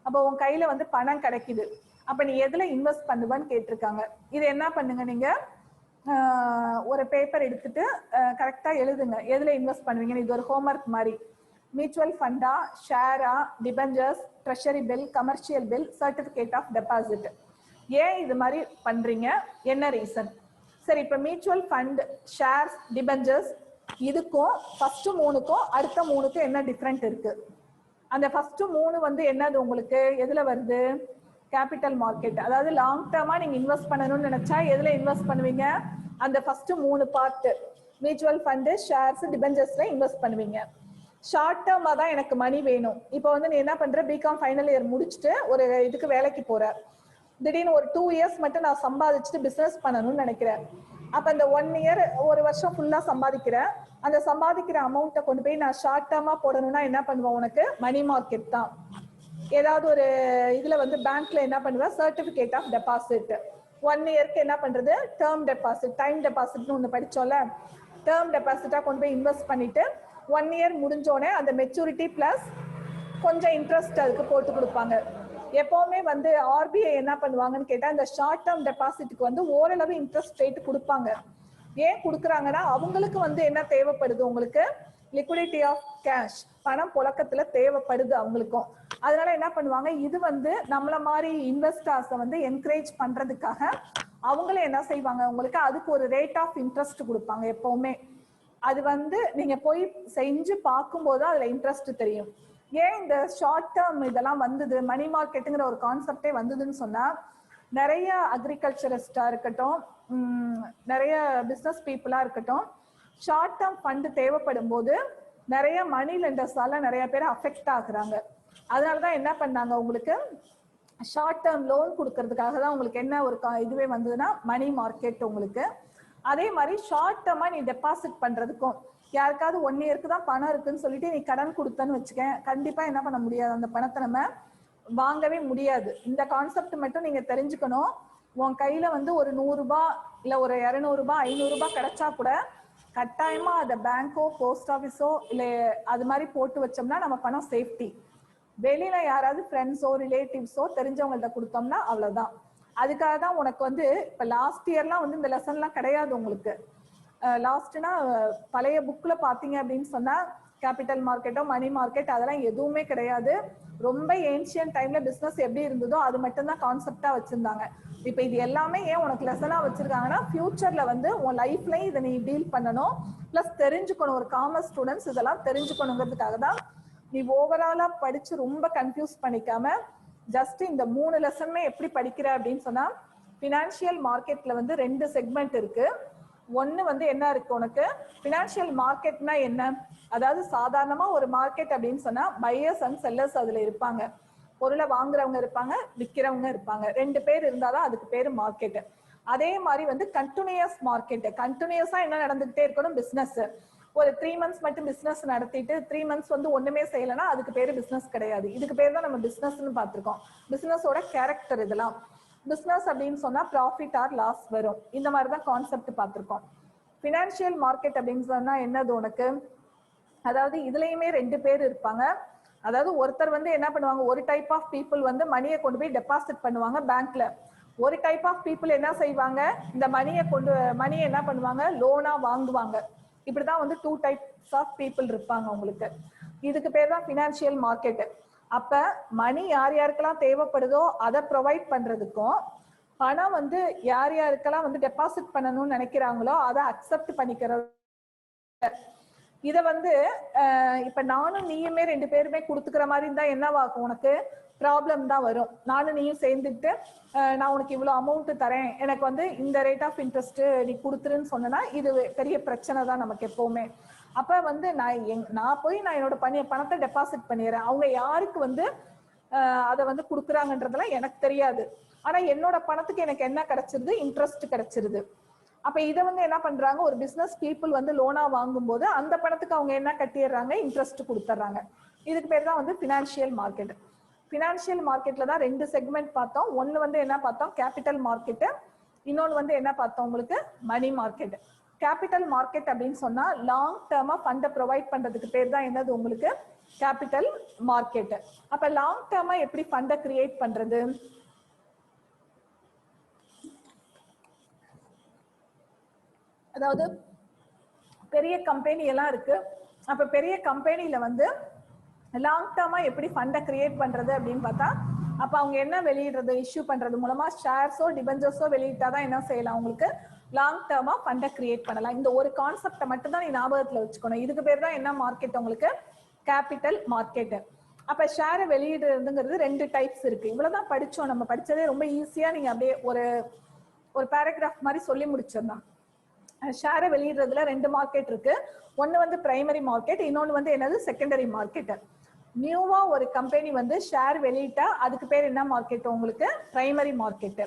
அப்போ உன் கையில வந்து பணம் கிடைக்குது, அப்ப நீ எதுல இன்வெஸ்ட் பண்ணுவேன்னு கேட்டிருக்காங்க. இது என்ன பண்ணுங்க, நீங்க ஒரு பேப்பர் எடுத்துட்டு கரெக்டா எழுதுங்க எதுல இன்வெஸ்ட் பண்ணுவீங்கன்னு. இது ஒரு ஹோம்ஒர்க் மாதிரி. Mutual ஃபண்டா, ஷேரா, debentures, treasury bill, commercial bill, certificate of deposit. ஏன் இது மாதிரி பண்றீங்க, என்ன ரீசன்? சரி, இப்ப மியூச்சுவல் ஃபண்ட், ஷேர்ஸ், டிபெஞ்சர்ஸ் இதுக்கும் ஃபர்ஸ்ட் 3க்கும் அடுத்த 3க்கும் என்ன டிஃபரெண்ட் இருக்கு? அந்த ஃபர்ஸ்ட் 3 வந்து என்னது உங்களுக்கு எதுல வருது? Capital market. அதாவது லாங் டேர்மா நீங்க இன்வெஸ்ட் பண்ணணும்னு நினைச்சா எதுல இன்வெஸ்ட் பண்ணுவீங்க? அந்த first 3 part mutual fund, shares, டிபெஞ்சர்ஸ்ல இன்வெஸ்ட் பண்ணுவீங்க. ஷார்ட் டேர்மா தான் எனக்கு மணி வேணும். இப்போ வந்து நீ என்ன பண்ற, பிகாம் ஃபைனல் இயர் முடிச்சுட்டு ஒரு இதுக்கு வேலைக்கு போற, திடீர்னு ஒரு 2 இயர்ஸ் மட்டும் நான் சம்பாதிச்சுட்டு பிசினஸ் பண்ணணும்னு நினைக்கிறேன். அப்ப இந்த 1 இயர் ஒரு வருஷம் ஃபுல்லா சம்பாதிக்கிறேன். அந்த சம்பாதிக்கிற அமௌண்ட்டை கொண்டு போய் நான் ஷார்ட் டேர்மா போடணும்னா என்ன பண்ணுவேன், உனக்கு மணி மார்க்கெட் தான். ஏதாவது ஒரு இதுல வந்து பேங்க்ல என்ன பண்ணுவேன், சர்டிபிகேட் ஆஃப் டெபாசிட். 1 இயருக்கு என்ன பண்றது, டேர்ம் டெபாசிட், டைம் டெபாசிட்னு ஒன்று படிச்சோம்ல, டேர்ம் டெபாசிட்டா கொண்டு போய் இன்வெஸ்ட் பண்ணிட்டு 1 இயர் முடிஞ்சோடனே அந்த மெச்சூரிட்டி பிளஸ் கொஞ்சம் இன்ட்ரெஸ்ட் அதுக்கு போட்டு கொடுப்பாங்க. எப்பவுமே வந்து ஆர்பிஐ என்ன பண்ணுவாங்கன்னு கேட்டா, இந்த ஷார்ட் டேர்ம் டெபாசிட்டுக்கு வந்து ஓரளவு இன்ட்ரெஸ்ட் ரேட் கொடுப்பாங்க. ஏன் கொடுக்குறாங்கன்னா, அவங்களுக்கு வந்து என்ன தேவைப்படுது, உங்களுக்கு லிக்விடிட்டி ஆஃப் கேஷ், பணம் புழக்கத்துல தேவைப்படுது அவங்களுக்கும். அதனால என்ன பண்ணுவாங்க, இது வந்து நம்மள மாதிரி இன்வெஸ்டர்ஸை வந்து என்கரேஜ் பண்றதுக்காக அவங்களே என்ன செய்வாங்க, உங்களுக்கு அதுக்கு ஒரு ரேட் ஆஃப் இன்ட்ரெஸ்ட் கொடுப்பாங்க எப்பவுமே. அது வந்து நீங்க போய் செஞ்சு பார்க்கும்போது அதுல இன்ட்ரெஸ்ட் தெரியும். ஏன் இந்த ஷார்ட் டேர்ம் இதெல்லாம் வந்தது, மணி மார்க்கெட்டுங்கிற ஒரு கான்செப்டே வந்ததுன்னு சொன்னா, நிறைய அக்ரிகல்ச்சரிஸ்டா இருக்கட்டும், நிறைய பிசினஸ் பீப்புளா இருக்கட்டும், ஷார்ட் டேர்ம் ஃபண்ட் தேவைப்படும் போது நிறைய மணி லெண்டர்ஸால நிறைய பேர் அஃபெக்ட் ஆகுறாங்க. அதனாலதான் என்ன பண்ணாங்க, உங்களுக்கு ஷார்ட் டேர்ம் லோன் கொடுக்கறதுக்காக தான் உங்களுக்கு என்ன ஒரு இதுவே வந்ததுன்னா மணி மார்க்கெட். உங்களுக்கு அதே மாதிரி ஷார்ட் டேர்மா நீ டெபாசிட் பண்றதுக்கும், யாருக்காவது 1 இயருக்கு தான் பணம் இருக்குன்னு சொல்லிட்டு நீ கடன் கொடுத்தன்னு வச்சுக்க, கண்டிப்பா என்ன பண்ண முடியாது, அந்த பணத்தை நம்ம வாங்கவே முடியாது. இந்த கான்செப்ட் மட்டும் நீங்க தெரிஞ்சுக்கணும். உன் கையில வந்து ஒரு 100 ரூபாய் இல்ல ஒரு 200 ரூபாய் 500 ரூபாய் கிடைச்சா கூட கட்டாயமா அதை பேங்கோ போஸ்ட் ஆஃபீஸோ இல்ல அது மாதிரி போட்டு வச்சோம்னா நம்ம பணம் சேஃப்டி. வெளியில யாராவது ஃப்ரெண்ட்ஸோ ரிலேட்டிவ்ஸோ தெரிஞ்சவங்கள்ட்ட கொடுத்தோம்னா அவ்வளவுதான். அதுக்காக தான் உனக்கு வந்து இப்ப லாஸ்ட் இயர்லாம் வந்து இந்த லெசன்லாம் கிடையாது உங்களுக்கு. லாஸ்ட்னா பழைய புக்ல பாத்தீங்க அப்படின்னு சொன்னா கேபிட்டல் மார்க்கெட்டோ மணி மார்க்கெட் அதெல்லாம் எதுவுமே கிடையாது. ரொம்ப ஏன்ஷியன்ட் டைம்ல பிசினஸ் எப்படி இருந்ததோ அது மட்டும்தான் கான்செப்டா வச்சிருந்தாங்க. இப்ப இது எல்லாமே ஏன் உனக்கு லெசனா வச்சிருக்காங்கன்னா ஃபியூச்சர்ல வந்து உன் லைஃப்லயும் இதை நீ டீல் பண்ணணும், பிளஸ் தெரிஞ்சுக்கணும். ஒரு காமர்ஸ் ஸ்டூடெண்ட்ஸ் இதெல்லாம் தெரிஞ்சுக்கணுங்கிறதுக்காக தான். நீ ஓவராலா படிச்சு ரொம்ப கன்ஃபியூஸ் பண்ணிக்காம ஜஸ்ட் இந்த 3 லெசனுமே எப்படி படிக்கிற அப்படின்னு சொன்னா, பினான்சியல் மார்க்கெட்ல வந்து 2 செக்மெண்ட் இருக்கு. ஒன்னு வந்து என்ன இருக்கு உனக்கு, பினான்சியல் மார்க்கெட்னா என்ன, அதாவது சாதாரணமா ஒரு மார்க்கெட் அப்படின்னு சொன்னா பையர்ஸ் அண்ட் செல்லர்ஸ் அதுல இருப்பாங்க. பொருளை வாங்குறவங்க இருப்பாங்க, விற்கிறவங்க இருப்பாங்க. 2 பேர் இருந்தாதான் அதுக்கு பேரு மார்க்கெட். அதே மாதிரி வந்து கண்டினியூஸ் மார்க்கெட், கண்டினியூஸா என்ன நடந்துகிட்டே இருக்கணும் பிசினஸ். ஒரு 3 மந்த்ஸ் மட்டும் பிசினஸ் நடத்திட்டு 3 மந்த்ஸ் வந்து ஒண்ணுமே செய்யலைன்னா அதுக்கு பேரு பிசினஸ் கிடையாது. இதுக்கு பேர் தான் நம்ம பிசினஸ்ன்னு பார்த்திருக்கோம். பிசினஸோட கேரக்டர் இதெல்லாம். பிசினஸ் அப்படின்னு சொன்னா ப்ராஃபிட் ஆர் லாஸ் வரும். இந்த மாதிரி தான் கான்செப்ட் பார்த்திருக்கோம். பினான்சியல் மார்க்கெட் அப்படின்னு சொன்னா என்னது உனக்கு, அதாவது இதுலயுமே 2 பேர் இருப்பாங்க. அதாவது ஒருத்தர் வந்து என்ன பண்ணுவாங்க, ஒரு டைப் ஆஃப் பீப்புள் வந்து மணியை கொண்டு போய் டெபாசிட் பண்ணுவாங்க பேங்க்ல. ஒரு டைப் ஆஃப் பீப்புள் என்ன செய்வாங்க, இந்த மணியை என்ன பண்ணுவாங்க, லோனா வாங்குவாங்க. இப்படிதான் வந்து 2 டைப்ஸ் ஆஃப் பீப்புள் இருப்பாங்க உங்களுக்கு. இதுக்கு பேர் தான் பினான்சியல் மார்க்கெட். அப்ப மணி யார் யாருக்கெல்லாம் தேவைப்படுதோ அதை ப்ரொவைட் பண்றதுக்கும், பணம் வந்து யார் யாருக்கெல்லாம் வந்து டெபாசிட் பண்ணணும்னு நினைக்கிறாங்களோ அதை அக்செப்ட் பண்ணிக்கிறது. இத வந்து இப்ப நானும் நீயுமே 2 பேருமே கொடுத்துக்கிற மாதிரி இருந்தா என்னவாகும், உனக்கு ப்ராப்ளம் தான் வரும். நானும் நீயும் சேர்ந்துட்டு நான் உனக்கு இவ்வளவு அமௌண்ட் தரேன், எனக்கு வந்து இந்த ரேட் ஆஃப் இன்ட்ரெஸ்ட் நீ கொடுத்துருன்னு சொன்னா இது பெரிய பிரச்சனை தான் நமக்கு எப்பவுமே. அப்ப வந்து நான் போய் என்னோட பணத்தை டெபாசிட் பண்ணிடுறேன். அவங்க யாருக்கு வந்து அதை வந்து கொடுக்குறாங்கன்றதெல்லாம் எனக்கு தெரியாது. ஆனா என்னோட பணத்துக்கு எனக்கு என்ன கிடைச்சிருது, இன்ட்ரெஸ்ட் கிடைச்சிருது. அப்ப இதை வந்து என்ன பண்றாங்க, ஒரு பிசினஸ் பீப்புள் வந்து லோனா வாங்கும் போது அந்த பணத்துக்கு அவங்க என்ன கட்டிடுறாங்க, இன்ட்ரெஸ்ட் கொடுத்துட்றாங்க. இதுக்கு பேர் தான் வந்து பினான்சியல் மார்க்கெட். பினான்சியல் மார்க்கெட்ல தான் 2 செக்மெண்ட் பார்த்தோம். ஒன்னு வந்து என்ன பார்த்தோம், கேபிட்டல் மார்க்கெட். இன்னொன்னு வந்து என்ன பார்த்தோம் உங்களுக்கு, மணி மார்க்கெட். கேபிட்டல் மார்க்கெட் அப்படின்னு சொன்னா லாங் டேர்மா ஃபண்டை ப்ரொவைட் பண்றதுக்கு பேர் தான் என்னது உங்களுக்கு, கேபிட்டல் மார்க்கெட். அப்ப லாங் டேர்மா எப்படி ஃபண்டை கிரியேட் பண்றது, அதாவது பெரிய கம்பெனி எல்லாம் இருக்கு. அப்ப பெரிய கம்பெனில வந்து லாங் டேர்மா எப்படி ஃபண்டை கிரியேட் பண்றது அப்படின்னு பார்த்தா, அப்ப அவங்க என்ன வெளியிடுறது, இஷ்யூ பண்றது மூலமா ஷேர்ஸோ டிபெஞ்சர்ஸோ வெளியிட்டாதான் என்ன செய்யலாம், உங்களுக்கு லாங் டேர்மா ஃபண்டை கிரியேட் பண்ணலாம். இந்த ஒரு கான்செப்டை மட்டும் தான் நீ ஞாபகத்துல வச்சுக்கணும். இதுக்கு பேர் தான் என்ன மார்க்கெட், உங்களுக்கு கேபிட்டல் மார்க்கெட். அப்ப ஷேரை வெளியிடுறதுங்கிறது 2 டைப்ஸ் இருக்கு. இவ்வளவுதான் படிச்சோம். நம்ம படிச்சதே ரொம்ப ஈஸியா நீங்க அப்படியே ஒரு பேராகிராஃப் மாதிரி சொல்லி முடிச்சிடலாம். ஷேரை வெளியிடுறதுல 2 மார்க்கெட் இருக்கு. ஒன்னு வந்து பிரைமரி மார்க்கெட், இன்னொன்னு வந்து என்னது, செகண்டரி மார்க்கெட். நியூவா ஒரு கம்பெனி வந்து ஷேர் வெளியிட்டா அதுக்கு பேர் என்ன மார்க்கெட், உங்களுக்கு பிரைமரி மார்க்கெட்.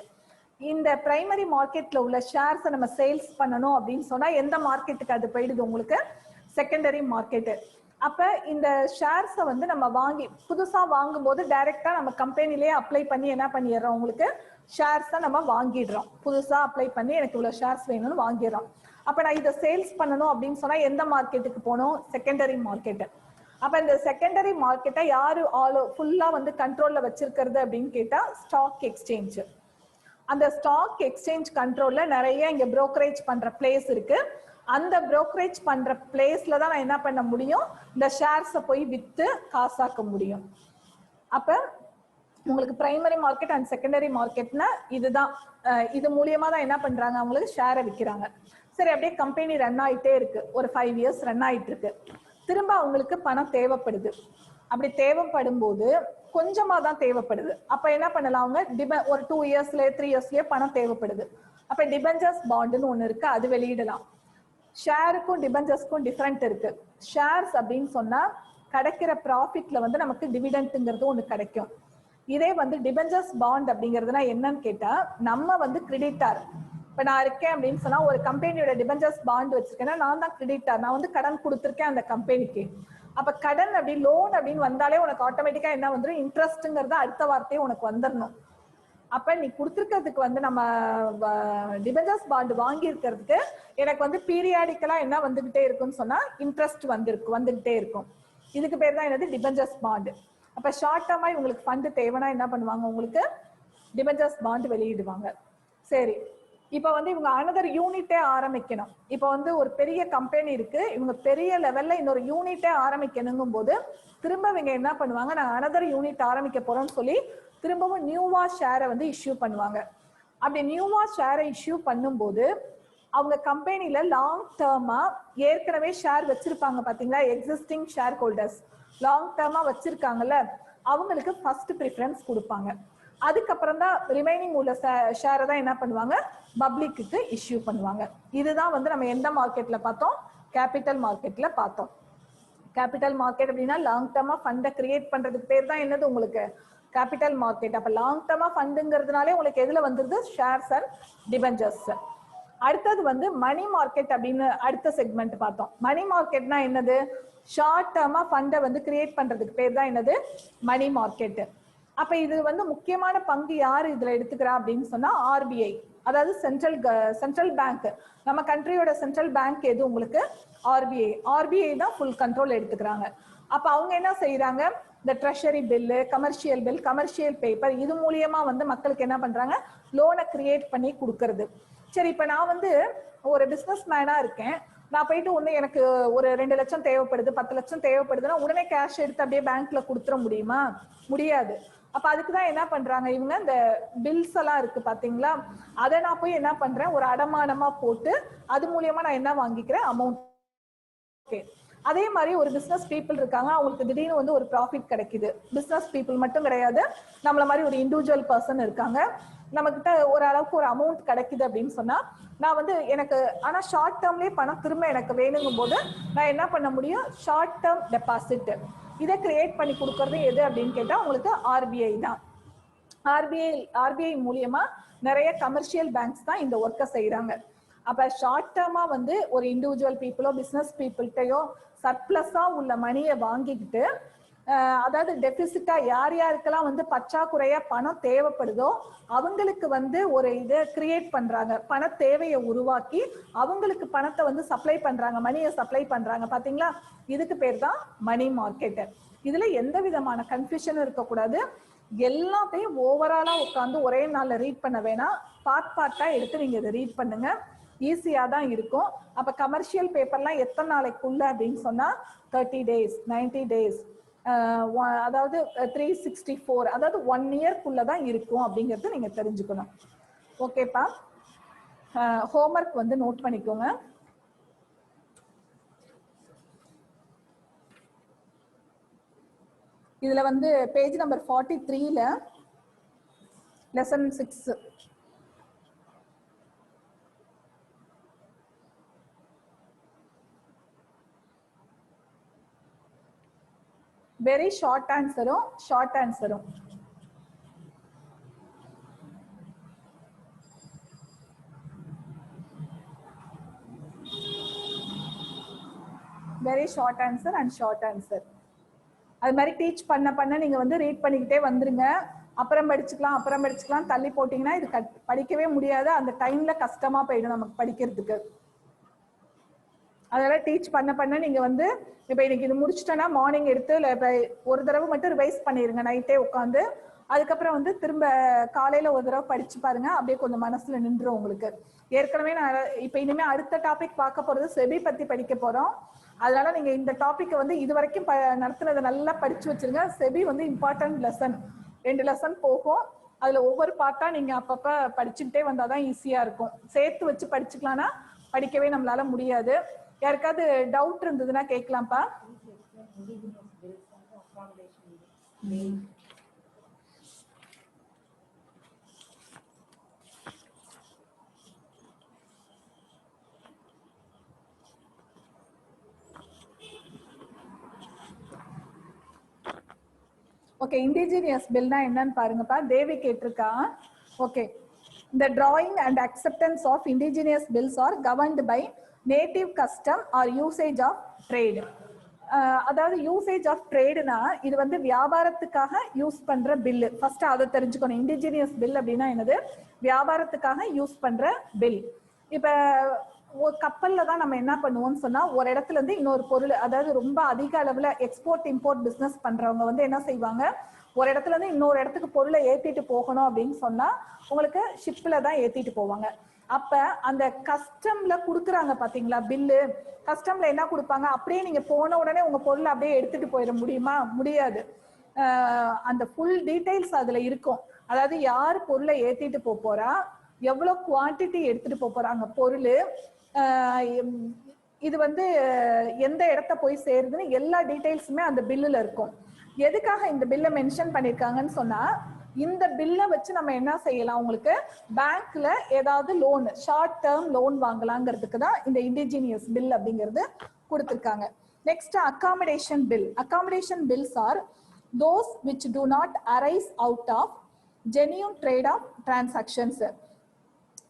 இந்த பிரைமரி மார்க்கெட்ல உள்ள ஷேர்ஸை நம்ம சேல்ஸ் பண்ணணும் அப்படின்னு சொன்னா எந்த மார்க்கெட்டுக்கு அது போயிடுது, உங்களுக்கு செகண்டரி மார்க்கெட். அப்ப இந்த ஷேர்ஸை வந்து நம்ம புதுசா வாங்கும் போது டைரக்டா நம்ம கம்பெனிலேயே அப்ளை பண்ணி என்ன பண்ணிடுறோம், உங்களுக்கு ஷேர்ஸை நம்ம வாங்கிடுறோம். புதுசா அப்ளை பண்ணி எனக்கு இவ்வளவு ஷேர்ஸ் வேணும்னு வாங்கிடுறோம். அப்ப நான் இதை சேல்ஸ் பண்ணணும் அப்படின்னு சொன்னா எந்த மார்க்கெட்டுக்கு போகணும், செகண்டரி மார்க்கெட். அப்ப இந்த செகண்டரி மார்க்கெட்டை யாரு ஃபுல்லா வந்து கண்ட்ரோல்ல வச்சிருக்கிறது அப்படின்னு கேட்டா ஸ்டாக் எக்ஸ்சேஞ்ச். அந்த ஸ்டாக் எக்ஸ்சேஞ்ச் கண்ட்ரோல்ல நிறைய இங்க புரோக்கரேஜ் பண்ற பிளேஸ் இருக்கு. அந்த புரோக்கரேஜ் பண்ற பிளேஸ்ல தான் நான் என்ன பண்ண முடியும், இந்த ஷேர்ஸை போய் வித்து காசாக்க முடியும். அப்ப உங்களுக்கு பிரைமரி மார்க்கெட் அண்ட் செகண்டரி மார்க்கெட்னா இதுதான். இது மூலியமா தான் என்ன பண்றாங்க, அவங்களுக்கு ஷேரை விற்கிறாங்க. சரி, அப்படியே கம்பெனி ரன் ஆயிட்டே இருக்கு, ஒரு 5 இயர்ஸ் ரன் ஆயிட்டு இருக்கு. திரும்ப அவங்களுக்கு பணம் தேவைப்படுது. அப்படி தேவைப்படும் போது கொஞ்சமா தான் தேவைப்படுது. அப்ப என்ன பண்ணலாம், அவங்க ஒரு 2 இயர்ஸ்ல 3 இயர்ஸ்லயே பணம் தேவைப்படுது. அப்ப டிபெஞ்சர்ஸ் பாண்டுன்னு ஒண்ணு இருக்கு, அது வெளியிடலாம். ஷேருக்கும் டிபெஞ்சர்ஸ்க்கும் டிஃபரெண்ட் இருக்கு. ஷேர்ஸ் அப்படின்னு சொன்னா கிடைக்கிற ப்ராஃபிட்ல வந்து நமக்கு டிவிடெண்ட்ங்கிறது ஒண்ணு கிடைக்கும். இதே வந்து டிபெஞ்சர்ஸ் பாண்ட் அப்படிங்கிறதுனா என்னன்னு கேட்டா, நம்ம வந்து கிரெடிட்டார், இப்ப நான் இருக்கேன் அப்படின்னு சொன்னா ஒரு கம்பெனியோட டிபெஞ்சர்ஸ் பாண்ட் வச்சிருக்கேன்னா நான் தான் கிரெடிட்டார், நான் வந்து கடன் கொடுத்துருக்கேன் அந்த கம்பெனிக்கு. அப்ப கடன் அப்படி லோன் அப்படின்னு வந்தாலே உனக்கு ஆட்டோமேட்டிக்கா என்ன வந்துடும், இன்ட்ரெஸ்ட்ங்கிறது அடுத்த வார்த்தையே உனக்கு வந்துடணும். அப்ப நீ கொடுத்துருக்கிறதுக்கு வந்து நம்ம டிபெஞ்சர்ஸ் பாண்ட் வாங்கி இருக்கிறதுக்கு எனக்கு வந்து பீரியாடிக்கலா என்ன வந்துகிட்டே இருக்கும்னு சொன்னா இன்ட்ரெஸ்ட் வந்துகிட்டே இருக்கும். இதுக்கு பேர் தான் என்னது, டிபெஞ்சர்ஸ் பாண்ட். அப்ப ஷார்ட் டேர்மா இவங்களுக்கு ஃபண்ட் தேவைன்னா என்ன பண்ணுவாங்க, உங்களுக்கு டிபெஞ்சர்ஸ் பாண்ட் வெளியிடுவாங்க. சரி, இப்ப வந்து இவங்க அனதர் யூனிட்டே ஆரம்பிக்கணும். இப்ப வந்து ஒரு பெரிய கம்பெனி இருக்கு, இவங்க பெரிய லெவல்ல இன்னொரு யூனிட்டே ஆரம்பிக்கணுங்கும் போது திரும்ப இவங்க என்ன பண்ணுவாங்க, நான் அனதர் யூனிட் ஆரம்பிக்க போறோம்னு சொல்லி திரும்பவும் நியூவா ஷேரை வந்து இஷ்யூ பண்ணுவாங்க. அப்படி நியூவா ஷேரை இஷ்யூ பண்ணும்போது அவங்க கம்பெனில லாங் டேர்மா ஏற்கனவே ஷேர் வச்சிருப்பாங்க பாத்தீங்களா, எக்ஸிஸ்டிங் ஷேர் ஹோல்டர்ஸ் லாங் டேர்மா வச்சிருக்காங்கல்ல, அவங்களுக்கு ஃபர்ஸ்ட் ப்ரிஃபரன்ஸ் கொடுப்பாங்க. அதுக்கப்புறம் தான் ரிமைனிங் உள்ள ஷேரை தான் என்ன பண்ணுவாங்க, பப்ளிக்கு இஷ்யூ பண்ணுவாங்க. இதுதான் வந்து நம்ம எந்த மார்க்கெட்ல பார்த்தோம், கேபிட்டல் மார்க்கெட்ல பார்த்தோம். கேபிட்டல் மார்க்கெட் அப்படின்னா லாங் டேர்மா ஃபண்டை கிரியேட் பண்றதுக்கு பேர் தான் என்னது, உங்களுக்கு கேபிட்டல் மார்க்கெட். அப்ப லாங் டேர்மா ஃபண்டுங்கிறதுனாலே உங்களுக்கு எதுல வந்துருது, ஷேர்ஸ் அண்ட் டிபெஞ்சர்ஸ். அடுத்தது வந்து மணி மார்க்கெட் அப்படின்னு அடுத்த செக்மெண்ட் பார்த்தோம். மணி மார்க்கெட்னா என்னது, ஷார்ட் டேர்மா ஃபண்டை வந்து கிரியேட் பண்றதுக்கு பேர் தான் என்னது, மணி மார்க்கெட். அப்ப இது வந்து முக்கியமான பங்கு யாரு இதுல எடுத்துக்கிறா அப்படின்னு சொன்னா ஆர்பிஐ, அதாவது சென்ட்ரல் பேங்க். நம்ம கண்ட்ரியோட சென்ட்ரல் பேங்க் எது, உங்களுக்கு ஆர்பிஐ. ஆர்பிஐ தான் ஃபுல் கண்ட்ரோல் எடுத்துக்கிறாங்க. அப்ப அவங்க என்ன செய்யறாங்க, இந்த treasury bill, commercial bill, commercial paper, இது மூலியமா வந்து மக்களுக்கு என்ன பண்றாங்க, லோனை கிரியேட் பண்ணி கொடுக்கறது. சரி, இப்ப நான் வந்து ஒரு பிசினஸ் மேனா இருக்கேன், நான் போயிட்டு ஒண்ணு எனக்கு ஒரு 2 லட்சம் தேவைப்படுது, 10 லட்சம் தேவைப்படுதுன்னா உடனே கேஷ் எடுத்து அப்படியே பேங்க்ல கொடுத்துட முடியுமா, முடியாது. அப்ப அதுக்குதான் என்ன பண்றாங்க இவங்க, இந்த பில்ஸ் எல்லாம் இருக்கு பாத்தீங்களா, அதை நான் போய் என்ன பண்றேன், ஒரு அடமானமா போட்டு அது மூலியமா நான் என்ன வாங்கிக்கிறேன், அமௌண்ட். ஓகே, அதே மாதிரி ஒரு பிசினஸ் பீப்புள் இருக்காங்க, அவங்களுக்கு திடீர்னு வந்து ஒரு ப்ராஃபிட் கிடைக்குது. பிசினஸ் பீப்புள் மட்டும் கிடையாது, நம்மள மாதிரி ஒரு இண்டிவிஜுவல் பர்சன் இருக்காங்க, நம்ம கிட்ட ஒரு அளவுக்கு ஒரு அமௌண்ட் கிடைக்குது அப்படின்னு சொன்னா நான் வந்து எனக்கு ஆனா ஷார்ட் டேர்ம்லயே பணம் திரும்ப எனக்கு வேணுங்கும் போது நான் என்ன பண்ண முடியும், ஷார்ட் டேர்ம் டெபாசிட். இதை கிரியேட் பண்ணி கொடுக்கறது எது அப்படின்னு கேட்டா உங்களுக்கு ஆர்பிஐ தான். ஆர்பிஐ மூலியமா நிறைய கமர்ஷியல் பேங்க்ஸ் தான் இந்த ஒர்க்கை செய்யறாங்க. அப்ப ஷார்ட் டேர்மா வந்து ஒரு இண்டிவிஜுவல் பீப்புளோ பிசினஸ் பீப்புள்கிட்டயோ சர்ப்ளஸா உள்ள மணியை வாங்கிக்கிட்டு, அதாவது டெபிசிட்டா யார் யாருக்கெல்லாம் வந்து பற்றாக்குறையா பணம் தேவைப்படுதோ அவங்களுக்கு வந்து ஒரு இதை கிரியேட் பண்றாங்க, பண தேவையை உருவாக்கி அவங்களுக்கு பணத்தை வந்து சப்ளை பண்றாங்க, மணியை சப்ளை பண்றாங்க பாத்தீங்களா, இதுக்கு பேர் தான் மணி மார்க்கெட். இதுல எந்த விதமான கன்ஃபியூஷனும் இருக்கக்கூடாது. எல்லாத்தையும் ஓவராலா உட்காந்து ஒரே நாள்ல ரீட் பண்ண வேணாம், பார்ட்டா எடுத்து நீங்க இதை ரீட் பண்ணுங்க, ஈஸியா தான் இருக்கும். அப்ப கமர்ஷியல் பேப்பர்லாம் எத்தனை நாளைக்குள்ள அப்படின்னு சொன்னா 30 days, 90 days, அதாவது 364, அதாவது 1 yearக்குள்ளதான் இருக்கும் அப்படிங்கறது நீங்க தெரிஞ்சுக்கணும். ஓகேப்பா, ஹோம்ஒர்க் வந்து நோட் பண்ணிக்கோங்க. இதுல வந்து பேஜ் நம்பர் 43ல லெசன் 6. வெரி ஷார்ட் ஆன்சரும் very short answer and short answer. அது மாதிரி டீச் பண்ண நீங்க வந்து ரீட் பண்ணிக்கிட்டே வந்துருங்க. அப்புறம் படிச்சுக்கலாம் தள்ளி போட்டீங்கன்னா இது படிக்கவே முடியாது, அந்த டைம்ல கஷ்டமா போயிடும் நமக்கு படிக்கிறதுக்கு. அதனால டீச் பண்ண நீங்க வந்து இப்ப இன்னைக்கு இது முடிச்சுட்டேன்னா மார்னிங் எடுத்து ஒரு தடவை மட்டும் ரிவைஸ் பண்ணிருங்க நைட்டே உட்காந்து. அதுக்கப்புறம் வந்து திரும்ப காலையில ஒரு தடவை படிச்சு பாருங்க, அப்படியே கொஞ்சம் மனசுல நின்றுடும் உங்களுக்கு. ஏற்கனவே நான் இப்ப இனிமே அடுத்த டாபிக் பார்க்க போறது செபி பத்தி படிக்க போறோம். அதனால நீங்க இந்த டாபிக் வந்து இது வரைக்கும் நடத்துனதை நல்லா படிச்சு வச்சிருங்க. செபி வந்து இம்பார்ட்டன்ட் லெசன், 2 லெசன் போகும், அதுல ஒவ்வொரு பார்ட்டா நீங்க அப்பப்ப படிச்சுக்கிட்டே வந்தாதான் ஈஸியா இருக்கும். சேர்த்து வச்சு படிச்சுக்கலாம்னா படிக்கவே நம்மளால முடியாது. யாருக்காவது டவுட் இருந்ததுன்னா கேட்கலாம்ப்பா. ஓகே, இண்டிஜினியஸ் பில்னா என்னன்னு பாருங்கப்பா. தேவி கேட்டிருக்கா. Okay, The drawing and acceptance of indigenous bills are governed by native custom or usage of trade. அதாவது யூசேஜ் ஆஃப் ட்ரேடுனா இது வந்து வியாபாரத்துக்காக யூஸ் பண்ற பில். ஃபர்ஸ்ட் அதை தெரிஞ்சுக்கணும். இண்டிஜினியஸ் பில் அப்படின்னா என்னது? வியாபாரத்துக்காக யூஸ் பண்ற பில். இப்ப ஒரு கப்பல்ல தான் நம்ம என்ன பண்ணுவோம்னு சொன்னா, ஒரு இடத்துல இருந்து இன்னொரு பொருள், அதாவது ரொம்ப அதிக அளவுல எக்ஸ்போர்ட் இம்போர்ட் பிசினஸ் பண்றவங்க வந்து என்ன செய்வாங்க, ஒரு இடத்துல இருந்து இன்னொரு இடத்துக்கு பொருளை ஏத்திட்டு போகணும் அப்படின்னு சொன்னா உங்களுக்கு ஷிப்ல தான் ஏத்திட்டு போவாங்க. அப்ப அந்த கஸ்டம்ல குடுக்குறாங்க பாத்தீங்களா பில்லு, கஸ்டம்ல என்ன கொடுப்பாங்க, அப்படியே நீங்க போன உடனே உங்க பொருளை அப்படியே எடுத்துட்டு போயிட முடியுமா? முடியாது. அந்த ஃபுல் டீடைல்ஸ் அதுல இருக்கும். அதாவது யார் பொருளை ஏத்திட்டு போறா, எவ்வளவு குவான்டிட்டி எடுத்துட்டு போறாங்க பொருள், இது வந்து எந்த இடத்த போய் சேருதுன்னு எல்லா டீடைல்ஸுமே அந்த பில்லுல இருக்கும். எதுக்காக இந்த பில்லை மென்ஷன் பண்ணிருக்காங்கன்னு சொன்னா, இந்த பில்லை வச்சு நம்ம என்ன செய்யலாம், உங்களுக்கு பேங்க்ல ஏதாவது லோன், ஷார்ட் டேர்ம் லோன் வாங்கலாங்கிறதுக்கு தான் இந்த இண்டிஜினியஸ் பில் அப்படிங்கிறது கொடுத்துருக்காங்க. Next accommodation bill. Accommodation bills are those which do not arise out of genuine trade of transactions.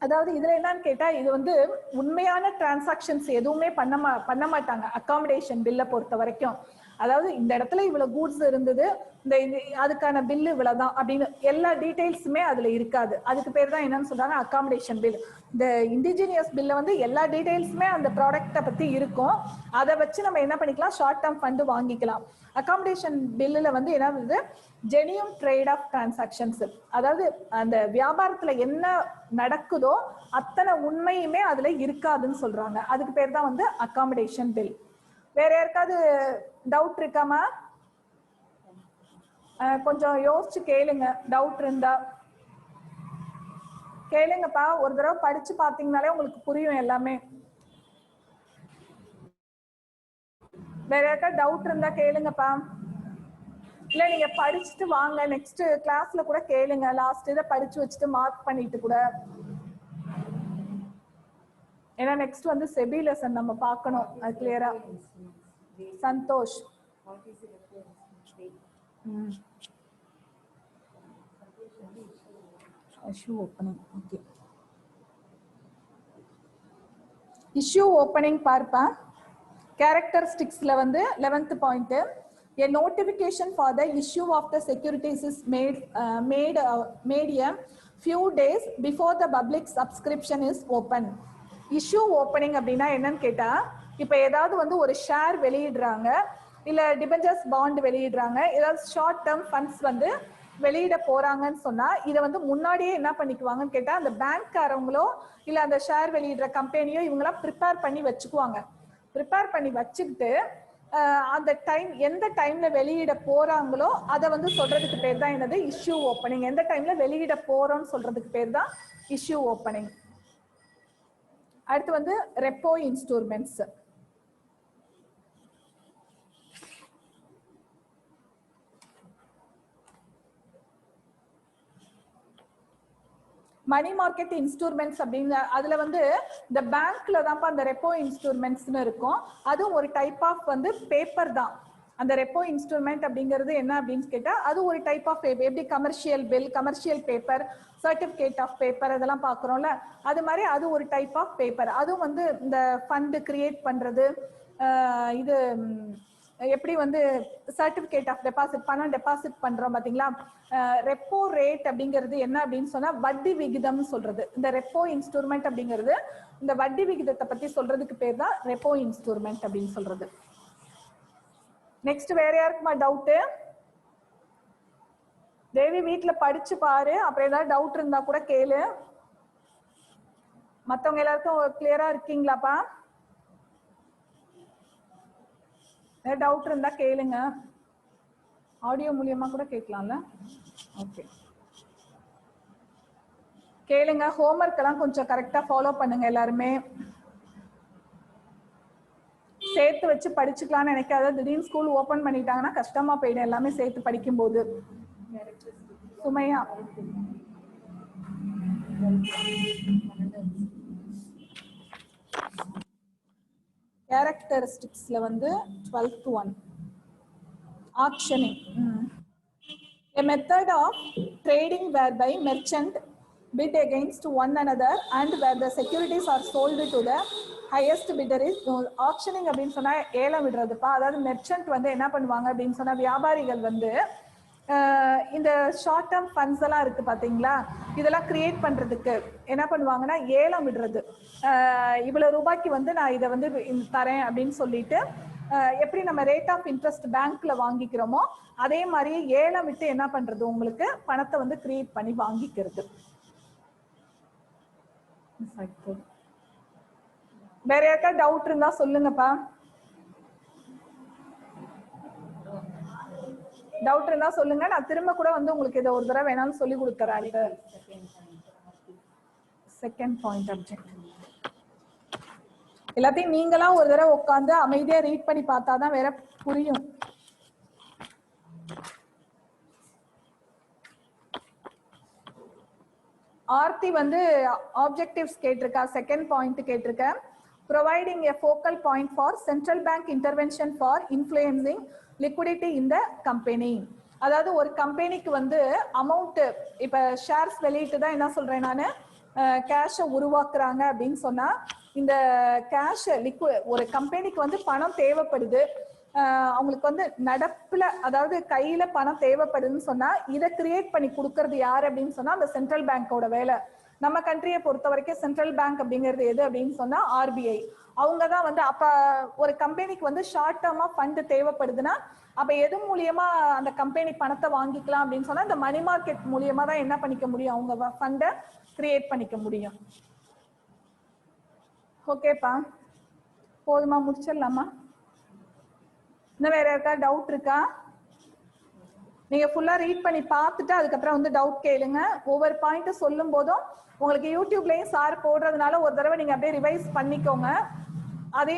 அதாவது இதுல என்னன்னு கேட்டா, இது வந்து உண்மையான டிரான்சாக்ஷன்ஸ் எதுவுமே பண்ண மாட்டாங்க அகாமடேஷன் பில்லை பொறுத்த வரைக்கும். அதாவது இந்த இடத்துல இவ்வளவு கூட்ஸ் இருந்தது, இந்த அதுக்கான பில்லு இவ்வளவுதான் அப்படின்னு எல்லா டீடைல்ஸுமே அதுல இருக்காது. அதுக்கு பேர் தான் என்னன்னு சொல்றாங்க, அகாமடேஷன் பில். இந்த இண்டிஜினியஸ் பில்ல வந்து எல்லா டீடைல்ஸுமே அந்த ப்ராடக்ட்டை பத்தி இருக்கும். அதை வச்சு நம்ம என்ன பண்ணிக்கலாம், ஷார்ட் டேர்ம் ஃபண்டு வாங்கிக்கலாம். அகாமடேஷன் பில்லுல வந்து என்ன வருது, ஜெனியூன் ட்ரேட் ஆஃப் டிரான்சாக்ஷன்ஸ். அதாவது அந்த வியாபாரத்துல என்ன நடக்குதோ அத்தனை உண்மையுமே அதுல இருக்காதுன்னு சொல்றாங்க. அதுக்கு பேர் தான் வந்து அகாமடேஷன் பில். வேற யாருக்காவது டவுட் இருக்காமா? கொஞ்சம் யோசிச்சு கேளுங்க, டவுட் இருந்தா கேளுங்கப்பா. ஒரு தடவை படிச்சு பாத்தீங்கன்னாலே உங்களுக்கு புரியும் எல்லாமே. வேற யாருக்காவது டவுட் இருந்தா கேளுங்கப்பா. இல்ல நீங்க படிச்சுட்டு வாங்க, நெக்ஸ்ட் கிளாஸ்ல கூட கேளுங்க. லாஸ்ட் இதை படிச்சு வச்சுட்டு மார்க் பண்ணிட்டு கூட. ஏன்னா நெக்ஸ்ட் வந்து செபி லெசன் நம்ம பார்க்கணும், அது கிளியரா. Santhosh. Issue opening. Okay, issue opening பார்ப்பா. கேரக்டரிஸ்டிக்ஸ்ல வந்து 11th point, a notification for the issue of the securities is made a few days before the public subscription is open. Issue opening அப்படின்னா என்னன்னு கேட்டா, இப்ப ஏதாவது வந்து ஒரு ஷேர் வெளியிடுறாங்க, இல்ல டிபெஞ்சர்ஸ் பாண்ட் வெளியிடுறாங்க, ஏதாவது ஷார்ட் டேர்ம் ஃபண்ட்ஸ் வந்து வெளியிட போறாங்கன்னு சொன்னா, இதை வந்து முன்னாடியே என்ன பண்ணிக்குவாங்கன்னு கேட்டா, அந்த பேங்க்காரங்களோ இல்ல அந்த ஷேர் வெளியிடுற கம்பெனியோ இவங்கெல்லாம் ப்ரிப்பேர் பண்ணி வச்சுக்குவாங்க. ப்ரிப்பேர் பண்ணி வச்சுக்கிட்டு அந்த டைம், எந்த டைம்ல வெளியிட போறாங்களோ அதை வந்து சொல்றதுக்கு பேர் தான் என்னது, இஷ்யூ ஓப்பனிங். எந்த டைம்ல வெளியிட போறோம்னு சொல்றதுக்கு பேர் தான் இஷ்யூ ஓப்பனிங். அடுத்து வந்து repo instruments. Money market instruments அப்படிங்கிற அதுல வந்து இந்த பேங்க்ல தான்ப்பா அந்த ரெப்போ இன்ஸ்ட்ருமெண்ட்ஸ்னு இருக்கும். அதுவும் ஒரு டைப் ஆஃப் வந்து பேப்பர் தான். அந்த ரெப்போ இன்ஸ்ட்ருமெண்ட் அப்படிங்கிறது என்ன அப்படின்னு கேட்டா, அது ஒரு டைப் ஆஃப் பேப்பர். எப்படி commercial bill, commercial paper, certificate of paper இதெல்லாம் பார்க்குறோம்ல, அது மாதிரி அது ஒரு டைப் ஆஃப் பேப்பர். அதுவும் வந்து இந்த ஃபண்டு கிரியேட் பண்றது, இது எப்படி வந்து சர்டிபிகேட் ஆஃப் டெபாசிட், பணம் டெபாசிட் பண்றோம் பாத்தீங்களா. ரெப்போ ரேட் அப்படிங்கிறது என்ன அப்படின்னு சொன்னா, வட்டி விகிதம் சொல்றது. இந்த ரெப்போ இன்ஸ்ட்ருமெண்ட் அப்படிங்கிறது இந்த வட்டி விகிதத்தை பத்தி சொல்றதுக்கு பேர் தான் ரெப்போ இன்ஸ்ட்ருமெண்ட் அப்படின்னு சொல்றது. நெக்ஸ்ட் வேற யாருக்குமா டவுட்? தேவி வீட்டுல படிச்சு பாரு, அப்புறம் ஏதாவது டவுட் இருந்தா கூட கேளு. மத்தவங்க எல்லாருக்கும் கிளியரா இருக்கீங்களாப்பா? டவுட் இருந்தா கேளுங்க, ஆடியோ மூலியமா கூட கேட்கலாம்ல. ஓகே, கேளுங்க. ஹோம்ஒர்க் எல்லாம் கொஞ்சம் கரெக்டா ஃபாலோ பண்ணுங்க. எல்லாருமே சேர்த்து வச்சு படிச்சுக்கலாம்னு நினைக்காத. திடீர்னு ஸ்கூல் ஓபன் பண்ணிட்டாங்கன்னா கஷ்டமா போயிடும் எல்லாமே சேர்த்து படிக்கும் போது. சுமையா கேரக்டரிஸ்டிக்ஸ்ல வந்து 12th one auctioning. A method of trading whereby merchant bid against one another and where the securities are sold to the highest bidder is auctioning அப்படின்னு சொன்னா ஏலம் விடுறதுப்பா. அதாவது மெர்ச்சன்ட் வந்து என்ன பண்ணுவாங்க அப்படின்னு சொன்னா வியாபாரிகள் வந்து இந்த ஷார்ட் டேர்ம் ஃபண்ட்ஸ் எல்லாம் இருக்கு பாத்தீங்களா, இதெல்லாம் கிரியேட் பண்றதுக்கு என்ன பண்ணுவாங்கன்னா ஏலம் விடுறது. இவ்வளவு ரூபாய்க்கு வந்து நான் இதை வந்து தரேன் அப்படின்னு சொல்லிட்டு எப்படி நம்ம ரேட் ஆஃப் இன்ட்ரெஸ்ட் பேங்க்ல வாங்கிக்கிறோமோ அதே மாதிரி ஏலம் விட்டு என்ன பண்றது உங்களுக்கு பணத்தை வந்து கிரியேட் பண்ணி வாங்கிக்கிறது. வேற யாருக்கா டவுட் இருந்தா சொல்லுங்கப்பா. டவுட் இருந்தா சொல்லுங்க, நான் திரும்ப கூட வந்து உங்களுக்கு இதை ஒரு தடவை வேணாலும் சொல்லி கொடுத்துறேன். செகண்ட் பாயிண்ட் அப்ஜெக்ட் எல்லாத்தையும் நீங்களா ஒரு தடவை உட்காந்து அமைதியா ரீட் பண்ணி பார்த்தாதான் வேற புரியும். ஆர்த்தி வந்து ஆப்ஜெக்டிவ்ஸ் கேட்டிருக்கா, செகண்ட் பாயிண்ட் கேட்டிருக்க. Providing a focal point for central bank intervention for influencing liquidity in the company. அதாவது ஒரு கம்பெனிக்கு வந்து அமௌண்ட் இப்ப ஷேர்ஸ் வெளியிட்டு தான் என்ன சொல்றேன் நான் கேஷை உருவாக்குறாங்க அப்படின்னு சொன்னா இந்த கேஷ் ஒரு கம்பெனிக்கு வந்து பணம் தேவைப்படுது, அவங்களுக்கு வந்து நடப்புல அதாவது கையில பணம் தேவைப்படுதுன்னு சொன்னா இதை கிரியேட் பண்ணி கொடுக்கறது யாரு அப்படின்னு சொன்னா அந்த சென்ட்ரல் பேங்கோட வேலை. நம்ம கண்ட்ரியை பொறுத்த வரைக்கும் சென்ட்ரல் பேங்க் அப்படிங்கிறது எது அப்படின்னு சொன்னா ஆர்பிஐ. அவங்கதான் வந்து அப்ப ஒரு கம்பெனிக்கு வந்து ஷார்ட் டேர்மா ஃபண்ட் தேவைப்படுதுன்னா அப்ப எது மூலியமா அந்த கம்பெனி பணத்தை வாங்கிக்கலாம் அப்படின்னு சொன்னா இந்த மணி மார்க்கெட் மூலியமா தான் என்ன பண்ணிக்க முடியும், அவங்க ஃபண்டை கிரியேட் பண்ணிக்க முடியும். ஓகேப்பா, போதுமா, முடிச்சிடலாமா? இன்னும் வேற யாருக்கா டவுட் இருக்கா? நீங்க ஃபுல்லா ரீட் பண்ணி பார்த்துட்டு அதுக்கப்புறம் வந்து டவுட் கேளுங்க. ஒவ்வொரு பாயிண்ட் சொல்லும் போதும் உங்களுக்கு யூடியூப்லயும் சார் போடுறதுனால ஒரு தடவை நீங்க அப்படியே ரிவைஸ் பண்ணிக்கோங்க. அதே